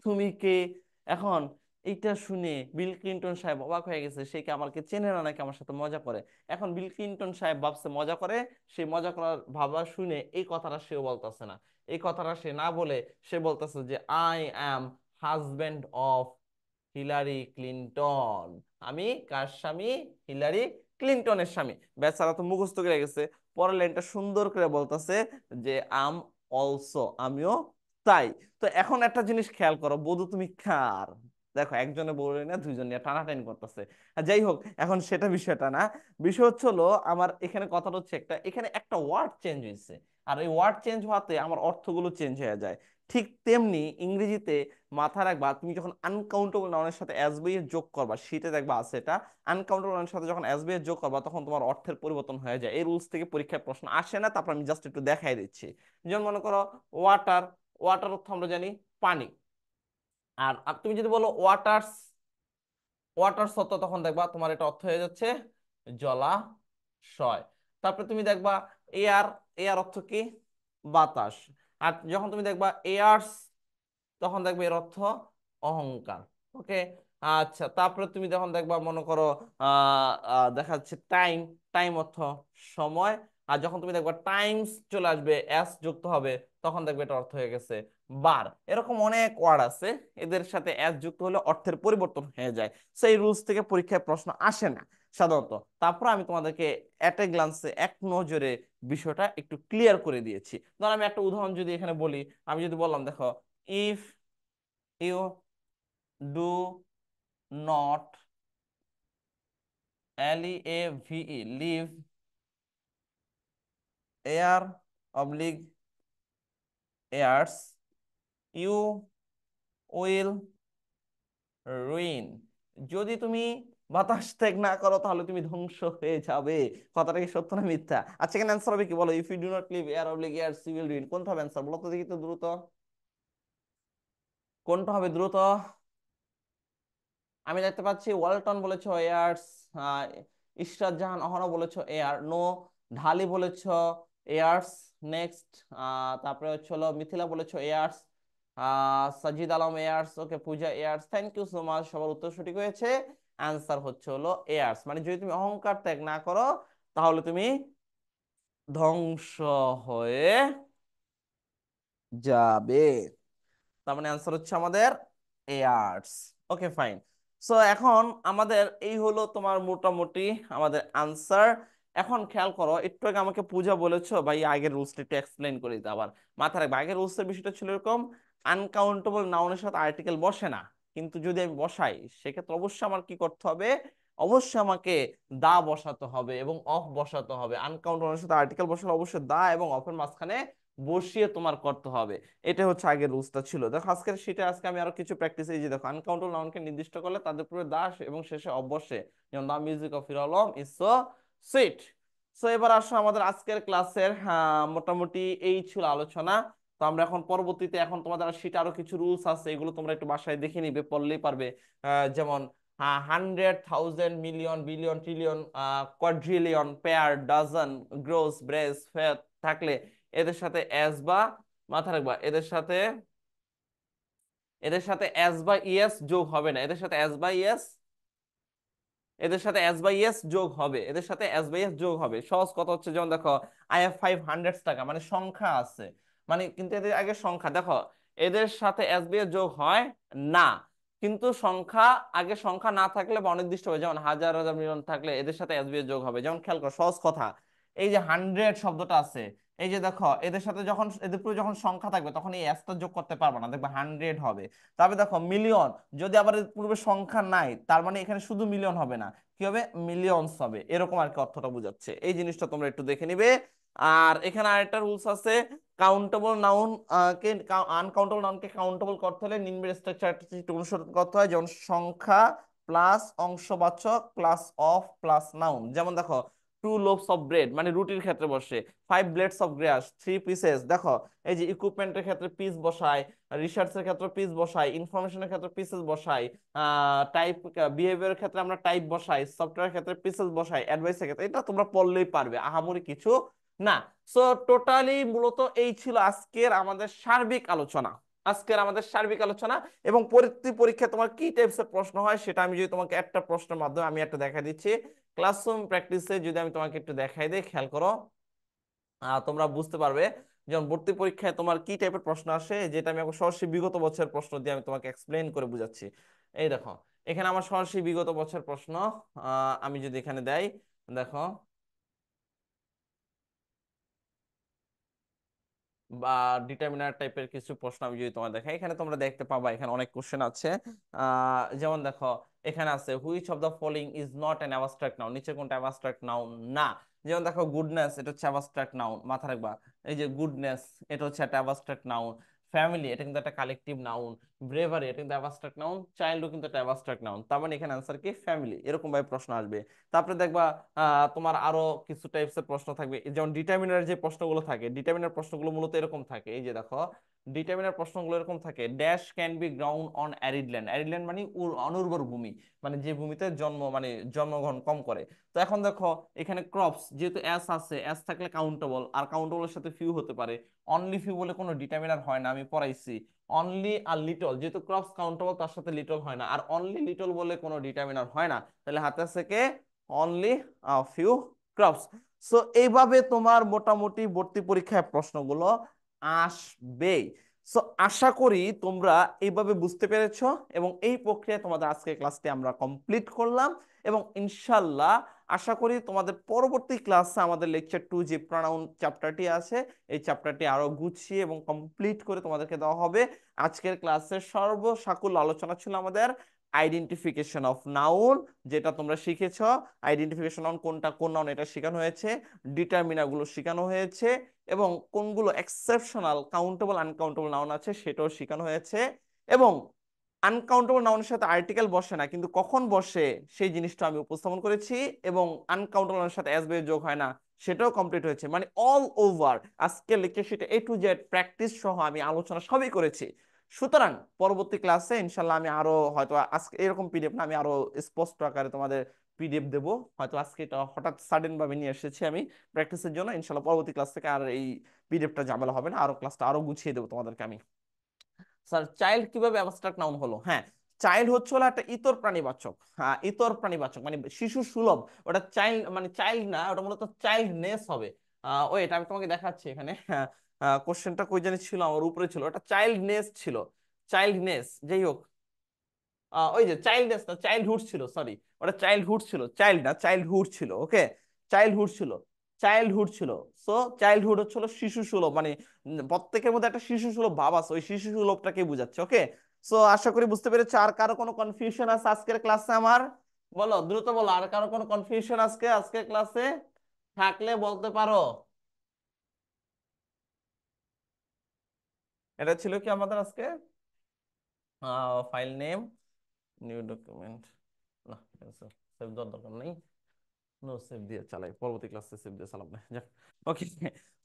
তুমি কে? এখন এইটা শুনে বিল ক্লিনটন সাহেব অবাক হয়ে গেছে, সে কি আমাকে চেনে না নাকি আমার সাথে মজা করে। এখন বিল ক্লিনটন সাহেব ভাবছে মজা করে, সেই মজা করার ভাবা শুনে এই কথাটা সেও বলতেছে না। এই কথাটা সে না বলে সে বলতেছে যে I am husband of Hillary Clinton, আমি কার স্বামী? হিলারি ক্লিনটনের স্বামী। বেচারা তো মুখস্থ করে গেছে, পরের লাইনটা সুন্দর করে বলতেছে যে আম অলসো, আমিও তাই। তো এখন একটা জিনিস খেয়াল করো, বধূ তুমি কার? দেখো একজনে বলে না, দুইজন নিয়ে টানাটানি করতেছে। যাই হোক, এখন সেটা বিষয়টা না, বিষয় হচ্ছে হলো আমার এখানে কথাটা হচ্ছে একটা, এখানে একটা ওয়ার্ড চেঞ্জ হয়েছে, আর এই ওয়ার্ড চেঞ্জ হওয়াতে আমার অর্থগুলো চেঞ্জ হয়ে যায়। ঠিক তেমনি ইংরেজিতে মাথায় রাখবা, তুমি যখন আনকাউন্টেবল নাউনের সাথে এস বি এর যোগ করবা, শীতে দেখবা আছে এটা, আনকাউন্টেবল নাউনের সাথে যখন এস বি এর যোগ করবা তখন তোমার অর্থের পরিবর্তন হয়ে যায়। এই রুলস থেকে পরীক্ষায় প্রশ্ন আসে না, তারপর আমি জাস্ট একটু দেখাই দিচ্ছি। যেমন মনে করো ওয়াটার, ওয়াটার অর্থ আমরা জানি পানি। আর আর তুমি যদি বলো ওয়াটার্স, ওয়াটার সত্য, তখন দেখবা তোমার এটা অর্থ হয়ে যাচ্ছে জলাশয়। তারপরে তুমি দেখবা এয়ার, এয়ার অর্থ কি? বাতাস। আর যখন তুমি দেখবা এয়ার্স, তখন দেখবে এর অর্থ অহংকার। ওকে, আচ্ছা তারপরে তুমি যখন দেখবা মনে করো দেখা যাচ্ছে টাইম, টাইম অর্থ সময়। আর যখন তুমি দেখবা টাইমস চলে আসবে, এস যুক্ত হবে, তখন দেখবে এটা অর্থ হয়ে গেছে বার। এরকম অনেক ওয়ার্ড আছে, এদের সাথে এস যুক্ত হলে অর্থের পরিবর্তন হয়ে যায়। সেই রুলস থেকে পরীক্ষায় প্রশ্ন আসে না সাধারণত। তারপর আমি তোমাদেরকে এট এ গ্লান্সে এক নজরে বিষয়টা একটু ক্লিয়ার করে দিয়েছি। ধর আমি একটা উদাহরণ যদি এখানে বলি, আমি যদি বললাম দেখো if you do not live air oblique airs, you will ruin। যদি তুমি বাতাস ত্যাগ না করো তাহলে তুমি ধ্বংস হয়ে যাবে। কথাটা কি সত্য না মিথ্যা? আচ্ছা এখানে অ্যান্সার হবে কি বলো? If you do not leave air oblique airs you will ruin, কোনটা হবে অ্যান্সার বলো তো দেখি তো দ্রুত, কোনটা হবে দ্রুত? আমি দেখতে পাচ্ছি ওয়ালটন বলেছো এয়ার্স, ইশরাত জাহান অহনা বলেছো এয়ার, নো ঢালি বলেছো এয়ার্স, নেক্সট তারপরে হচ্ছে হলো মিথিলা বলেছো airs, Sajid Alam airs, okay Puja airs, thank you so much, সবার উত্তর সঠিক হয়েছে। অ্যান্সার হচ্ছে হলো এয়ার্স। মানে যদি তুমি অহংকার ত্যাগ না করো তাহলে তুমি ধ্বংস হয়ে যাবে। তার মানে অ্যান্সার হচ্ছে আমাদের এয়ার্স। Okay fine. সো এখন আমাদের এই হলো তোমার মোটামুটি আমাদের আনসার। এখন খেয়াল করো, একটু আগে আমাকে পূজা বলেছো ভাই আগের রুলসটা একটু এক্সপ্লেন করে দিতে। আবার মাথায় রাখবে আগের রুলসের বিষয়টা ছিল এরকম, আনকাউন্টেবল নাউনের সাথে আর্টিকেল বসে না, কিন্তু যদি আমি বসাই সেক্ষেত্রে অবশ্যই আমার কি করতে হবে? অবশ্যই আমাকে দা বসাতে হবে এবং অফ বসাতে হবে। আনকাউন্টেবল সাথে আর্টিকেল বসালে অবশ্যই দা এবং অফের মাঝখানে বসিয়ে তোমার করতে হবে। এটা হচ্ছে আগের রুলসটা ছিল। দেখো আজকের শীটে আজকে আমি আরো কিছু প্র্যাকটিস, এই যে দেখো আনকাউন্টেবল নাউনকে নির্দিষ্ট করলে তাদের পূর্বে দাস এবং শেষে অবশ্যই, যেমন the music of Hero Alam is so sweet. So এবার আসো আমাদের আজকের ক্লাসের মোটামুটি এই ছিল আলোচনা। তো আমরা এখন পরবর্তীতে, এখন তোমাদের শীটে আরো কিছু রুলস আছে, এগুলো তোমরা একটু বাসায় দেখে নিবে, পড়লেই পারবে। যেমন 100,000 million billion trillion quadrillion pair dozen gross brace faith থাকলে এদের সাথে এস বা, মাথা রাখবা, এদের সাথে এস বা ইএস যোগ হবে না, এদের সাথে এস বা ইএস, এদের সাথে এস বাই এস যোগ হবে, এদের সাথে এস বাই এস যোগ হবে। সহজ কথা হচ্ছে, যেমন দেখো আই হ্যাভ 500 টাকা, মানে সংখ্যা আছে, মানে কিন্তু এদের আগে সংখ্যা দেখো, এদের সাথে এস বাই এস যোগ হয় না, কিন্তু সংখ্যা আগে সংখ্যা না থাকলে বা অনির্দিষ্ট হবে, যেমন হাজার হাজার মিলিয়ন থাকলে এদের সাথে এস বাই এস যোগ হবে। যেমন খেয়াল করো সহজ কথা, এই যে 100 শব্দটা আছে, এই যে দেখো এদের সাথে যখন এদের পুরো যখন সংখ্যা থাকবে তখন এই এসটা যোগ করতে পারবে না, দেখবে 100 হবে। তবে দেখো মিলিয়ন, যদি আবার এর পূর্বে সংখ্যা নাই তার মানে এখানে শুধু মিলিয়ন হবে না, কি হবে, মিলিয়নস হবে, এরকম আর কি অর্থটা বোঝাচ্ছে। এই জিনিসটা তোমরা একটু দেখে নিবে। আর এখানে আরেকটা রুলস আছে, কাউন্টেবল নাউন কে আনকাউন্টেবল নাউনকে কাউন্টেবল করতে হলে নিম্নের স্ট্রাকচারটা অনুসরণ করতে হয়, যেমন সংখ্যা প্লাস অংশবাচক প্লাস অফ প্লাস নাউন। যেমন দেখো 2 loaves of bread, মানে রুটির ক্ষেত্রে বসে, 5 blades of grass, 3 pieces। দেখো এই যে ইকুইপমেন্টের ক্ষেত্রে পিস বসায়, রিসার্চের ক্ষেত্রে পিস বসাই, ইনফরমেশনের ক্ষেত্রে পিসেস বসাই, টাইপ বিহেভিয়ারের ক্ষেত্রে আমরা টাইপ বসাই, সফটওয়্যারের ক্ষেত্রে পিসেস বসাই, অ্যাডভাইসের ক্ষেত্রে, এটা তোমরা পড়লেই পারবে, আহামরি কিছু না। সো টোটালি মূলত এই ছিল আজকের আমাদের সার্বিক আলোচনা, আজকের আমাদের সার্বিক আলোচনা। এবং পরবর্তী পরীক্ষায় তোমার কি টাইপসের প্রশ্ন হয় সেটা আমি যদি তোমাকে একটা প্রশ্নের মাধ্যমে আমি একটা দেখা দিচ্ছি, ক্লাসরুম প্র্যাকটিসে যদি আমি তোমাকে একটু দেখাই দিই, খেয়াল করো, তোমরা বুঝতে পারবে। যেমন ভর্তি পরীক্ষায় তোমার কি টাইপের প্রশ্ন আসে, যেটা আমি এখন সরাসরি বিগত বছরের প্রশ্ন দিয়ে আমি তোমাকে এক্সপ্লেইন করে বুঝাচ্ছি। এই দেখো এখানে আমার সরাসরি বিগত বছরের প্রশ্ন, আমি যদি এখানে দেই, দেখো, বা ডিটারমিনার টাইপের কিছু প্রশ্ন আমি যদি তোমার দেখাই, এখানে তোমরা দেখতে পাবা এখানে অনেক কোশ্চেন আছে। যেমন দেখো এখানে আছে which of the following is not an abstract noun, নিচে কোনটা অ্যাবস্ট্রাক্ট নাউন না। যেমন দেখো গুডনেস, এটা হচ্ছে অ্যাবস্ট্রাক্ট নাউন, মাথা রাখবা, এই যে গুডনেস এটা হচ্ছে একটা অ্যাবস্ট্রাক্ট নাউন। ফ্যামিলি এটা কিন্তু একটা কালেকটিভ নাউন। ব্রেভারি এটা কিন্তু অ্যাবস্ট্রাক্ট নাউন। চাইল্ডও কিন্তু একটা অ্যাবস্ট্রাক্ট নাউন, তার মানে এখানে অ্যান্সার কি ফ্যামিলি, এরকম ভাবে প্রশ্ন আসবে। তারপরে দেখবা তোমার আরো কিছু টাইপস এর প্রশ্ন থাকবে, যেমন ডিটারমিনার যে প্রশ্নগুলো থাকে, ডিটারমিনার প্রশ্নগুলো মূলত এরকম থাকে, এই যে দেখো ডিটারমিনার প্রশ্নগুলো এরকম থাকে, dash can be ground on arid land, arid land মানে অনুর্বর ভূমি, মানে যে ভূমিতে মানে জন্মগ্রহণ কম করে। তো এখন দেখো এখানে ক্রপস, যেহেতু এস আছে, এস থাকলে কাউন্টেবল, আর কাউন্টেবলের সাথে ফিউ হতে পারে, অনলি ফিউ বলে কোনো ডিটারমিনার হয় না, আমি পড়াইছি। অনলি আর লিটল, যেহেতু ক্রপস কাউন্টেবল তার সাথে লিটল হয় না, আর অনলি লিটল বলে কোনো ডিটারমিনার হয় না, তাহলে হাতে আছে কে, অনলি ফিউ ক্রপস। সো এইভাবে তোমার মোটামুটি ভর্তি পরীক্ষায় প্রশ্নগুলো আসবে। সো আশা করি তোমরা এইভাবে বুঝতে পেরেছো, এবং এই প্রক্রিয়ায় তোমাদের আজকের ক্লাসটি আমরা কমপ্লিট করলাম। এবং ইনশাল্লাহ আশা করি তোমাদের পরবর্তী ক্লাসে আমাদের লেকচার 2 যে প্রনাউন চ্যাপ্টারটি আছে, এই চ্যাপ্টারটি আরো গুছিয়ে এবং কমপ্লিট করে তোমাদেরকে দেওয়া হবে। আজকের ক্লাসের সর্বসাকুল্য আলোচনা ছিল আমাদের আইডেন্টিফিকেশন অফ নাউন, যেটা তোমরা শিখেছো। আইডেন্টিফিকেশন নাউন কোনটা কোন নাউন এটা শেখানো হয়েছে, ডিটারমিনার গুলো শেখানো হয়েছে, এবং কোনগুলো এক্সেপশনাল কাউন্টেবল আনকাউন্টেবল নাউন আছে সেটাও শেখানো হয়েছে। এবং আনকাউন্টেবল নাউনের সাথে আর্টিকেল বসে না, কিন্তু কখন বসে সেই জিনিসটা আমি উপস্থাপন করেছি। এবং আনকাউন্টেবল নাউনের সাথে অ্যাস যোগ হয় না, সেটাও কমপ্লিট হয়েছে। মানে অল ওভার আজকের লেকচার শিটে A to Z প্র্যাকটিস সহ আমি আলোচনা সবই করেছি। সুতরাং পরবর্তী ক্লাসে ইনশাল্লাহ আমি আরো হয়তো আজকে এরকম পিডিএফ না, আমি আরো স্পষ্ট আকারে তোমাদের পিডিএফ দেবো। হয়তো আজকে এটা হঠাৎ সাডেন ভাবে নিয়ে এসেছি আমি প্র্যাকটিসের জন্য। ইনশাল্লাহ পরবর্তী ক্লাস থেকে আর এই পিডিএফটা ঝামেলা হবে না, আরো ক্লাসটা আরো গুছিয়ে দেবো তোমাদেরকে আমি। স্যার চাইল্ড কিভাবে অ্যাবস্ট্রাক্ট নাউন হলো? হ্যাঁ, চাইল্ড হচ্ছে হলো একটা ইতর প্রাণীবাচক, হ্যাঁ ইতর প্রাণীবাচক মানে শিশু সুলভ। ওটা চাইল্ড মানে চাইল্ড না, ওটা মূলত চাইল্ডনেস হবে। ওয়েট আমি তোমাকে দেখাচ্ছি এখানে, হ্যাঁ কোশ্চেনটা কই জানি ছিল, আমার উপরে ছিল, ওটা চাইল্ডনেস ছিল, চাইল্ডনেস, যাই হোক। ওই যে চাইল্ডনেস না, চাইল্ডহুড ছিল, সরি, ওটা চাইল্ডহুড ছিল, চাইল্ড না, চাইল্ডহুড ছিল, ওকে, চাইল্ডহুড ছিল, চাইল্ডহুড ছিল। সো চাইল্ডহুড হচ্ছে হলো শিশু সুলভ, মানে প্রত্যেকের মধ্যে একটা শিশু সুলভ ভাব আছে, ওই শিশু সুলভটাকে বোঝাচ্ছে, ওকে। সো আশা করি বুঝতে পেরেছো। আর কারো কোনো কনফিউশন আছে আজকের ক্লাসে আমার? বলো, দ্রুত বলো, আর কারো কোনো কনফিউশন আজকের ক্লাসে থাকলে বলতে পারো। এটা ছিল কি আমাদের আজকে ফাইল নেম, নিউ ডকুমেন্ট, না সেভ দেওয়ার দরকার নেই, নো সেভ দিয়ে চালাই, পরবর্তী ক্লাসে সেভ দিয়ে চালাবো না, যাক। ওকে,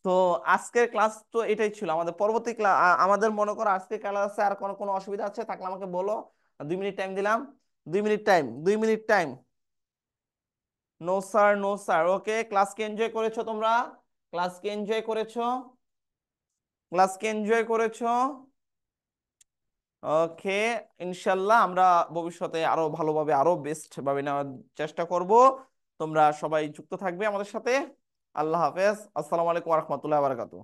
তো আজকের ক্লাস তো এটাই ছিল আমাদের। পরবর্তী ক্লাস আমাদের মনে করো আজকের ক্লাসে আর কোনো কোনো অসুবিধা আছে থাকলে আমাকে বলো। 2 মিনিট টাইম দিলাম, 2 minute time, 2 minute time. No sir, no sir. Okay, ক্লাসকে এনজয় করেছো তোমরা? ক্লাসকে এনজয় করেছো? ক্লাসকে এনজয় করেছো? ওকে, ইনশাল্লাহ আমরা ভবিষ্যতে আরো ভালোভাবে আরো বেস্ট ভাবে নেওয়ার চেষ্টা করব। তোমরা সবাই যুক্ত থাকবে আমাদের সাথে। আল্লাহ হাফেজ, আসসালামু আলাইকুম ওয়া রাহমাতুল্লাহি ওয়া বারাকাতুহু।